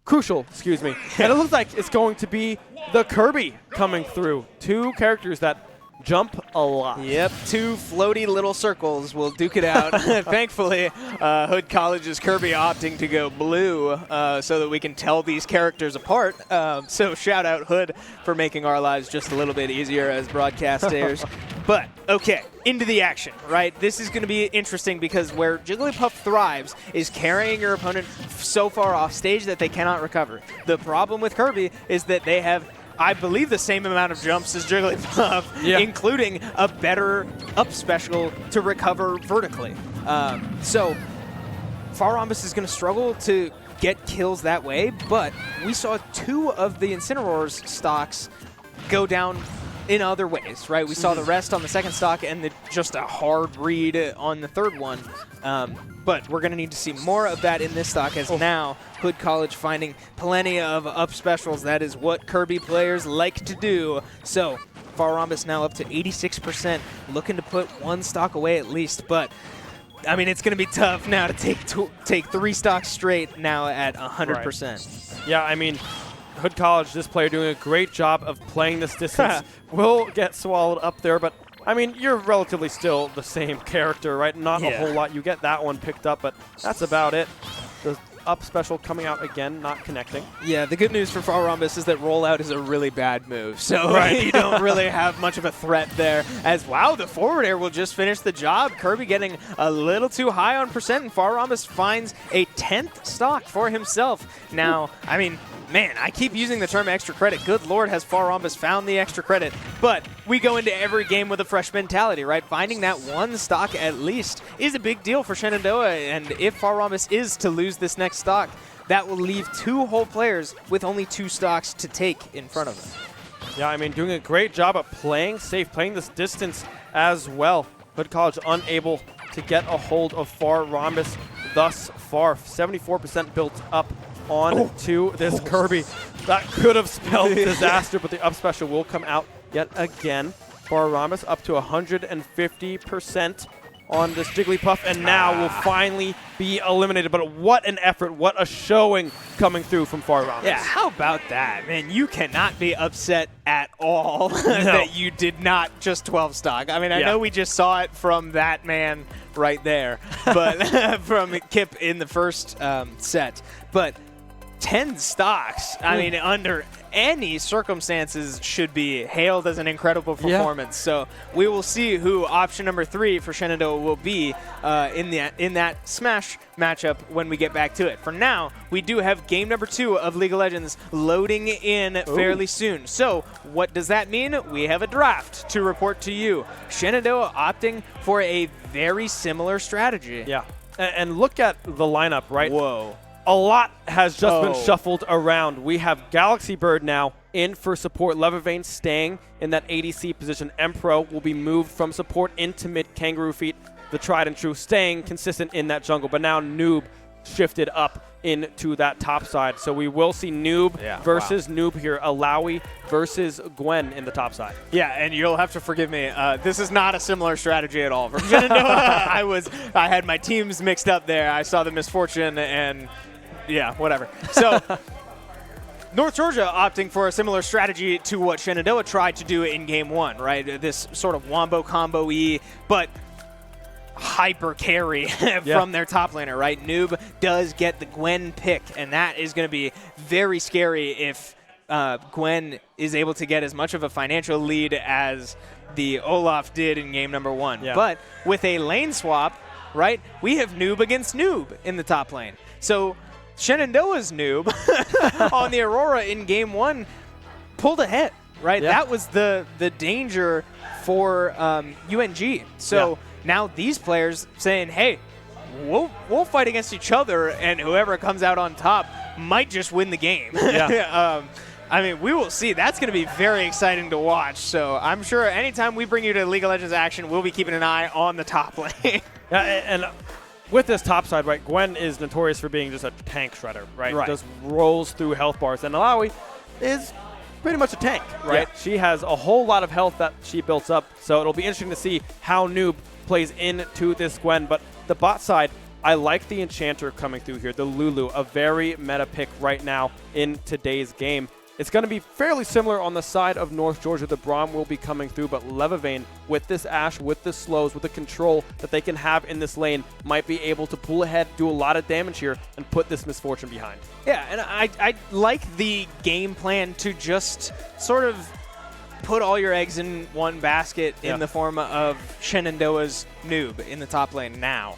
crucial, excuse me. And it looks like it's going to be the Kirby coming through. 2 characters that jump a lot. Yep, 2 floaty little circles will duke it out. Thankfully, Hood College's Kirby opting to go blue so that we can tell these characters apart. So shout out Hood for making our lives just a little bit easier as broadcasters. But, okay, into the action, right? This is going to be interesting because where Jigglypuff thrives is carrying your opponent so far off stage that they cannot recover. The problem with Kirby is that they have, I believe, the same amount of jumps as Jigglypuff, including a better up special to recover vertically. So Far Rhombus is going to struggle to get kills that way, but we saw 2 of the Incineroar's stocks go down in other ways, right? We saw the rest on the second stock and just a hard read on the third one. But we're going to need to see more of that in this stock as now Hood College finding plenty of up specials. That is what Kirby players like to do. So Far Rhombus now up to 86%, looking to put 1 stock away at least. But I mean, it's going to be tough now to take 3 stocks straight now at 100%. Right. Yeah, I mean, Hood College, this player doing a great job of playing this distance. Will get swallowed up there, but I mean, you're relatively still the same character, right? Not a whole lot. You get that one picked up, but that's about it. The up special coming out again, not connecting. Yeah, the good news for Far Rhombus is that rollout is a really bad move, so you don't really have much of a threat there. As, wow, the forward air will just finish the job. Kirby getting a little too high on percent, and Far Rhombus finds a 10th stock for himself. Now, I mean, man, I keep using the term extra credit. Good Lord, has Far Rhombus found the extra credit. But we go into every game with a fresh mentality, right? Finding that 1 stock at least is a big deal for Shenandoah, and if Far Rhombus is to lose this next stock, that will leave 2 whole players with only 2 stocks to take in front of them. Yeah, I mean, doing a great job of playing safe, playing this distance as well. Hood College unable to get a hold of Far Rhombus thus far. 74% built up on to this Kirby. That could have spelled disaster, but the up special will come out yet again. Far Rhombus up to 150% on this Jigglypuff, and now will finally be eliminated. But what an effort, what a showing coming through from Far Rhombus. Yeah, how about that? Man, you cannot be upset at all that you did not just 12 stock. I mean, I know we just saw it from that man right there, but from Kip in the first set. But 10 stocks, I mean, under any circumstances should be hailed as an incredible performance. So we will see who option number 3 for Shenandoah will be in that Smash matchup when we get back to it. For now, we do have game number 2 of League of Legends loading in fairly soon. So what does that mean? We have a draft to report to you. Shenandoah opting for a very similar strategy. Yeah, and look at the lineup, right? Whoa. A lot has just been shuffled around. We have Galaxy Bird now in for support. Leathervein staying in that ADC position. Empro will be moved from support into mid. Kangaroo Feet, the tried and true, staying consistent in that jungle. But now Noob shifted up into that top side. So we will see Noob versus Noob here. Alawi versus Gwen in the top side. Yeah, and you'll have to forgive me. This is not a similar strategy at all for Shenandoah. I had my teams mixed up there. I saw the misfortune and yeah, whatever. So North Georgia opting for a similar strategy to what Shenandoah tried to do in game 1, right? This sort of wombo combo-y, but hyper carry from their top laner, right? Noob does get the Gwen pick, and that is going to be very scary if Gwen is able to get as much of a financial lead as the Olaf did in game number 1. Yeah. But with a lane swap, right, we have noob against noob in the top lane. So Shenandoah's noob on the Aurora in game 1 pulled ahead, right? Yeah. That was the danger for UNG. So now these players saying, hey, we'll fight against each other, and whoever comes out on top might just win the game. Yeah. I mean, we will see. That's going to be very exciting to watch. So I'm sure anytime we bring you to League of Legends action, we'll be keeping an eye on the top lane. Yeah, and with this top side, right, Gwen is notorious for being just a tank shredder, right? Just rolls through health bars. And Alawi is pretty much a tank, right? Yeah. She has a whole lot of health that she builds up. So it'll be interesting to see how Noob plays into this Gwen. But the bot side, I like the Enchanter coming through here. The Lulu, a very meta pick right now in today's game. It's going to be fairly similar on the side of North Georgia. The Braum will be coming through, but Levavane, with this Ashe, with the slows, with the control that they can have in this lane, might be able to pull ahead, do a lot of damage here, and put this Misfortune behind. Yeah, and I like the game plan to just sort of put all your eggs in one basket in the form of Shenandoah's noob in the top lane now.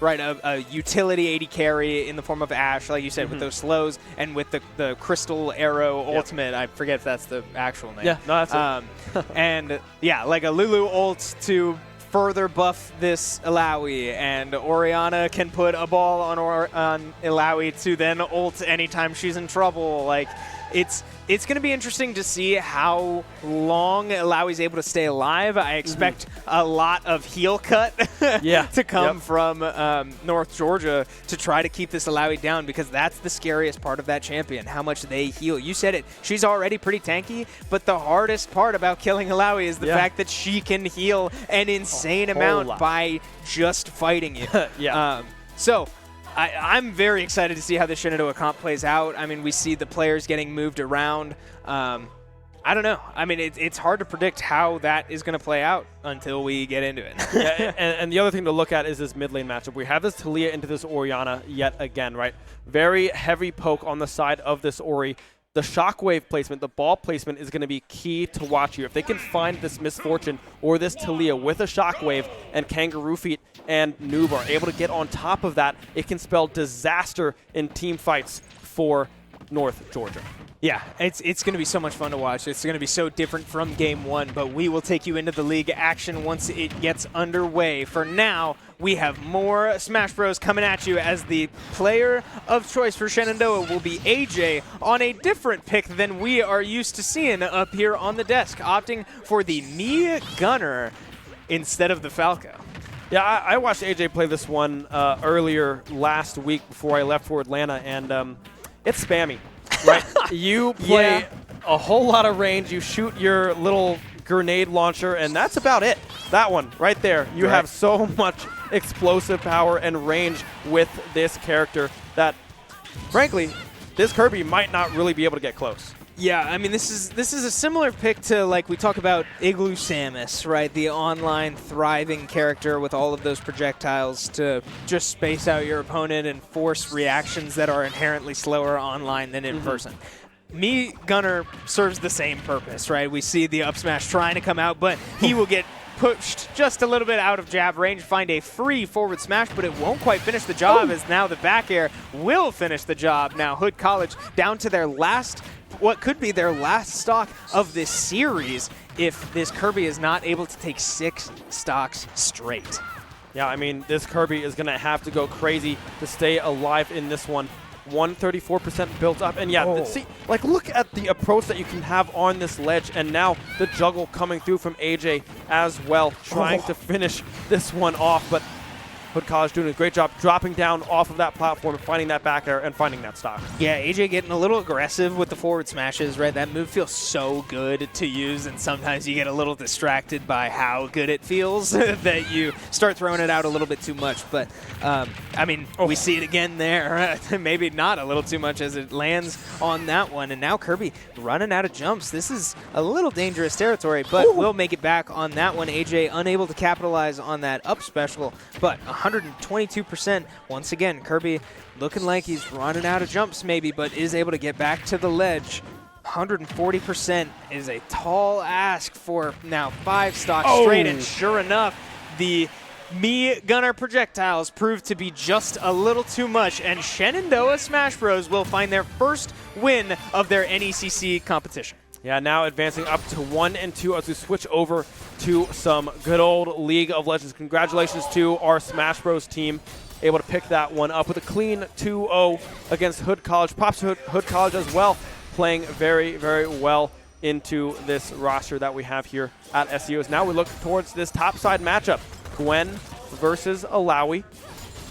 Right, a utility AD carry in the form of Ashe, like you said, with those slows, and with the Crystal Arrow ultimate. I forget if that's the actual name. Yeah, no, that's it. And yeah, like a Lulu ult to further buff this Illaoi, and Orianna can put a ball on Illaoi to then ult anytime she's in trouble. Like, it's going to be interesting to see how long Illaoi's able to stay alive. I expect a lot of heal cut to come from North Georgia to try to keep this Illaoi down, because that's the scariest part of that champion, how much they heal. You said it. She's already pretty tanky, but the hardest part about killing Illaoi is the fact that she can heal an insane amount by just fighting you. So I'm very excited to see how the Shenandoah comp plays out. I mean, we see the players getting moved around. I don't know. I mean, it's hard to predict how that is going to play out until we get into it. And the other thing to look at is this mid lane matchup. We have this Talia into this Orianna yet again, right? Very heavy poke on the side of this Ori. The shockwave placement, the ball placement is going to be key to watch here. If they can find this Misfortune or this Talia with a shockwave, and Kangaroo Feet and Noob are able to get on top of that, it can spell disaster in team fights for North Georgia. Yeah, it's going to be so much fun to watch. It's going to be so different from game 1, but we will take you into the league action once it gets underway. For now, we have more Smash Bros coming at you, as the player of choice for Shenandoah will be AJ on a different pick than we are used to seeing up here on the desk, opting for the Mii Gunner instead of the Falco. Yeah, I watched AJ play this one earlier last week before I left for Atlanta, and it's spammy. Right, you play a whole lot of range, you shoot your little grenade launcher, and that's about it. That one right there. You have so much explosive power and range with this character that, frankly, this Kirby might not really be able to get close. Yeah, I mean, this is a similar pick to, like, we talk about Igloo Samus, right? The online thriving character with all of those projectiles to just space out your opponent and force reactions that are inherently slower online than in person. Mii Gunner serves the same purpose, right? We see the up smash trying to come out, but he will get pushed just a little bit out of jab range, find a free forward smash, but it won't quite finish the job, as now the back air will finish the job. Now Hood College down to their last, what could be their last stock of this series, if this Kirby is not able to take 6 stocks straight. Yeah, I mean, this Kirby is going to have to go crazy to stay alive in this one. 134% built up, and see, like, look at the approach that you can have on this ledge, and now the juggle coming through from AJ as well, trying to finish this one off, but Hood College doing a great job dropping down off of that platform, finding that back air, and finding that stock. Yeah, AJ getting a little aggressive with the forward smashes, right? That move feels so good to use, and sometimes you get a little distracted by how good it feels that you start throwing it out a little bit too much. But, I mean, we see it again there. Maybe not a little too much as it lands on that one. And now Kirby running out of jumps. This is a little dangerous territory, but we'll make it back on that one. AJ unable to capitalize on that up special, but 122%. Once again, Kirby looking like he's running out of jumps maybe, but is able to get back to the ledge. 140% is a tall ask for now 5 stocks straight, and sure enough, the Gunner projectiles proved to be just a little too much, and Shenandoah Smash Bros will find their first win of their NECC competition. Yeah, now advancing up to 1 and 2 as we switch over to some good old League of Legends. Congratulations to our Smash Bros team, able to pick that one up with a clean 2-0 against Hood College. Props to Hood College as well, playing very, very well into this roster that we have here at SU. As now we look towards this topside matchup. Gwen versus Alawi.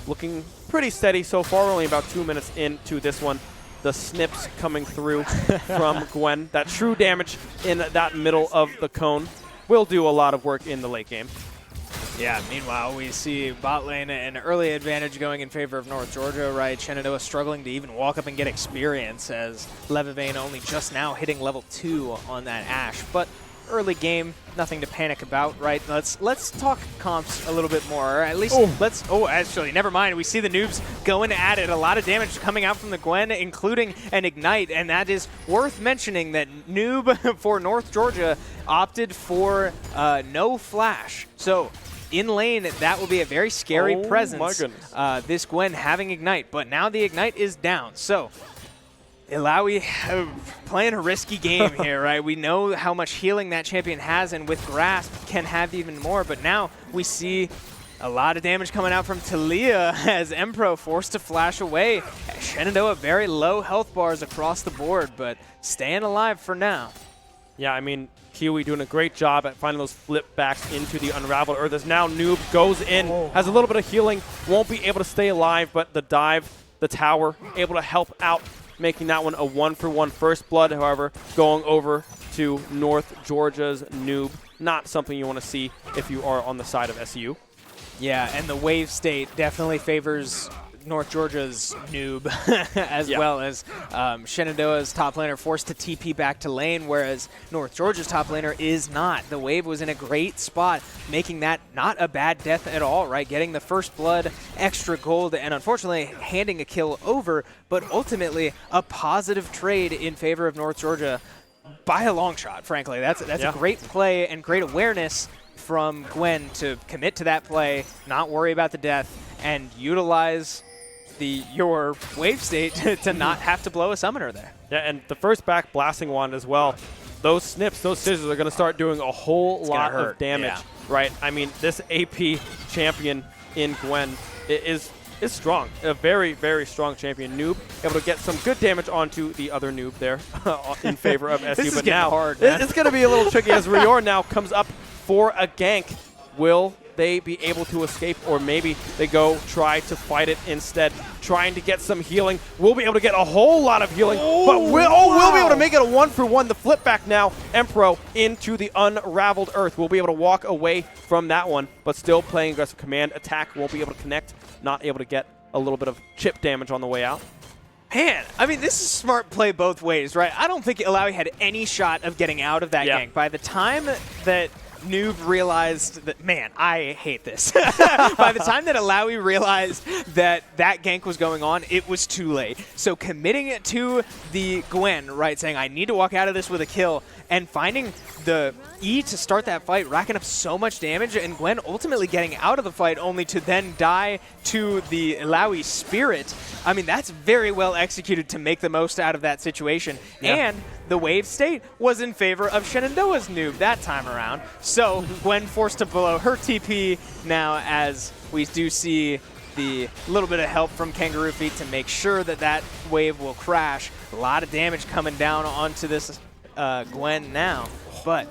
Looking pretty steady so far. We're only about 2 minutes into this one. The snips coming through from Gwen. That true damage in that middle of the cone will do a lot of work in the late game. Yeah, meanwhile, we see bot lane an early advantage going in favor of North Georgia, right? Shenandoah struggling to even walk up and get experience as Levivane only just now hitting level 2 on that Ashe. But early game, nothing to panic about, right? Let's talk comps a little bit more, or at least actually, never mind. We see the noobs going at it. A lot of damage coming out from the Gwen, including an Ignite, and that is worth mentioning that noob for North Georgia opted for no flash. So in lane, that will be a very scary presence. My goodness. This Gwen having Ignite, but now the Ignite is down. So Alawi playing a risky game here, right? We know how much healing that champion has, and with Grasp can have even more, but now we see a lot of damage coming out from Talia as Empro forced to flash away. Shenandoah very low health bars across the board, but staying alive for now. Yeah, I mean, Kiwi doing a great job at finding those flip backs into the Unraveled Earth. As now Noob goes in, has a little bit of healing, won't be able to stay alive, but the dive, the tower, able to help out, making that one a 1-for-1 first blood. However, going over to North Georgia's Noob, not something you want to see if you are on the side of SU. Yeah, and the wave state definitely favors North Georgia's Noob as well as Shenandoah's top laner forced to TP back to lane, whereas North Georgia's top laner is not. The wave was in a great spot, making that not a bad death at all, right? Getting the first blood, extra gold, and unfortunately handing a kill over, but ultimately a positive trade in favor of North Georgia by a long shot, frankly. That's a great play and great awareness from Gwen to commit to that play, not worry about the death, and utilize your wave state to not have to blow a summoner there. Yeah, and the first back blasting wand as well. Those snips, those scissors are going to start doing a whole lot of damage, right? I mean, this AP champion in Gwen is strong. A very, very strong champion. Noob able to get some good damage onto the other Noob there in favor of SU. This is but now hard, it's going to be a little tricky as Rior now comes up for a gank. Will they be able to escape, or maybe they go try to fight it instead, trying to get some healing? We'll be able to get a whole lot of healing, but we'll be able to make it a 1-for-1. The flip back now, Empro into the Unraveled Earth. We'll be able to walk away from that one, but still playing aggressive command. Attack won't be able to connect, not able to get a little bit of chip damage on the way out. Man, I mean, this is smart play both ways, right? I don't think Alawi had any shot of getting out of that gank. By the time that Noob realized that, man, I hate this. By the time that Alawi realized that that gank was going on, it was too late. So committing it to the Gwen, right, saying, I need to walk out of this with a kill, and finding the E to start that fight, racking up so much damage, and Gwen ultimately getting out of the fight only to then die to the Alawi Spirit. I mean, that's very well executed to make the most out of that situation. And the wave state was in favor of Shenandoah's Noob that time around. So Gwen forced to blow her TP now, as we do see the little bit of help from Kangaroo Feet to make sure that that wave will crash. A lot of damage coming down onto this Gwen now, but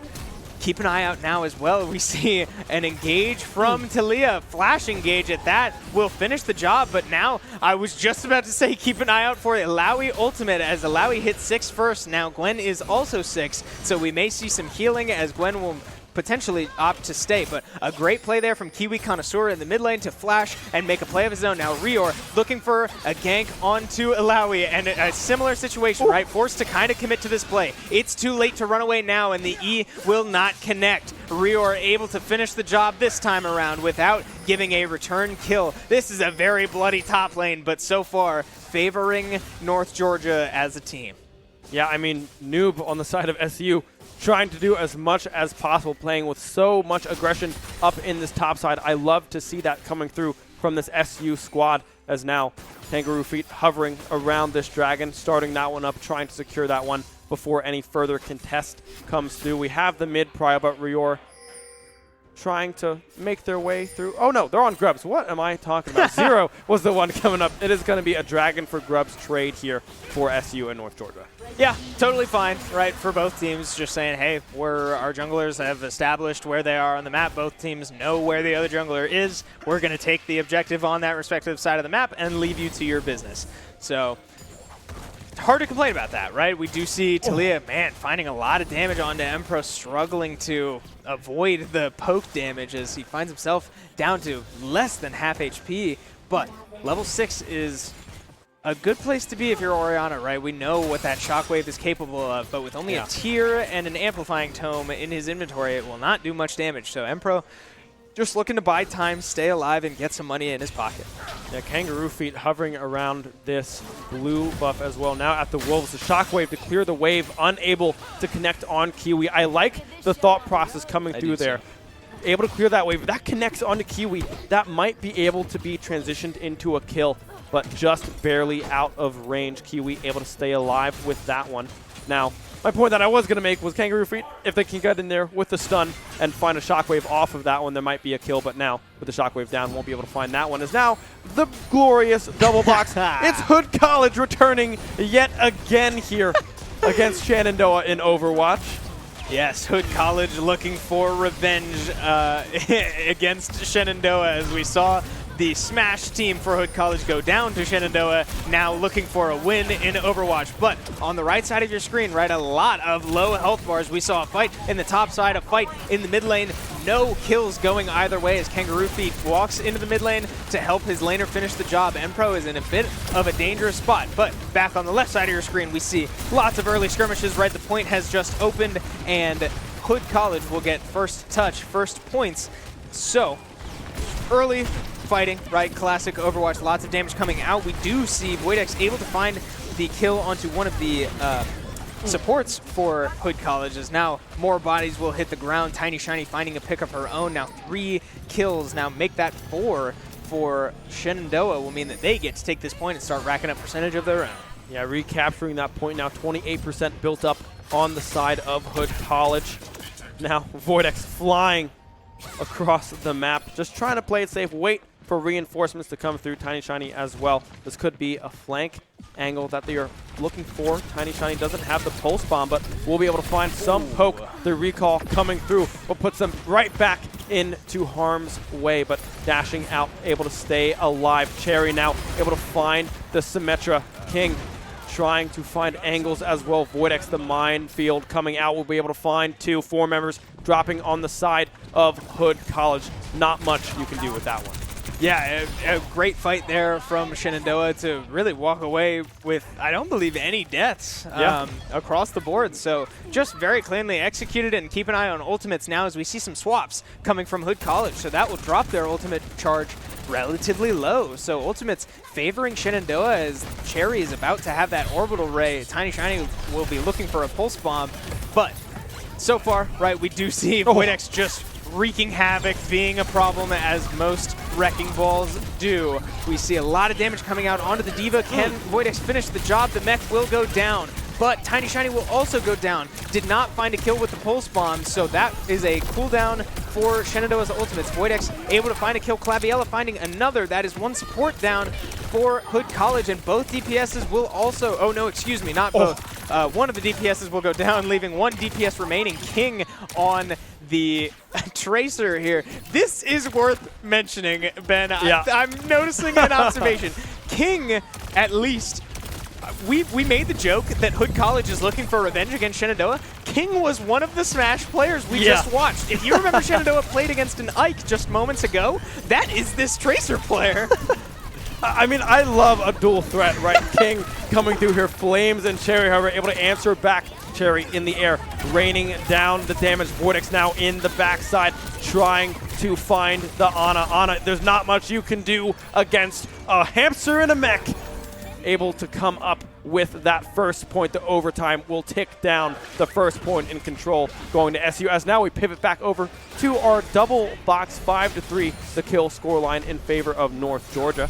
keep an eye out now as well. We see an engage from Talia. Flash engage at that will finish the job, but now I was just about to say keep an eye out for Alawi ultimate, as Alawi hit 6 first. Now Gwen is also 6, so we may see some healing as Gwen will potentially opt to stay, but a great play there from Kiwi Connoisseur in the mid lane to flash and make a play of his own. Now Rior looking for a gank onto Alawi, and a similar situation, right? Forced to kind of commit to this play. It's too late to run away now, and the E will not connect. Rior able to finish the job this time around without giving a return kill. This is a very bloody top lane, but so far favoring North Georgia as a team. Yeah, I mean, Noob on the side of SU trying to do as much as possible, playing with so much aggression up in this top side. I love to see that coming through from this SU squad, as now Kangaroo Feet hovering around this dragon, starting that one up, trying to secure that one before any further contest comes through. We have the mid prio, but Rior trying to make their way through. Oh no, they're on Grubs. What am I talking about? Zero was the one coming up. It is going to be a Dragon for Grubs trade here for SU in North Georgia. Yeah, totally fine, right, for both teams. Just saying, hey, our junglers have established where they are on the map. Both teams know where the other jungler is. We're going to take the objective on that respective side of the map and leave you to your business. So hard to complain about that, right? We do see Talia, man, finding a lot of damage onto Empro, struggling to avoid the poke damage as he finds himself down to less than half HP. But level 6 is a good place to be if you're Orianna, right? We know what that shockwave is capable of, but with only a tier and an amplifying tome in his inventory, it will not do much damage. So Empro just looking to buy time, stay alive, and get some money in his pocket. Yeah, Kangaroo Feet hovering around this blue buff as well. Now at the Wolves, the Shockwave to clear the wave, unable to connect on Kiwi. I like the thought process coming through there. Able to clear that wave. That connects onto Kiwi. That might be able to be transitioned into a kill, but just barely out of range. Kiwi able to stay alive with that one. Now, my point that I was going to make was Kangaroo Feet, if they can get in there with the stun and find a Shockwave off of that one, there might be a kill. But now, with the Shockwave down, won't be able to find that one. As now, the glorious double box. It's Hood College returning yet again here against Shenandoah in Overwatch. Yes, Hood College looking for revenge against Shenandoah, as we saw the Smash team for Hood College go down to Shenandoah, now looking for a win in Overwatch. But on the right side of your screen, right, a lot of low health bars. We saw a fight in the top side, a fight in the mid lane. No kills going either way as Kangaroo Feet walks into the mid lane to help his laner finish the job. Empro is in a bit of a dangerous spot. But back on the left side of your screen, we see lots of early skirmishes, right? The point has just opened, and Hood College will get first touch, first points. So, early fighting, right? Classic Overwatch, lots of damage coming out. We do see Voidex able to find the kill onto one of the supports for Hood College, as now more bodies will hit the ground. Tiny Shiny finding a pick of her own. Now 3 kills, now make that 4 for Shenandoah will mean that they get to take this point and start racking up percentage of their own. Yeah, recapturing that point now, 28% built up on the side of Hood College. Now Voidex flying across the map, just trying to play it safe, wait for reinforcements to come through. Tiny Shiny as well. This could be a flank angle that they are looking for. Tiny Shiny doesn't have the pulse bomb, but we'll be able to find some poke. The recall coming through will put them right back into harm's way, but dashing out, able to stay alive. Cherry now able to find the Symmetra. King trying to find angles as well. Voidex, the minefield coming out, will be able to find 4 members dropping on the side of Hood College. Not much you can do with that one. Yeah, a great fight there from Shenandoah to really walk away with, I don't believe, any deaths across the board. So just very cleanly executed, and keep an eye on ultimates now as we see some swaps coming from Hood College. So that will drop their ultimate charge relatively low. So ultimates favoring Shenandoah as Cherry is about to have that orbital ray. Tiny Shiny will be looking for a pulse bomb, but so far, right, we do see Voidex just wreaking havoc, being a problem as most wrecking balls do. We see a lot of damage coming out onto the Diva. Can Voidex finish the job? The mech will go down, but Tiny Shiny will also go down. Did not find a kill with the pulse bomb, so that is a cooldown for Shenandoah's ultimates. Voidex able to find a kill. Claviella finding another. That is 1 support down for Hood College, and both DPSs will also, oh no, excuse me, not both. One of the DPSs will go down, leaving 1 DPS remaining. King on the Tracer here. This is worth mentioning, Ben. Yeah. I'm noticing an observation. King, at least, we made the joke that Hood College is looking for revenge against Shenandoah. King was one of the Smash players we just watched. If you remember Shenandoah played against an Ike just moments ago, that is this Tracer player. I mean, I love a dual threat, right? King coming through here, Flames and Cherry, however, able to answer back. Cherry in the air, raining down the damage. Voidex now in the backside, trying to find the Ana. Ana, there's not much you can do against a hamster and a mech. Able to come up with that first point. The overtime will tick down the first point in control going to SU. As now we pivot back over to our double box 5-3, the kill scoreline in favor of North Georgia.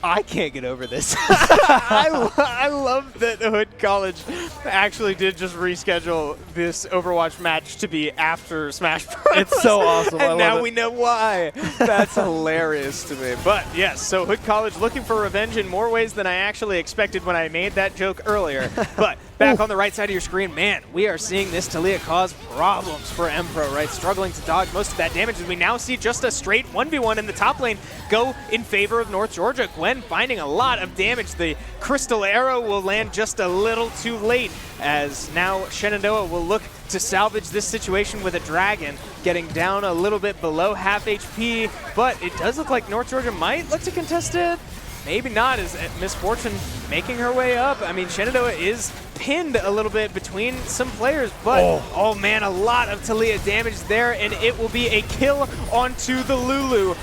I can't get over this. I love that Hood College actually did just reschedule this Overwatch match to be after Smash Bros. It's so awesome. And now we know why. That's hilarious to me. But yes, so Hood College looking for revenge in more ways than I actually expected when I made that joke earlier. But back on the right side of your screen, man, we are seeing this Taliyah cause problems for Empro, right? Struggling to dodge most of that damage. And we now see just a straight 1v1 in the top lane go in favor of North Georgia. Gwen finding a lot of damage. The crystal arrow will land just a little too late, as now Shenandoah will look to salvage this situation with a dragon, getting down a little bit below half HP, but it does look like North Georgia might look to contest it. Maybe not, as Misfortune making her way up. I mean, Shenandoah is pinned a little bit between some players, but oh man, a lot of Taliyah damage there, and it will be a kill onto the Lulu.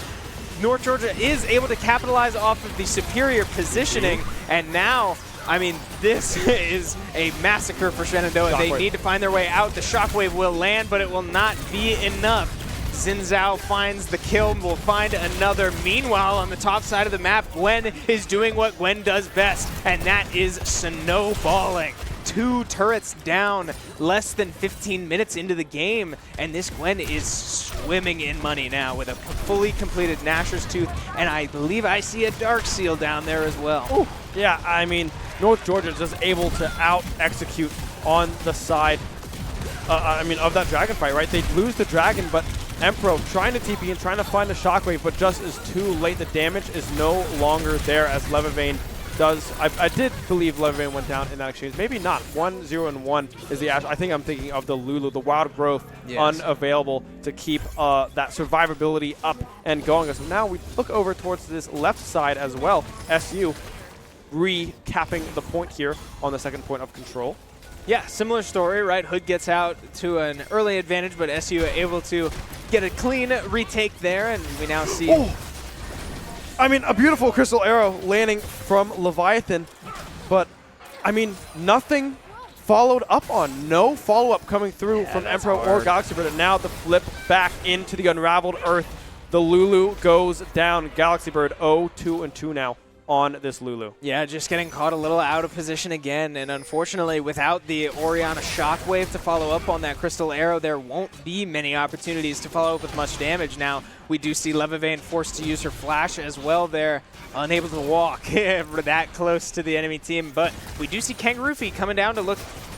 North Georgia is able to capitalize off of the superior positioning, and now, I mean, this is a massacre for Shenandoah. They need to find their way out. The shockwave will land, but it will not be enough. Xin Zhao finds the kill, will find another. Meanwhile, on the top side of the map, Gwen is doing what Gwen does best, and that is snowballing. 2 turrets down, less than 15 minutes into the game, and this Gwen is swimming in money now with a fully completed Nashor's Tooth, and I believe I see a Dark Seal down there as well. Ooh. Yeah, I mean, North Georgia is just able to out-execute on the side, of that dragon fight, right? They lose the dragon, but Empro trying to TP and trying to find the shockwave, but just is too late. The damage is no longer there as Levivane does. I did believe Levivane went down in that exchange. Maybe not. 1-0-1 is the Ash. I think I'm thinking of the Lulu, the Wild Growth, unavailable to keep that survivability up and going. So now we look over towards this left side as well. SU recapping the point here on the second point of control. Yeah, similar story, right? Hood gets out to an early advantage, but SU able to get a clean retake there, and we now see... I mean, a beautiful crystal arrow landing from Leviathan, but, I mean, nothing followed up on. No follow-up coming through from Emperor or Galaxy Bird, and now the flip back into the Unraveled Earth. The Lulu goes down. Galaxy Bird 0-2-2 now on this Lulu. Yeah, just getting caught a little out of position again, and unfortunately without the Orianna Shockwave to follow up on that Crystal Arrow, there won't be many opportunities to follow up with much damage. Now, we do see Levivane forced to use her flash as well there, unable to walk that close to the enemy team, but we do see Kangaroo Feet coming down to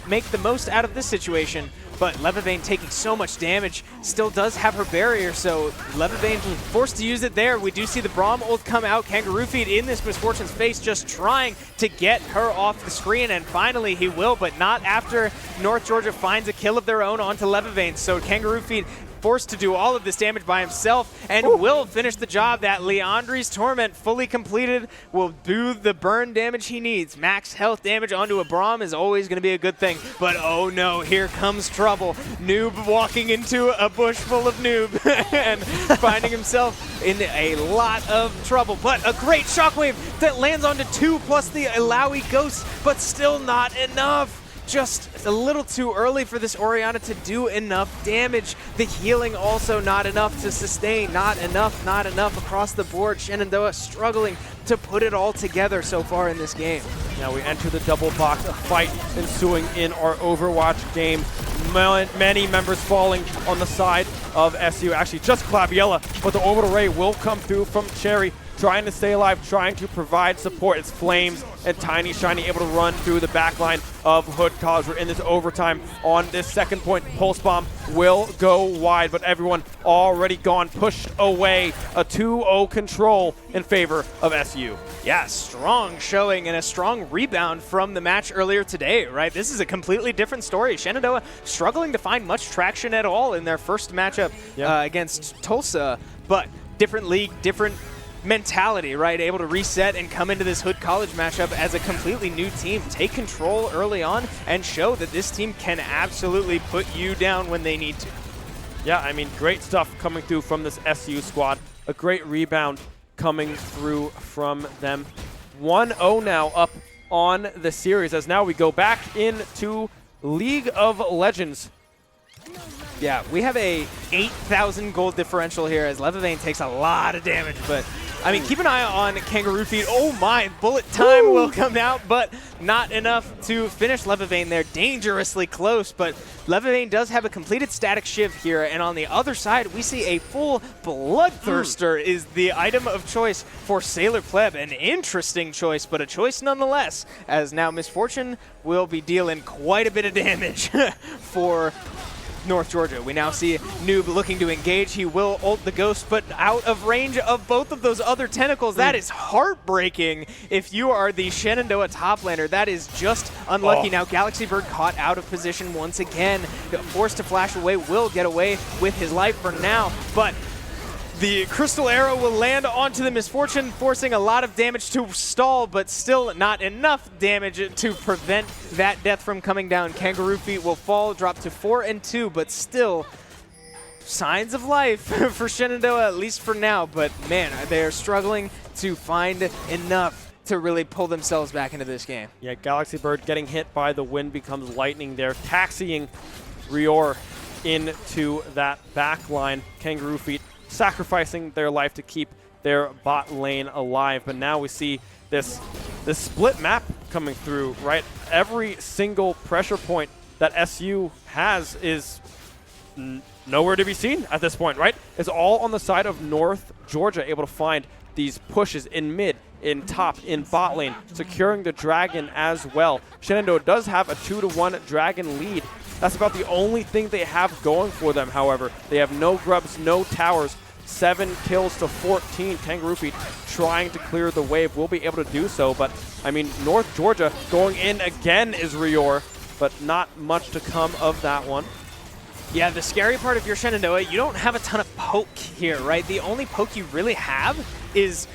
make the most out of this situation. But Levivane taking so much damage, still does have her barrier, so Levivane forced to use it there. We do see the Braum ult come out, Kangaroo Feet in this Misfortune's face, just trying to get her off the screen, and finally he will, but not after North Georgia finds a kill of their own onto Levivane. So Kangaroo Feet forced to do all of this damage by himself and will finish the job. That Leandri's Torment fully completed will do the burn damage he needs. Max health damage onto a Braum is always going to be a good thing, but oh no, here comes trouble. Noob walking into a bush full of noob and finding himself in a lot of trouble, but a great shockwave that lands onto 2 plus the Illaoi Ghost, but still not enough. Just a little too early for this Orianna to do enough damage. The healing also not enough to sustain. Not enough across the board. Shenandoah struggling to put it all together so far in this game. Now we enter the double box, a fight ensuing in our Overwatch game. Many members falling on the side of SU. Actually, just Clabiella, but the orbital ray will come through from Cherry, trying to stay alive, trying to provide support. It's Flames and Tiny Shiny able to run through the backline of Hood College. We're in this overtime on this second point. Pulse Bomb will go wide, but everyone already gone, pushed away. A 2-0 control in favor of SU. Yeah, strong showing and a strong rebound from the match earlier today, right? This is a completely different story. Shenandoah struggling to find much traction at all in their first matchup against Tulsa, but different league, different mentality, right? Able to reset and come into this Hood College matchup as a completely new team, take control early on, and show that this team can absolutely put you down when they need to. Yeah, I mean, great stuff coming through from this SU squad. A great rebound coming through from them. 1-0 now up on the series, as now we go back into League of Legends. Yeah, we have a 8,000 gold differential here as Levavane takes a lot of damage, but I mean, keep an eye on Kangaroo Feet. Oh my, bullet time will come out, but not enough to finish Levavane there. Dangerously close, but Levavane does have a completed static shiv here, and on the other side, we see a full Bloodthirster is the item of choice for Sailor Pleb. An interesting choice, but a choice nonetheless, as now Misfortune will be dealing quite a bit of damage for North Georgia. We now see Noob looking to engage. He will ult the Ghost, but out of range of both of those other tentacles. That is heartbreaking if you are the Shenandoah top laner. That is just unlucky. Now Galaxy Bird caught out of position once again. Forced to flash away, will get away with his life for now, but the Crystal Arrow will land onto the Misfortune, forcing a lot of damage to stall, but still not enough damage to prevent that death from coming down. Kangaroo Feet will fall, drop to 4-2, but still signs of life for Shenandoah, at least for now. But man, they are struggling to find enough to really pull themselves back into this game. Yeah, Galaxy Bird getting hit by the wind becomes lightning there, taxiing Rior into that back line. Kangaroo Feet sacrificing their life to keep their bot lane alive. But now we see this split map coming through, right? Every single pressure point that SU has is nowhere to be seen at this point, right? It's all on the side of North Georgia, able to find these pushes in mid, in top, in bot lane, securing the dragon as well. Shenandoah does have a 2-1 dragon lead. That's about the only thing they have going for them, however. They have no grubs, no towers. 7 kills to 14. Kangaroo Feet trying to clear the wave. Will be able to do so, but I mean, North Georgia going in again is Rior, but not much to come of that one. Yeah, the scary part of your Shenandoah, you don't have a ton of poke here, right? The only poke you really have is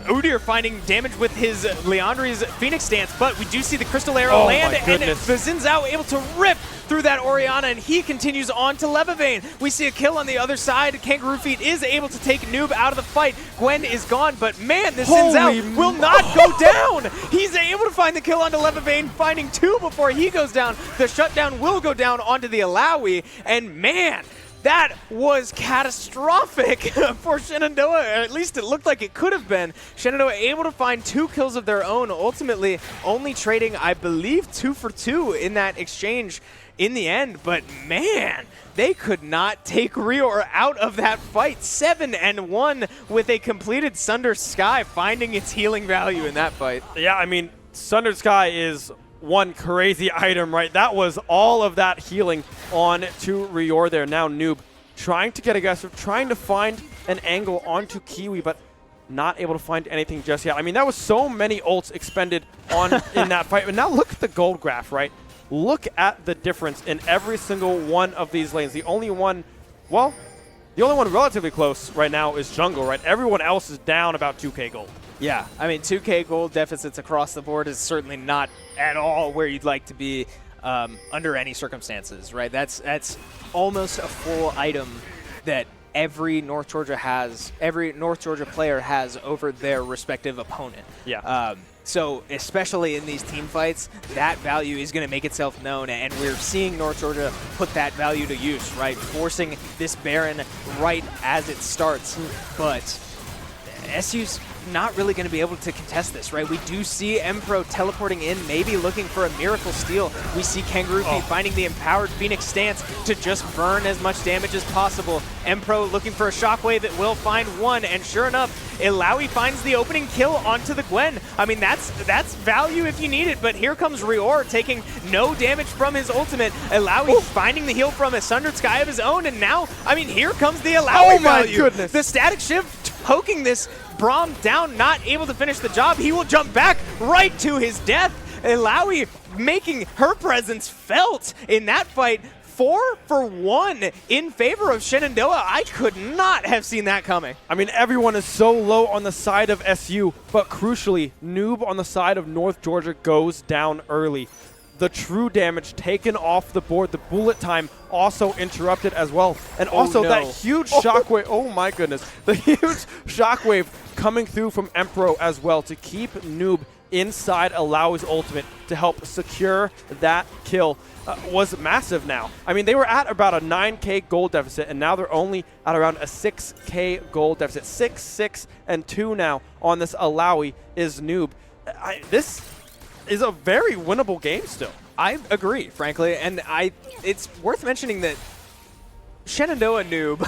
Udyr finding damage with his Leandri's Phoenix Dance, but we do see the Crystal Arrow land, and the Xin Zhao able to rip through that Orianna, and he continues on to Levavane. We see a kill on the other side. Kangaroo Feet is able to take Noob out of the fight. Gwen is gone, but man, this Xin Zhao will not go down. He's able to find the kill onto Levavane, finding 2 before he goes down. The shutdown will go down onto the Alawi, and man, that was catastrophic for Shenandoah. At least it looked like it could have been. Shenandoah able to find 2 kills of their own, ultimately only trading, I believe, 2 for 2 in that exchange in the end. But man, they could not take Rior out of that fight. 7-1 with a completed Sunder Sky, finding its healing value in that fight. Yeah, I mean, Sunder Sky is one crazy item, right? That was all of that healing on to Rior there. Now Noob trying to get aggressive, trying to find an angle onto Kiwi, but not able to find anything just yet. I mean, that was so many ults expended on in that fight. But now look at the gold graph, right? Look at the difference in every single one of these lanes. The only one, well, the only one relatively close right now is jungle, right? Everyone else is down about 2K gold. Yeah, I mean, 2K gold deficits across the board is certainly not at all where you'd like to be under any circumstances, right? That's almost a full item that every North Georgia player has over their respective opponent. Yeah. So especially in these team fights, that value is going to make itself known, and we're seeing North Georgia put that value to use, right? Forcing this Baron right as it starts, but SU's not really going to be able to contest this, right? We do see Empro teleporting in, maybe looking for a miracle steal. We see Kangaroo Feet finding the empowered Phoenix Stance to just burn as much damage as possible. Empro looking for a shockwave that will find one, and sure enough, Ilawi finds the opening kill onto the Gwen. I mean, that's value if you need it, but here comes Rior taking no damage from his ultimate. Ilawi finding the heal from a Sundered Sky of his own, and now, I mean, here comes the Ilawi value. Goodness. The static shift poking this Braum down, not able to finish the job. He will jump back right to his death. Ilawi making her presence felt in that fight. 4 for 1 in favor of Shenandoah. I could not have seen that coming. I mean, everyone is so low on the side of SU, but crucially, Noob on the side of North Georgia goes down early. The true damage taken off the board. The bullet time also interrupted as well. And also that huge shockwave. Oh my goodness. The huge shockwave coming through from Empro as well to keep Noob inside Alawi's ultimate to help secure that kill was massive now. I mean, they were at about a 9K gold deficit, and now they're only at around a 6K gold deficit. 6, 6, and 2 now on this Alawi is Noob. This is a very winnable game still. I agree, frankly, and it's worth mentioning that Shenandoah Noob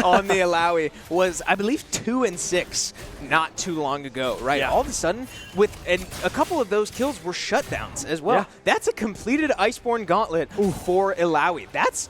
on the Alawi was, I believe, 2-6 not too long ago, right? Yeah. All of a sudden, and a couple of those kills were shutdowns as well. Yeah. That's a completed Iceborne Gauntlet for Alawi. That's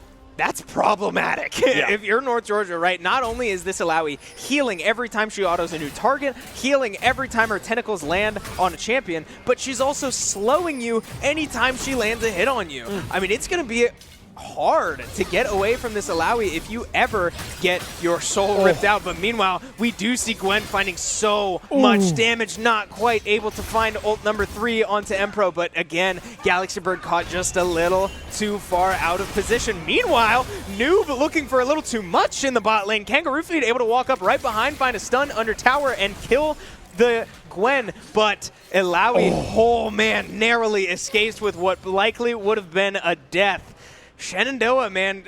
problematic. Yeah. If you're North Georgia, right, not only is this Alawi healing every time she autos a new target, healing every time her tentacles land on a champion, but she's also slowing you anytime she lands a hit on you. I mean, it's going to be hard to get away from this Alawi if you ever get your soul ripped out. But meanwhile, we do see Gwen finding so much damage, not quite able to find ult number 3 onto Empro. But again, Galaxy Bird caught just a little too far out of position. Meanwhile, Noob looking for a little too much in the bot lane. Kangaroo Feed able to walk up right behind, find a stun under tower, and kill the Gwen, but Alawi, oh man, narrowly escapes with what likely would have been a death. Shenandoah, man,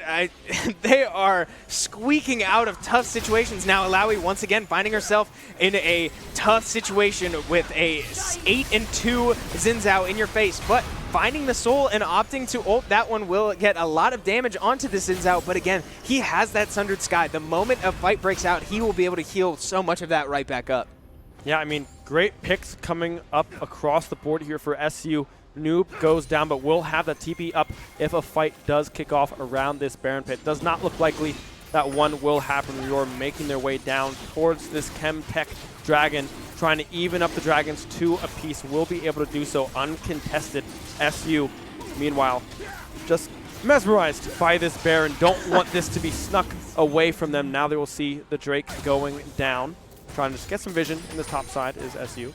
they are squeaking out of tough situations now. Alawi once again finding herself in a tough situation with a 8-2 Xin Zhao in your face, but finding the soul and opting to ult. That one will get a lot of damage onto the Xin Zhao, but again, he has that Sundered Sky. The moment a fight breaks out, he will be able to heal so much of that right back up. Yeah, I mean, great picks coming up across the board here for SU. Noob goes down, but will have the TP up if a fight does kick off around this Baron Pit. Does not look likely that one will happen. You're making their way down towards this Chemtech Dragon, trying to even up the Dragons to a piece. Will be able to do so uncontested. SU, meanwhile, just mesmerized by this Baron. Don't want this to be snuck away from them. Now they will see the Drake going down. Trying to just get some vision in this top side is SU.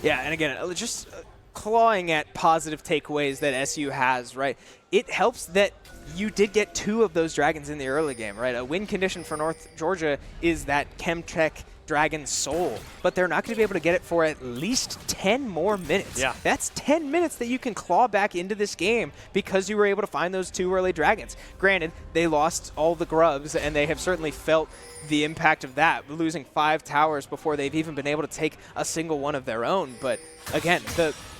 Yeah, and again, just clawing at positive takeaways that SU has, right? It helps that you did get 2 of those dragons in the early game, right? A win condition for North Georgia is that Chemtech Dragon Soul, but they're not going to be able to get it for at least 10 more minutes. Yeah. That's 10 minutes that you can claw back into this game because you were able to find those 2 early dragons. Granted, they lost all the grubs, and they have certainly felt the impact of that, losing 5 towers before they've even been able to take a single one of their own. But again,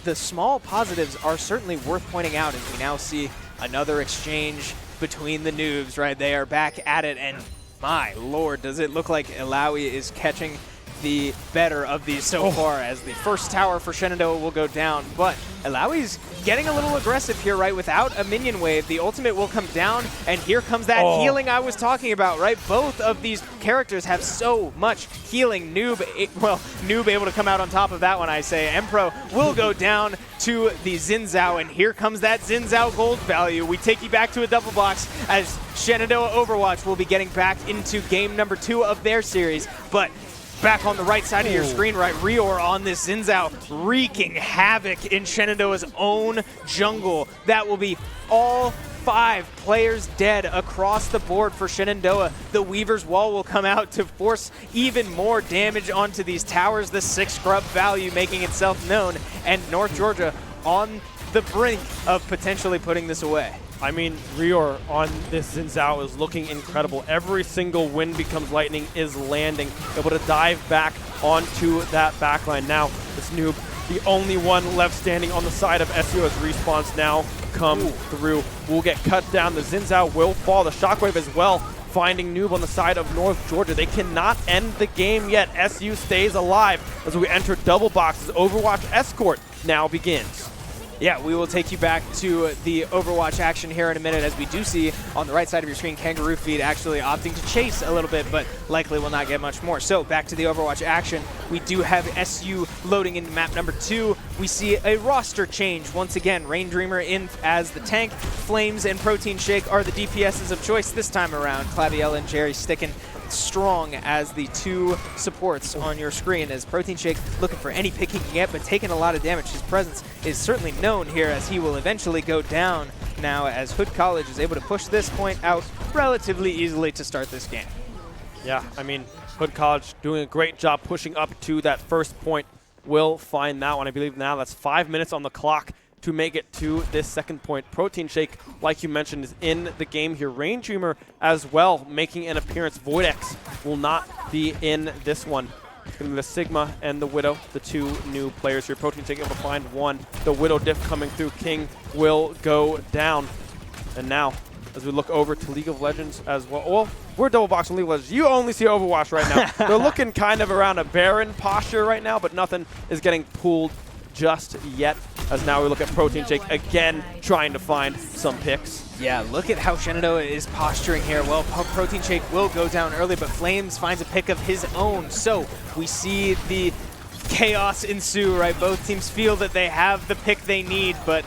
the small positives are certainly worth pointing out as we now see another exchange between the noobs, right? They are back at it, and my lord, does it look like Alawi is catching the better of these so far, as the first tower for Shenandoah will go down. But Alawi's getting a little aggressive here, right? Without a minion wave, the ultimate will come down, and here comes that healing I was talking about, right? Both of these characters have so much healing. Noob able to come out on top of that one, I say. Empro will go down to the Xin Zhao, and here comes that Xin Zhao gold value. We take you back to a double box as Shenandoah Overwatch will be getting back into game number 2 of their series. But back on the right side of your screen, right, Rior on this Xin Zhao wreaking havoc in Shenandoah's own jungle. That will be all 5 players dead across the board for Shenandoah. The Weaver's Wall will come out to force even more damage onto these towers. The 6 scrub value making itself known, and North Georgia on the brink of potentially putting this away. I mean, Rior on this Xin Zhao is looking incredible. Every single wind becomes lightning is landing. Able to dive back onto that backline. Now, this Noob, the only one left standing on the side of SU as respawns now come through. Will get cut down. The Xin Zhao will fall. The Shockwave as well, finding Noob on the side of North Georgia. They cannot end the game yet. SU stays alive as we enter double boxes. Overwatch Escort now begins. Yeah, we will take you back to the Overwatch action here in a minute, as we do see on the right side of your screen Kangaroo Feed actually opting to chase a little bit, but likely will not get much more. So back to the Overwatch action. We do have SU loading into map number 2. We see a roster change once again. Rain Dreamer in as the tank. Flames and Protein Shake are the DPSs of choice this time around. Claviella and Jerry sticking strong as the 2 supports on your screen, as Protein Shake looking for any pick he can get, but taking a lot of damage. His presence is certainly known here, as he will eventually go down now, as Hood College is able to push this point out relatively easily to start this game. Yeah, I mean, Hood College doing a great job pushing up to that first point. will find that one. I believe now that's 5 minutes on the clock to make it to this second point. Protein Shake, like you mentioned, is in the game here. Rain Dreamer as well making an appearance. Voidex will not be in this one. It's going to be the Sigma and the Widow, the two new players here. Protein Shake able to find one. The Widow diff coming through. King will go down. And now, as we look over to League of Legends as well. Well, we're double boxing League of Legends. You only see Overwatch right now. They're looking kind of around a Baron posture right now, but nothing is getting pulled just yet. As now we look at Protein Shake again, trying to find some picks. Yeah, look at how Shenandoah is posturing here. Well, Protein Shake will go down early, but Flames finds a pick of his own. So we see the chaos ensue, right? Both teams feel that they have the pick they need, but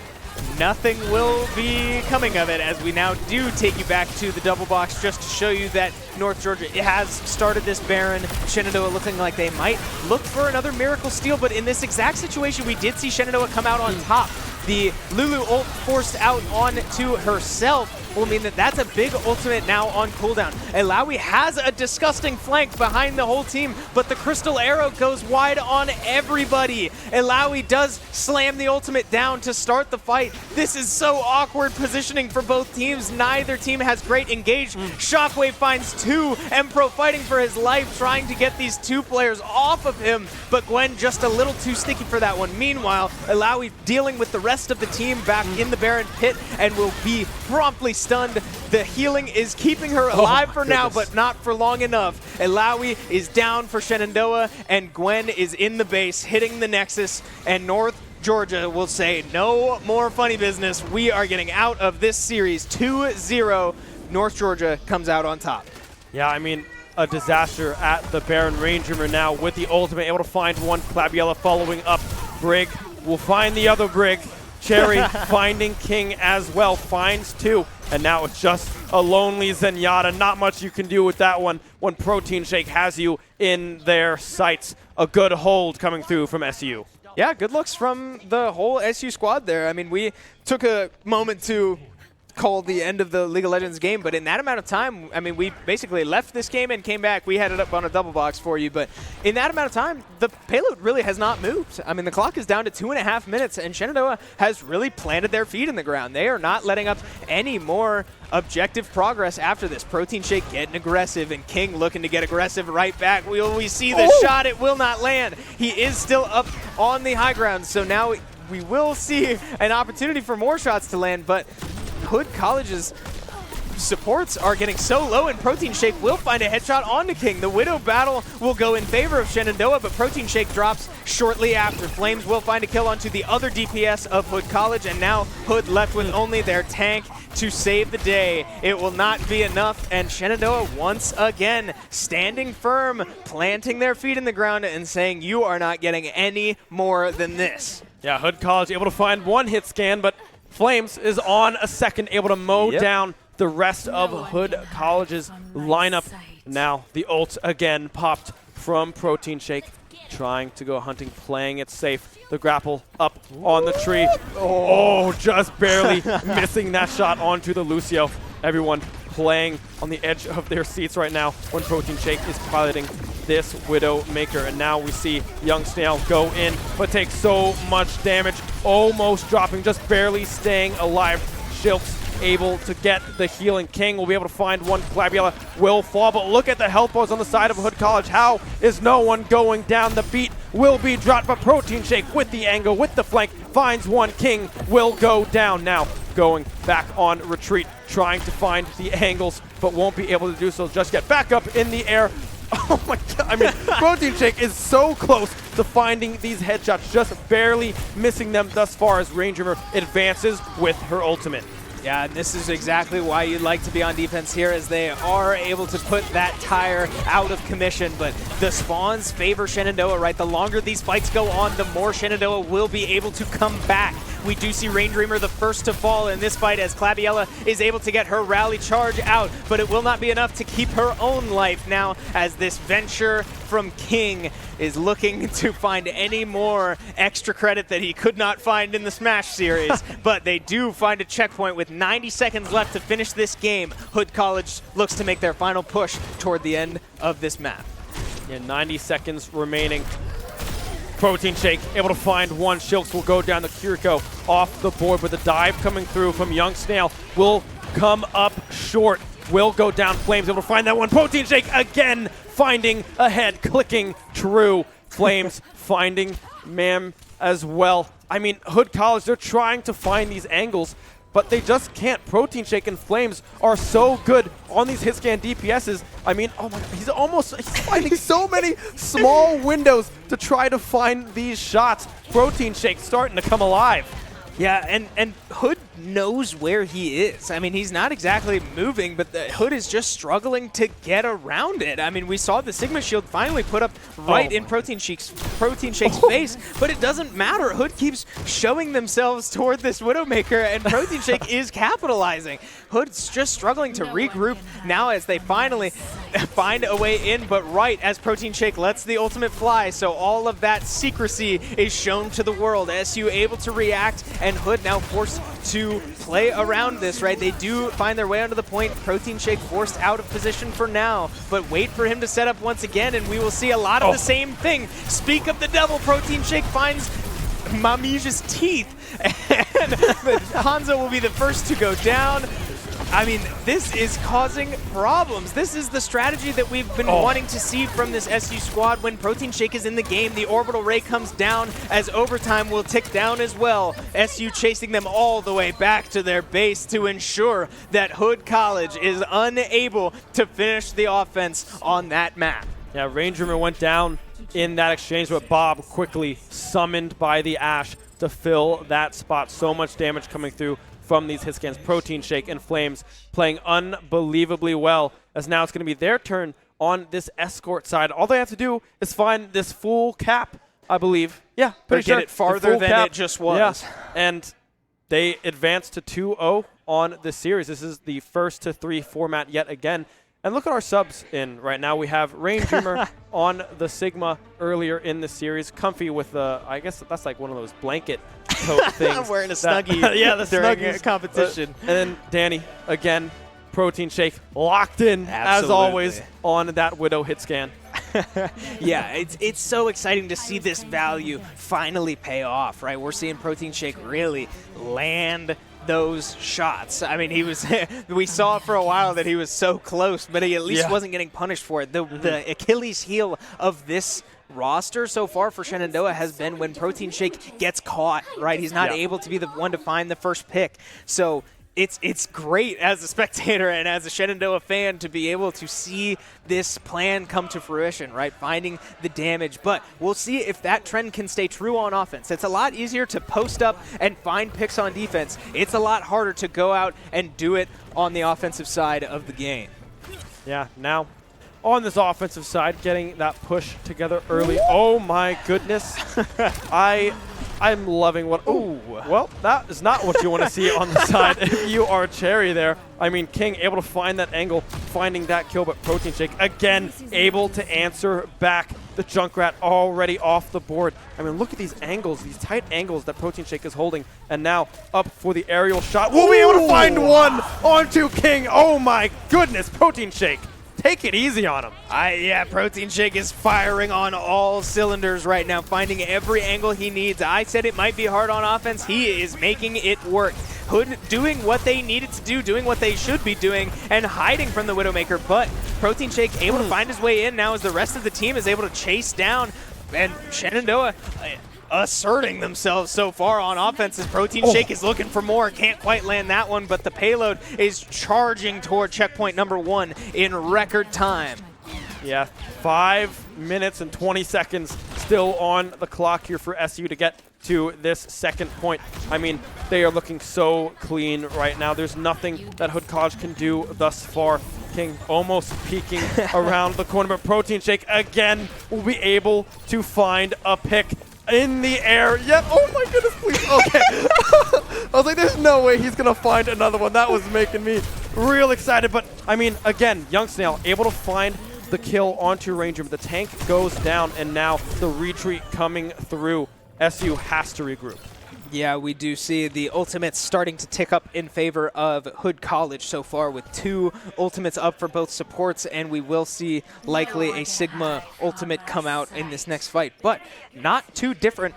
nothing will be coming of it, as we now do take you back to the double box just to show you that North Georgia has started this Baron. Shenandoah looking like they might look for another miracle steal, but in this exact situation, we did see Shenandoah come out on top. The Lulu ult forced out onto herself will mean that that's a big ultimate now on cooldown. Elawi has a disgusting flank behind the whole team, but the Crystal Arrow goes wide on everybody. Elawi does slam the ultimate down to start the fight. This is so awkward positioning for both teams. Neither team has great engage. Shockwave finds two. Empro fighting for his life, trying to get these two players off of him, but Gwen just a little too sticky for that one. Meanwhile, Elawi dealing with the rest of the team back in the Baron pit and will be promptly stunned. The healing is keeping her alive for now, but not for long enough. Elawi is down for Shenandoah, and Gwen is in the base, hitting the Nexus, and North Georgia will say, no more funny business. We are getting out of this series 2-0. North Georgia comes out on top. Yeah, I mean, a disaster at the Baron. Rain Dreamer now with the ultimate, able to find one. Clabiella following up. Brig will find the other Brig. Cherry finding King as well, finds two. And now it's just a lonely Zenyatta. Not much you can do with that one when Protein Shake has you in their sights. A good hold coming through from SU. Yeah, good looks from the whole SU squad there. I mean, we took a moment to call the end of the League of Legends game, but in that amount of time, I mean, we basically left this game and came back. We had it up on a double box for you, but in that amount of time, the payload really has not moved. I mean, the clock is down to 2.5 minutes, and Shenandoah has really planted their feet in the ground. They are not letting up any more objective progress after this. Protein Shake getting aggressive, and King looking to get aggressive right back. We see the shot. It will not land. He is still up on the high ground, so now we will see an opportunity for more shots to land, but Hood College's supports are getting so low, and Protein Shake will find a headshot onto King. The Widow battle will go in favor of Shenandoah, but Protein Shake drops shortly after. Flames will find a kill onto the other DPS of Hood College, and now Hood left with only their tank to save the day. It will not be enough, and Shenandoah once again standing firm, planting their feet in the ground and saying, you are not getting any more than this. Yeah, Hood College able to find one hit scan, but Flames is on a second, able to mow down the rest of Hood College's lineup. Now the ult again popped from Protein Shake, trying to go hunting, playing it safe. The grapple up on the tree. Oh, just barely missing that shot onto the Lucio. Everyone playing on the edge of their seats right now when Protein Shake is piloting this Widowmaker. And now we see Young Snail go in, but take so much damage, almost dropping, just barely staying alive. Shilk's able to get the healing. King will be able to find one. Clabiella will fall, but look at the health bars on the side of Hood College. How is no one going down? The beat will be dropped, but Protein Shake with the angle, with the flank, finds one. King will go down now, going back on retreat, trying to find the angles, but won't be able to do so just yet. Back up in the air. Oh my god, I mean, Protein Shake is so close to finding these headshots, just barely missing them thus far as Rain Dreamer advances with her ultimate. Yeah, and this is exactly why you'd like to be on defense here, as they are able to put that tire out of commission. But the spawns favor Shenandoah, right? The longer these fights go on, the more Shenandoah will be able to come back. We do see Rain Dreamer the first to fall in this fight, as Clabiella is able to get her rally charge out, but it will not be enough to keep her own life now, as this venture from King is looking to find any more extra credit that he could not find in the Smash series. But they do find a checkpoint with 90 seconds left to finish this game. Hood College looks to make their final push toward the end of this map. Yeah, 90 seconds remaining. Protein Shake able to find one. Shilks will go down. The Kiriko off the board, but the dive coming through from Young Snail will come up short. Will go down. Flames able to find that one. Protein Shake again finding ahead, clicking true. Flames finding Mam as well. I mean, Hood College, they're trying to find these angles, but they just can't. Protein Shake and Flames are so good on these hit scan DPSs. I mean, oh my God, he's finding so many small windows to try to find these shots. Protein Shake starting to come alive. Yeah, and Hood knows where he is. I mean, he's not exactly moving, but the Hood is just struggling to get around it. I mean, we saw the Sigma Shield finally put up right in Protein Shake's face, but it doesn't matter. Hood keeps showing themselves toward this Widowmaker, and Protein Shake is capitalizing. Hood's just struggling to regroup now as they finally find a way in, but right as Protein Shake lets the ultimate fly, so all of that secrecy is shown to the world. SU able to react, and Hood now forced to play around this, right? They do find their way onto the point. Protein Shake forced out of position for now, but wait for him to set up once again, and we will see a lot of the same thing. Speak of the devil, Protein Shake finds Mamija's teeth, and Hanzo will be the first to go down. I mean, this is causing problems. This is the strategy that we've been wanting to see from this SU squad. When Protein Shake is in the game, the orbital ray comes down as overtime will tick down as well. SU chasing them all the way back to their base to ensure that Hood College is unable to finish the offense on that map. Yeah, Rangerman went down in that exchange, but Bob quickly summoned by the Ash to fill that spot. So much damage coming through from these hit scans. Protein Shake and Flames playing unbelievably well, as now it's going to be their turn on this escort side. All they have to do is find this full cap, I believe. Yeah, pretty sure. Get it farther than it just was. Yeah. And they advance to 2-0 on the series. This is the 1-to-3 format yet again. And look at our subs in right now. We have Rain Dreamer on the Sigma earlier in the series. Comfy with the, I guess that's like one of those blanket coat things. Wearing a Snuggie yeah, the during Snuggies. a competition. And then Danny, again, Protein Shake locked in, as always, on that Widow hit scan. Yeah, it's so exciting to see this value finally pay off, right? We're seeing Protein Shake really land those shots. I mean, he was we saw for a while that he was so close, but he at least wasn't getting punished for it. The Achilles heel of this roster so far for Shenandoah has been when Protein Shake gets caught, right? He's not able to be the one to find the first pick. So it's great as a spectator and as a Shenandoah fan to be able to see this plan come to fruition, right? Finding the damage. But we'll see if that trend can stay true on offense. It's a lot easier to post up and find picks on defense. It's a lot harder to go out and do it on the offensive side of the game. Yeah, now on this offensive side, getting that push together early. Oh my goodness. I'm loving what, well, that is not what you want to see on the side if you are Cherry there. I mean, King able to find that angle, finding that kill, but Protein Shake again able to answer back. The Junkrat already off the board. I mean, look at these angles, these tight angles that Protein Shake is holding, and now up for the aerial shot. We'll be able to find one onto King. Oh my goodness, Protein Shake. Take it easy on him. Yeah, Protein Shake is firing on all cylinders right now, finding every angle he needs. I said it might be hard on offense. He is making it work. Hood doing what they needed to do, doing what they should be doing, and hiding from the Widowmaker. But Protein Shake able to find his way in now as the rest of the team is able to chase down. And Shenandoah asserting themselves so far on offense as Protein Shake is looking for more. Can't quite land that one, but the payload is charging toward checkpoint number 1 in record time. Yeah, 5 minutes and 20 seconds still on the clock here for SU to get to this second point. I mean, they are looking so clean right now. There's nothing that Hood College can do thus far. King almost peeking around the corner, but Protein Shake again will be able to find a pick in the air. Yep. Oh my goodness, please. Okay. I was like, there's no way he's going to find another one. That was making me real excited. But, I mean, again, Young Snail able to find the kill onto Ranger. But the tank goes down, and now the retreat coming through. SU has to regroup. Yeah, we do see the ultimates starting to tick up in favor of Hood College so far, with 2 ultimates up for both supports, and we will see likely a Sigma ultimate come out in this next fight. But not too different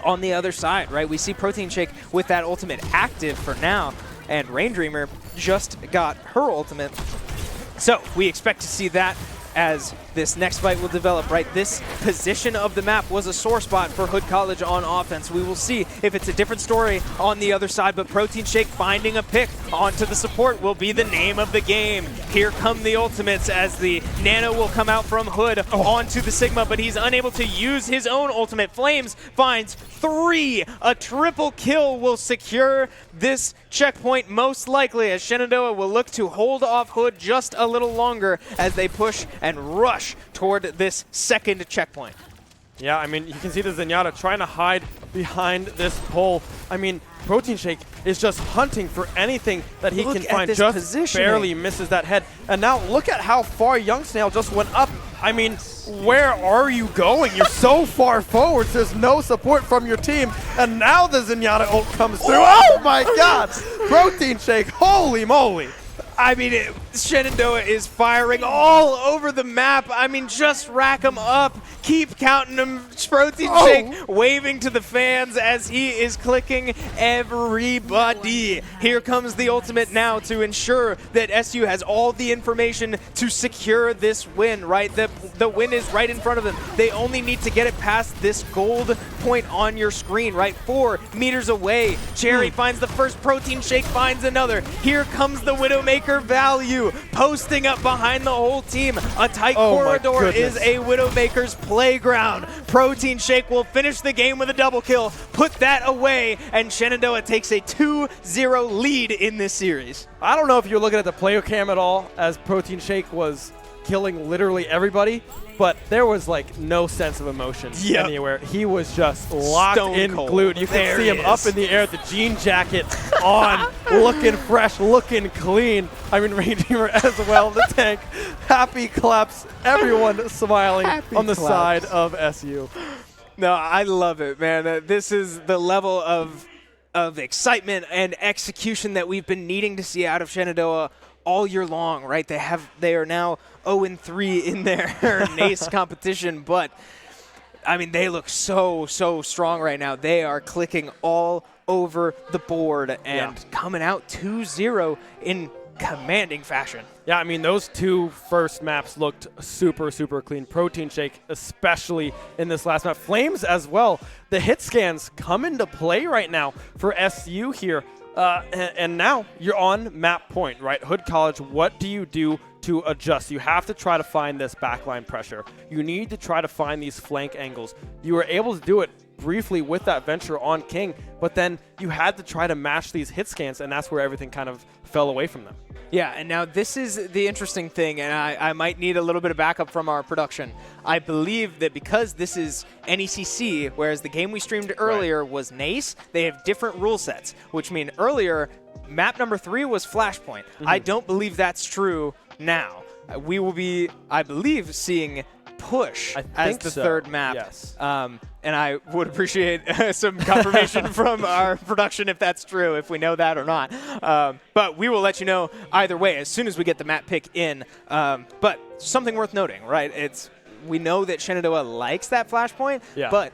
on the other side, right? We see Protein Shake with that ultimate active for now, and Rain Dreamer just got her ultimate. So we expect to see that as this next fight will develop, right? This position of the map was a sore spot for Hood College on offense. We will see if it's a different story on the other side, but Protein Shake finding a pick onto the support will be the name of the game. Here come the ultimates as the Nano will come out from Hood onto the Sigma, but he's unable to use his own ultimate. Flames finds 3. A triple kill will secure this checkpoint most likely, as Shenandoah will look to hold off Hood just a little longer as they push and rush toward this second checkpoint. Yeah, I mean, you can see the Zenyatta trying to hide behind this pole. I mean, Protein Shake is just hunting for anything that he can find. Just positioning. Barely misses that head. And now look at how far Young Snail just went up. I mean, where are you going? You're so far forwards. There's no support from your team. And now the Zenyatta ult comes through. Oh my God! Protein Shake, holy moly. I mean, Shenandoah is firing all over the map. I mean, just rack them up. Keep counting them. Protein Shake waving to the fans as he is clicking everybody. Here comes the ultimate now to ensure that SU has all the information to secure this win, right? The win is right in front of them. They only need to get it past this gold point on your screen, right? 4 meters away. Cherry finds the first. Protein Shake finds another. Here comes the Widowmaker value, posting up behind the whole team. A tight corridor is a Widowmaker's playground. Protein Shake will finish the game with a double kill, put that away, and Shenandoah takes a 2-0 lead in this series. I don't know if you're looking at the player cam at all, as Protein Shake was killing literally everybody, but there was like no sense of emotion anywhere. He was just locked in, glued. You can see him up in the air, the jean jacket on, looking fresh, looking clean. I mean, Rain Dreamer as well, the tank. Happy claps, everyone smiling on the side of SU. No, I love it, man. This is the level of excitement and execution that we've been needing to see out of Shenandoah all year long, right? They are now 0-3 in their NACE competition, but I mean, they look so strong right now. They are clicking all over the board and coming out 2-0 in commanding fashion. Yeah, I mean, those 2 first maps looked super clean. Protein Shake, especially in this last map. Flames as well. The hit scans come into play right now for SU here. And now you're on map point, right? Hood College, what do you do to adjust? You have to try to find this backline pressure. You need to try to find these flank angles. You were able to do it briefly with that venture on King, but then you had to try to match these hit scans, and that's where everything kind of fell away from them. Yeah, and now this is the interesting thing, and I might need a little bit of backup from our production. I believe that because this is NECC, whereas the game we streamed earlier was NACE, they have different rule sets, which mean earlier, map number 3 was Flashpoint. I don't believe that's true now. We will be, I believe, seeing Push as the third map. Yes. And I would appreciate some confirmation from our production if that's true, if we know that or not. But we will let you know either way as soon as we get the map pick in. But something worth noting, right? We know that Shenandoah likes that Flashpoint, but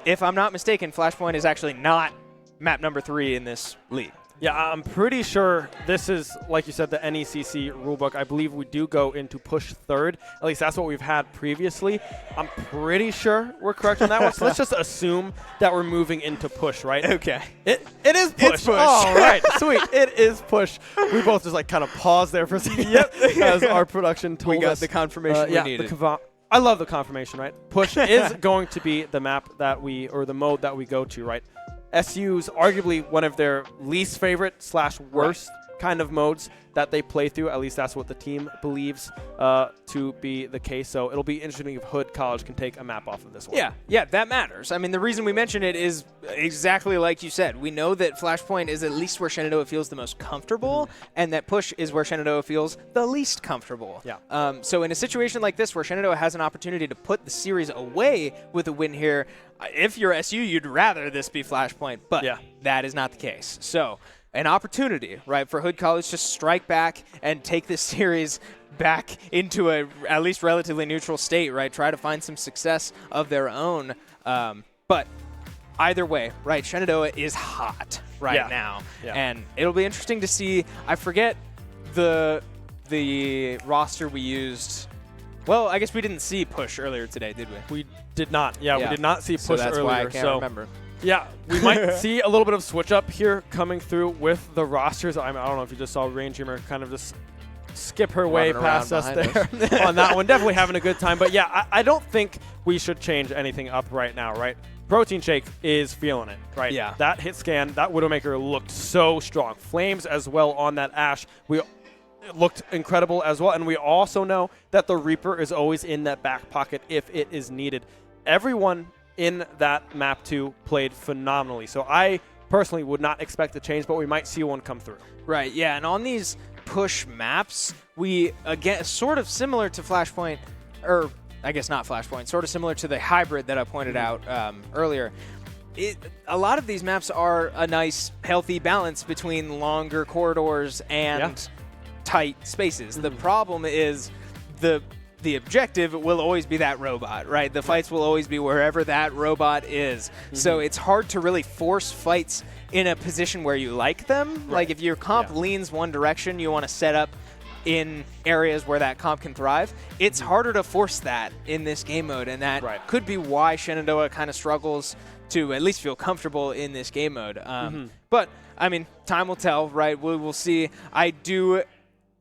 if I'm not mistaken, Flashpoint is actually not map number 3 in this league. Yeah, I'm pretty sure this is, like you said, the NECC rulebook. I believe we do go into push 3rd. At least that's what we've had previously. I'm pretty sure we're correct on that one. So let's just assume that we're moving into push, right? Okay. It is push. It's push. All right, sweet. It is push. We both just like kind of paused there for a second. As our production told us. We got the confirmation we needed. I love the confirmation, right? Push is going to be the map that or the mode that we go to, right? SU's arguably one of their least favorite / worst kind of modes that they play through. At least that's what the team believes to be the case. So it'll be interesting if Hood College can take a map off of this one. Yeah, that matters. I mean, the reason we mention it is exactly like you said. We know that Flashpoint is at least where Shenandoah feels the most comfortable, and that Push is where Shenandoah feels the least comfortable. Yeah. So in a situation like this where Shenandoah has an opportunity to put the series away with a win here, if you're SU, you'd rather this be Flashpoint, but that is not the case. So an opportunity, right, for Hood College to strike back and take this series back into a at least relatively neutral state, right? Try to find some success of their own. But either way, right, Shenandoah is hot right now. Yeah. And it'll be interesting to see. I forget the roster we used. Well, I guess we didn't see Push earlier today, did we? We did not. Yeah, we did not see Push so that's earlier. Why I can't remember. Yeah, we might see a little bit of switch up here coming through with the rosters. I don't know if you just saw Rain Dreamer kind of just skip her way past us there on that one. Definitely having a good time. But yeah, I don't think we should change anything up right now, right? Protein Shake is feeling it, right? Yeah. That hit scan, that Widowmaker looked so strong. Flames as well on that Ashe. It looked incredible as well. And we also know that the Reaper is always in that back pocket if it is needed. Everyone in that map 2 played phenomenally. So I personally would not expect a change, but we might see one come through. Right, yeah, and on these Push maps, we, again, sort of similar to Flashpoint, or I guess not Flashpoint, sort of similar to the hybrid that I pointed out earlier. A lot of these maps are a nice, healthy balance between longer corridors and tight spaces. The problem is the objective will always be that robot, right? The fights will always be wherever that robot is. So it's hard to really force fights in a position where you like them. Right. Like if your comp leans one direction, you want to set up in areas where that comp can thrive. It's harder to force that in this game mode, and that could be why Shenandoah kind of struggles to at least feel comfortable in this game mode. But, I mean, time will tell, right? We will see.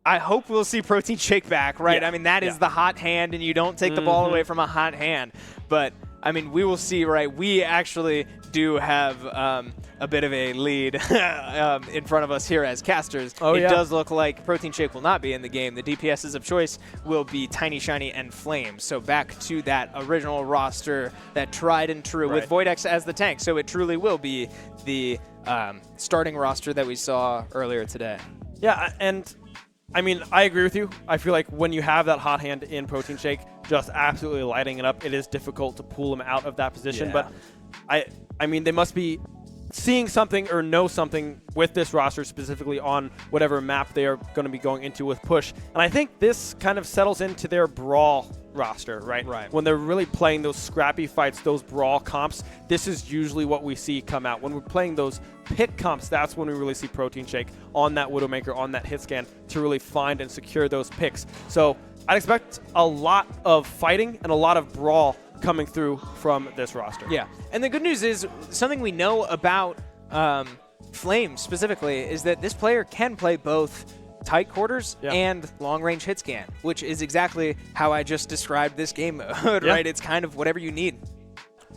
I hope we'll see Protein Shake back, right? I mean, that is the hot hand, and you don't take the ball away from a hot hand. But, I mean, we will see, right? We actually do have a bit of a lead in front of us here as casters. It does look like Protein Shake will not be in the game. The DPSs of choice will be Tiny, Shiny, and Flame. So back to that original roster, that tried and true, with Voidex as the tank. So it truly will be the starting roster that we saw earlier today. Yeah, and I mean, I agree with you. I feel like when you have that hot hand in Protein Shake, just absolutely lighting it up, it is difficult to pull him out of that position. But I mean, they must be seeing something or know something with this roster, specifically on whatever map they are going to be going into with Push. And I think this kind of settles into their Brawl roster, right? When they're really playing those scrappy fights, those Brawl comps, this is usually what we see come out. When we're playing those pick comps, that's when we really see Protein Shake on that Widowmaker, on that hit scan, to really find and secure those picks. So I'd expect a lot of fighting and a lot of Brawl coming through from this roster. Yeah, and the good news is something we know about Flame specifically is that this player can play both tight quarters and long-range hit scan, which is exactly how I just described this game mode, right? It's kind of whatever you need.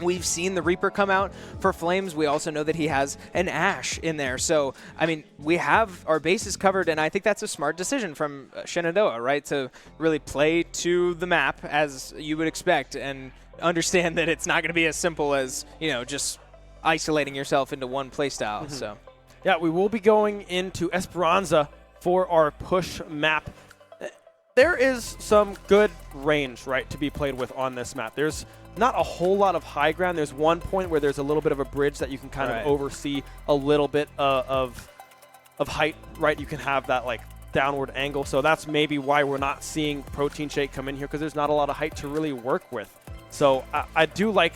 We've seen the Reaper come out for Flames. We also know that he has an Ashe in there. So, I mean, we have our bases covered, and I think that's a smart decision from Shenandoah, right? To really play to the map as you would expect and understand that it's not going to be as simple as, you know, just isolating yourself into one playstyle. So, yeah, we will be going into Esperanza for our Push map. There is some good range, right, to be played with on this map. There's not a whole lot of high ground. There's one point where there's a little bit of a bridge that you can kind of oversee a little bit of height, right? You can have that like downward angle. So that's maybe why we're not seeing Protein Shake come in here, because there's not a lot of height to really work with. So I do like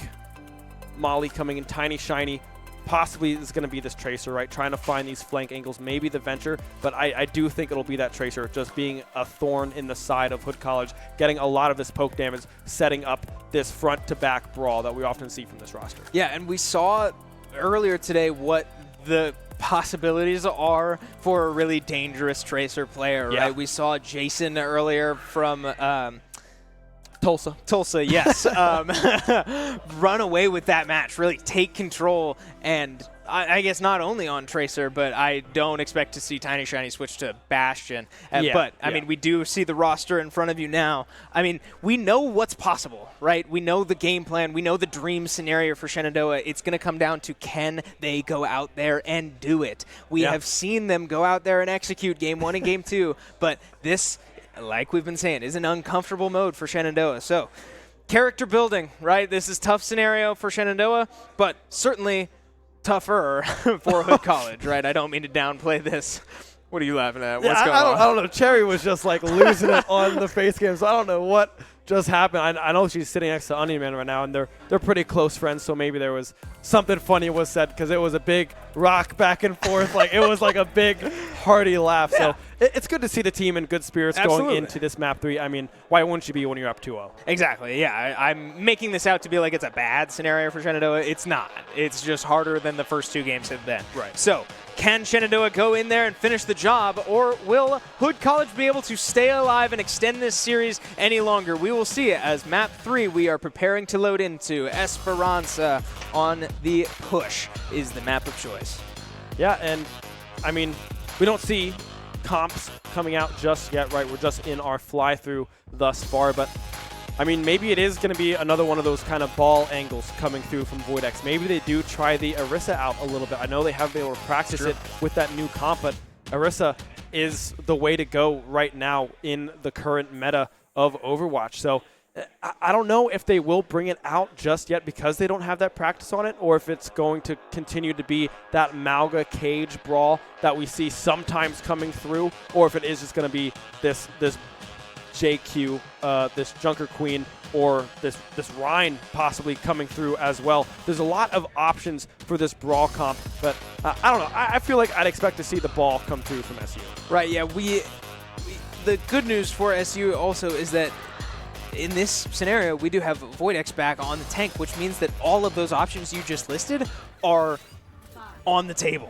Molly coming in Tiny, Shiny. Possibly is going to be this Tracer, right? Trying to find these flank angles, maybe the Venture, but I do think it'll be that Tracer just being a thorn in the side of Hood College, getting a lot of this poke damage, setting up this front-to-back brawl that we often see from this roster. Yeah, and we saw earlier today what the possibilities are for a really dangerous Tracer player, right? We saw Jason earlier from Tulsa, yes. Run away with that match, really take control and I guess not only on Tracer, but I don't expect to see Tiny Shiny switch to Bastion. But, I mean, we do see the roster in front of you now. I mean, we know what's possible, right? We know the game plan. We know the dream scenario for Shenandoah. It's going to come down to can they go out there and do it. We have seen them go out there and execute Game 1 and Game 2, but this, like we've been saying, is an uncomfortable mode for Shenandoah. So, character building, right? This is tough scenario for Shenandoah, but certainly tougher for Hood College, right? I don't mean to downplay this. What are you laughing at? What's going on? I don't know. Cherry was just like losing it on the face cam, so I don't know what just happened. I know she's sitting next to Onion Man right now, and they're pretty close friends, so maybe there was something funny was said because it was a big rock back and forth. Like, it was like a big hearty laugh. So it's good to see the team in good spirits going into this map 3. I mean, why wouldn't you be when you're up 2-0? Exactly, yeah. I'm making this out to be like it's a bad scenario for Shenandoah. It's not. It's just harder than the first 2 games have been. Right. So, can Shenandoah go in there and finish the job, or will Hood College be able to stay alive and extend this series any longer? We will see it as map 3 we are preparing to load into. Esperanza on the push is the map of choice. Yeah, and I mean, we don't see comps coming out just yet, right? We're just in our fly-through thus far, but I mean, maybe it is going to be another one of those kind of ball angles coming through from VOIDX. Maybe they do try the Orisa out a little bit. I know they haven't been able to practice it with that new comp, but Orisa is the way to go right now in the current meta of Overwatch. So I don't know if they will bring it out just yet because they don't have that practice on it, or if it's going to continue to be that Malga cage brawl that we see sometimes coming through, or if it is just going to be this JQ, this Junker Queen, or this Rhine possibly coming through as well. There's a lot of options for this brawl comp, but I don't know. I feel like I'd expect to see the ball come through from SU. Right, yeah. The good news for SU also is that in this scenario, we do have VOIDX back on the tank, which means that all of those options you just listed are on the table,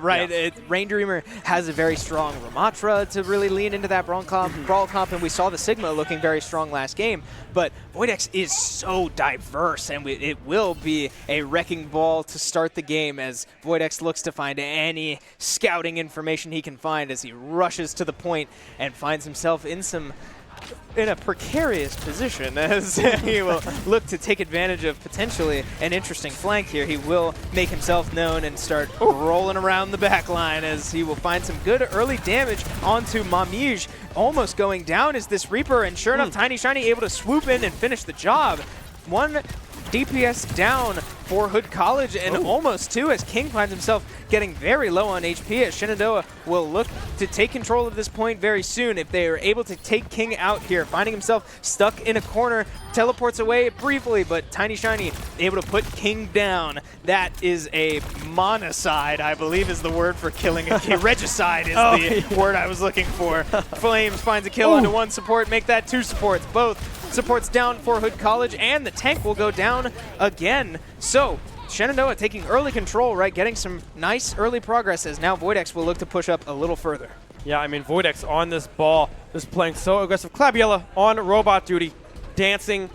right? Yeah. Rain Dreamer has a very strong Ramatra to really lean into that brawl comp, and we saw the Sigma looking very strong last game, but VOIDX is so diverse, and it will be a wrecking ball to start the game as VOIDX looks to find any scouting information he can find as he rushes to the point and finds himself in a precarious position as he will look to take advantage of potentially an interesting flank here. He will make himself known and start rolling around the back line as he will find some good early damage onto Mamij. Almost going down is this Reaper, and sure enough, Tiny Shiny able to swoop in and finish the job. 1 DPS down for Hood College, and almost 2 as King finds himself getting very low on HP, as Shenandoah will look to take control of this point very soon if they are able to take King out here. Finding himself stuck in a corner, teleports away briefly, but Tiny Shiny able to put King down. That is a monocide, I believe is the word for killing a King. Regicide is the word I was looking for. Flames finds a kill onto 1 support, make that 2 supports. Both supports down for Hood College, and the tank will go down again. So Shenandoah taking early control, right? Getting some nice early progress as now VOIDX will look to push up a little further. Yeah, I mean, VOIDX on this ball is playing so aggressive. Clabiella on robot duty, dancing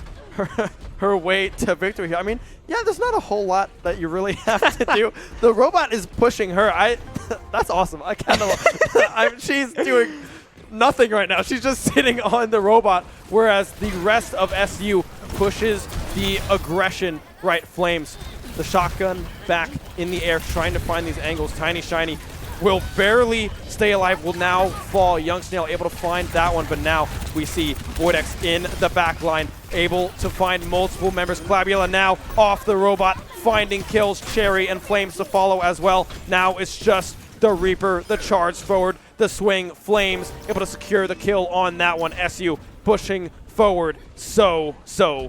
her way to victory here. I mean, yeah, there's not a whole lot that you really have to do. The robot is pushing her. That's awesome. I kind of she's doing nothing right now. She's just sitting on the robot, whereas the rest of SU pushes the aggression, right? Flames, the shotgun back in the air, trying to find these angles. Tiny Shiny will barely stay alive, will now fall. Young Snail able to find that one, but now we see VOIDX in the back line, able to find multiple members. Clabiella now off the robot, finding kills. Cherry and Flames to follow as well. Now it's just the Reaper, the charge forward, the swing. Flames able to secure the kill on that one. SU pushing forward so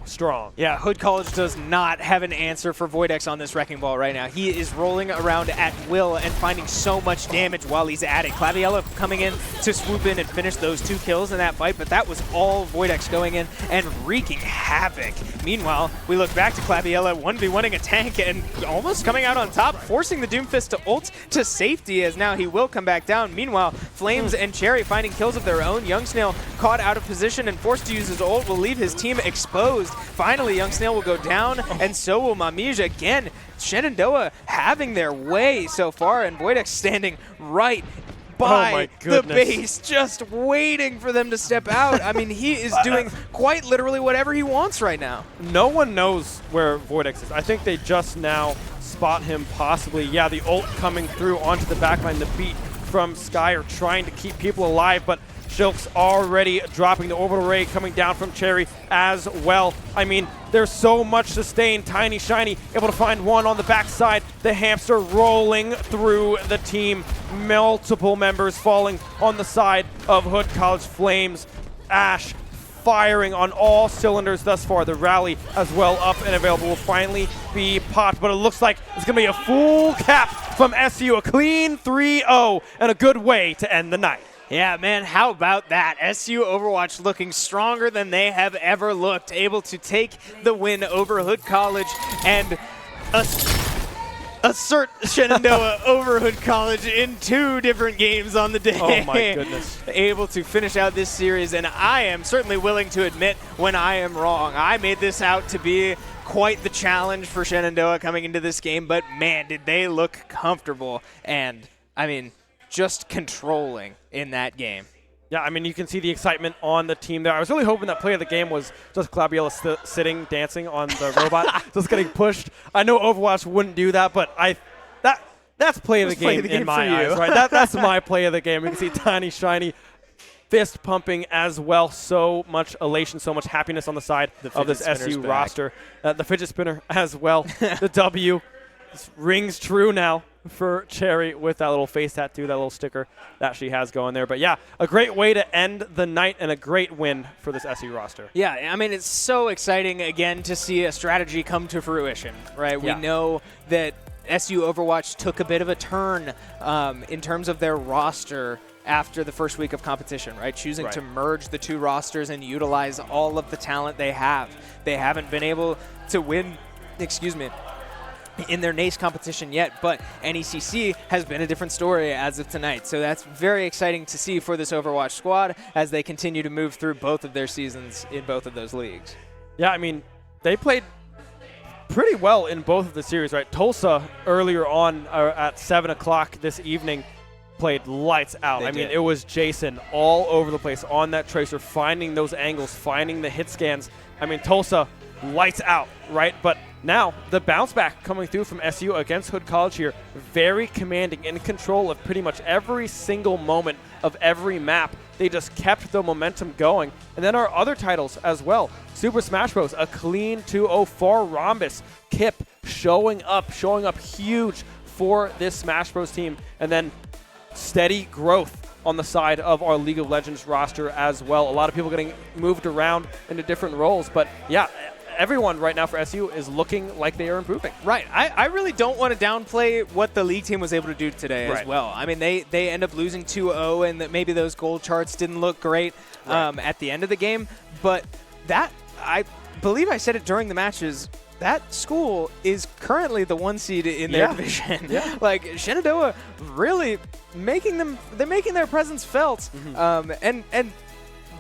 strong. Yeah, Hood College does not have an answer for VOIDX on this wrecking ball right now. He is rolling around at will and finding so much damage while he's at it. Claviella coming in to swoop in and finish those 2 kills in that fight, but that was all VOIDX going in and wreaking havoc. Meanwhile, we look back to Claviella 1v1ing a tank and almost coming out on top, forcing the Doomfist to ult to safety as now he will come back down. Meanwhile, Flames and Cherry finding kills of their own. Young Snail caught out of position and forced to use his Voidex's ult will leave his team exposed. Finally, Young Snail will go down, and so will Mamija. Again, Shenandoah having their way so far, and Voidex standing right by the base, just waiting for them to step out. I mean, he is doing quite literally whatever he wants right now. No one knows where Voidex is. I think they just now spot him possibly. Yeah, the ult coming through onto the backline, the beat from Sky are trying to keep people alive, but Shilk's already dropping the orbital ray coming down from Cherry as well. I mean, there's so much sustain. Tiny Shiny able to find one on the backside. The hamster rolling through the team. Multiple members falling on the side of Hood College Flames. Ash firing on all cylinders thus far. The rally as well up and available will finally be popped, but it looks like it's going to be a full cap from SU. A clean 3-0 and a good way to end the night. Yeah, man, how about that? SU Overwatch looking stronger than they have ever looked, able to take the win over Hood College and assert Shenandoah over Hood College in 2 different games on the day. Oh my goodness. Able to finish out this series, and I am certainly willing to admit when I am wrong. I made this out to be quite the challenge for Shenandoah coming into this game, but man, did they look comfortable and, I mean, just controlling in that game. Yeah, I mean, you can see the excitement on the team there. I was really hoping that play of the game was just Clabiella sitting, dancing on the robot, just getting pushed. I know Overwatch wouldn't do that, but that's play of the game in my eyes, right? That's my play of the game. You can see Tiny Shiny fist pumping as well. So much elation, so much happiness on the side of this SU roster. The fidget spinner as well. The W rings true now for Cherry with that little face tattoo, that little sticker that she has going there. But yeah, a great way to end the night and a great win for this SU roster. Yeah, I mean, it's so exciting again to see a strategy come to fruition, right? Yeah. We know that SU Overwatch took a bit of a turn in terms of their roster after the first week of competition, right? Choosing to merge the 2 rosters and utilize all of the talent they have. They haven't been able to win, in their NACE competition yet, but NECC has been a different story as of tonight. So that's very exciting to see for this Overwatch squad as they continue to move through both of their seasons in both of those leagues. Yeah, I mean, they played pretty well in both of the series, right? Tulsa earlier on at 7 o'clock this evening played lights out. I mean, it was Jason all over the place on that tracer, finding those angles, finding the hit scans. I mean, Tulsa lights out, right? But now the bounce back coming through from SU against Hood College here, very commanding, in control of pretty much every single moment of every map. They just kept the momentum going. And then our other titles as well. Super Smash Bros, a clean 2-0 for Rhombus. Kip showing up huge for this Smash Bros team. And then steady growth on the side of our League of Legends roster as well. A lot of people getting moved around into different roles. But yeah, everyone right now for SU is looking like they are improving. Right. I really don't want to downplay what the league team was able to do today as well. I mean, they end up losing 2-0, and that maybe those gold charts didn't look great at the end of the game. But that, I believe I said it during the matches, that school is currently the 1 seed in their division. Like, Shenandoah really making their presence felt. And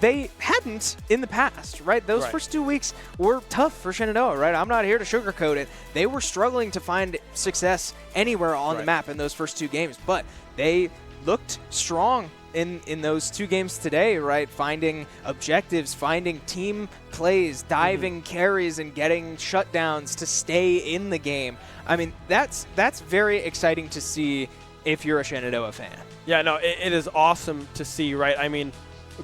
they hadn't in the past, right? Those first 2 weeks were tough for Shenandoah, right? I'm not here to sugarcoat it. They were struggling to find success anywhere on the map in those first 2 games, but they looked strong in those 2 games today, right? Finding objectives, finding team plays, diving carries, and getting shutdowns to stay in the game. I mean, that's very exciting to see if you're a Shenandoah fan. Yeah, no, it is awesome to see, right? I mean,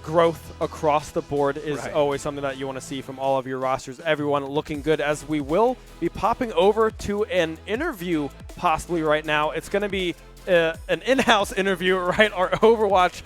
growth across the board is always something that you want to see from all of your rosters. Everyone looking good, as we will be popping over to an interview possibly right now. It's going to be an in-house interview, right? Our Overwatch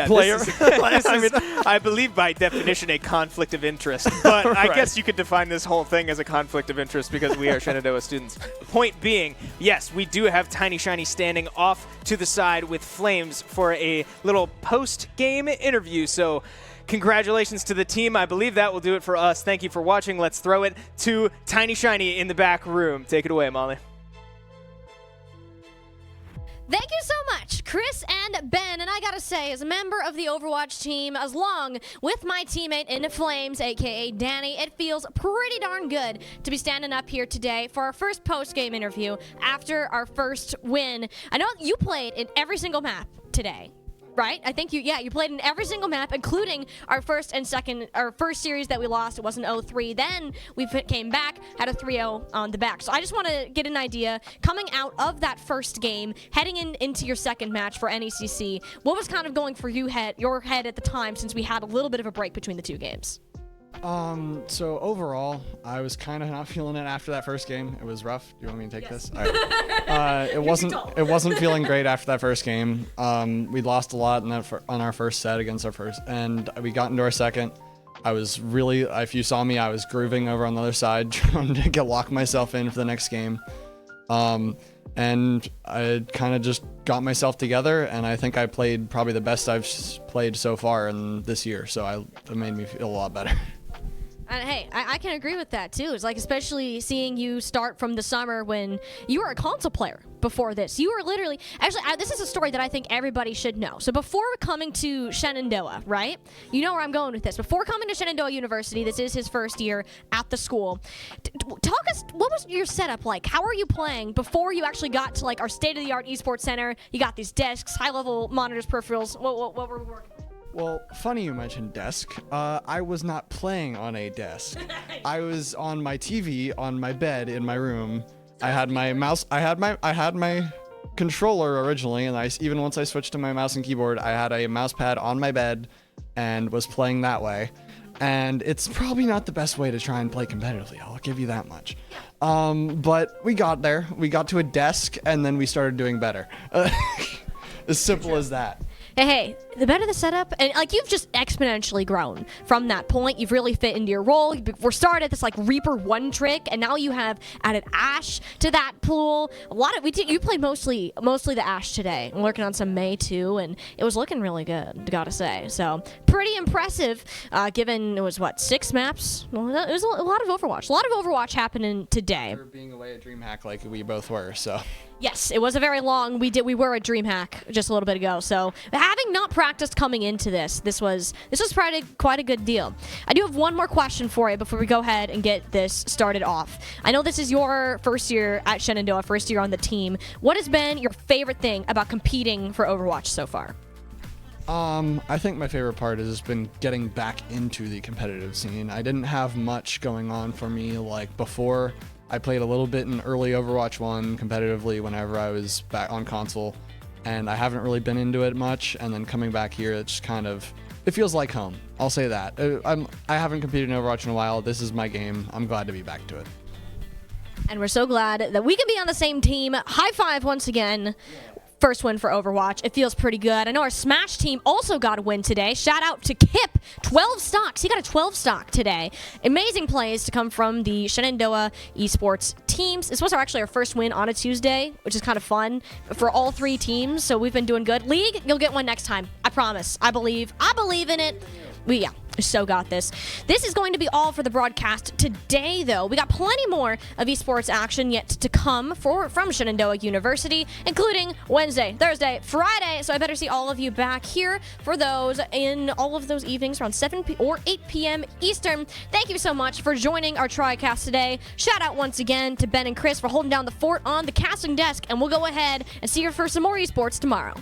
player. This is, I believe by definition, a conflict of interest. But I guess you could define this whole thing as a conflict of interest because we are Shenandoah students. Point being, yes, we do have Tiny Shiny standing off to the side with Flames for a little post-game interview. So congratulations to the team. I believe that will do it for us. Thank you for watching. Let's throw it to Tiny Shiny in the back room. Take it away, Molly. Thank you so much. Chris and Ben, and I gotta say, as a member of the Overwatch team, as long with my teammate in Flames, aka Danny, it feels pretty darn good to be standing up here today for our first post-game interview after our first win. I know you played in every single map today. Right? I think you played in every single map, including our first series that we lost. It was an 0-3. Then we came back, had a 3-0 on the back. So I just want to get an idea, coming out of that first game, heading into your second match for NECC, what was kind of going for your head at the time, since we had a little bit of a break between the two games? So overall, I was kind of not feeling it after that first game. It was rough. Do you want me to take this? All right. It wasn't feeling great after that first game. We lost a lot on our first set against our first, and we got into our second. I was really, if you saw me, I was grooving over on the other side, trying to lock myself in for the next game. And I kind of just got myself together, and I think I played probably the best I've played so far in this year. So it made me feel a lot better. And hey, I can agree with that too. It's like, especially seeing you start from the summer when you were a console player before this. You were literally, actually, this is a story that I think everybody should know. So before coming to Shenandoah, right? You know where I'm going with this. Before coming to Shenandoah University, this is his first year at the school. Talk us, what was your setup like? How were you playing before you actually got to like our state-of-the-art esports center? You got these desks, high-level monitors, peripherals. What were we working with? Well, funny you mentioned desk. I was not playing on a desk. I was on my TV on my bed in my room. I had my mouse. I had my controller originally, and even once I switched to my mouse and keyboard, I had a mouse pad on my bed and was playing that way. And it's probably not the best way to try and play competitively. I'll give you that much. But we got there. We got to a desk, and then we started doing better. As simple as that. Hey, the better the setup, and like you've just exponentially grown from that point. You've really fit into your role. We're started this like Reaper one trick, and now you have added Ashe to that pool. You played mostly the Ashe today. I'm working on some May too, and it was looking really good, gotta say. So pretty impressive, given it was 6 maps. Well, it was a lot of Overwatch. A lot of Overwatch happening today. We were being away at DreamHack like we both were, so. Yes, it was a very long. We were at DreamHack just a little bit ago. So having not practiced coming into this was probably quite a good deal. I do have one more question for you before we go ahead and get this started off. I know this is your first year at Shenandoah, first year on the team. What has been your favorite thing about competing for Overwatch so far? I think my favorite part has been getting back into the competitive scene. I didn't have much going on for me like before. I played a little bit in early Overwatch 1 competitively whenever I was back on console, and I haven't really been into it much, and then coming back here, it's kind of, it feels like home. I'll say that. I haven't competed in Overwatch in a while. This is my game. I'm glad to be back to it. And we're so glad that we can be on the same team. High five once again. First win for Overwatch. It feels pretty good. I know our Smash team also got a win today. Shout out to Kip. 12 stocks. He got a 12 stock today. Amazing plays to come from the Shenandoah esports teams. This was actually our first win on a Tuesday, which is kind of fun for all 3 teams. So we've been doing good. League, you'll get one next time. I promise. I believe in it. Yeah, so got this. This is going to be all for the broadcast today, though. We got plenty more of esports action yet to come from Shenandoah University, including Wednesday, Thursday, Friday. So I better see all of you back here for those in all of those evenings around 7 or 8 p.m. Eastern. Thank you so much for joining our TriCast today. Shout out once again to Ben and Chris for holding down the fort on the casting desk, and we'll go ahead and see you for some more esports tomorrow.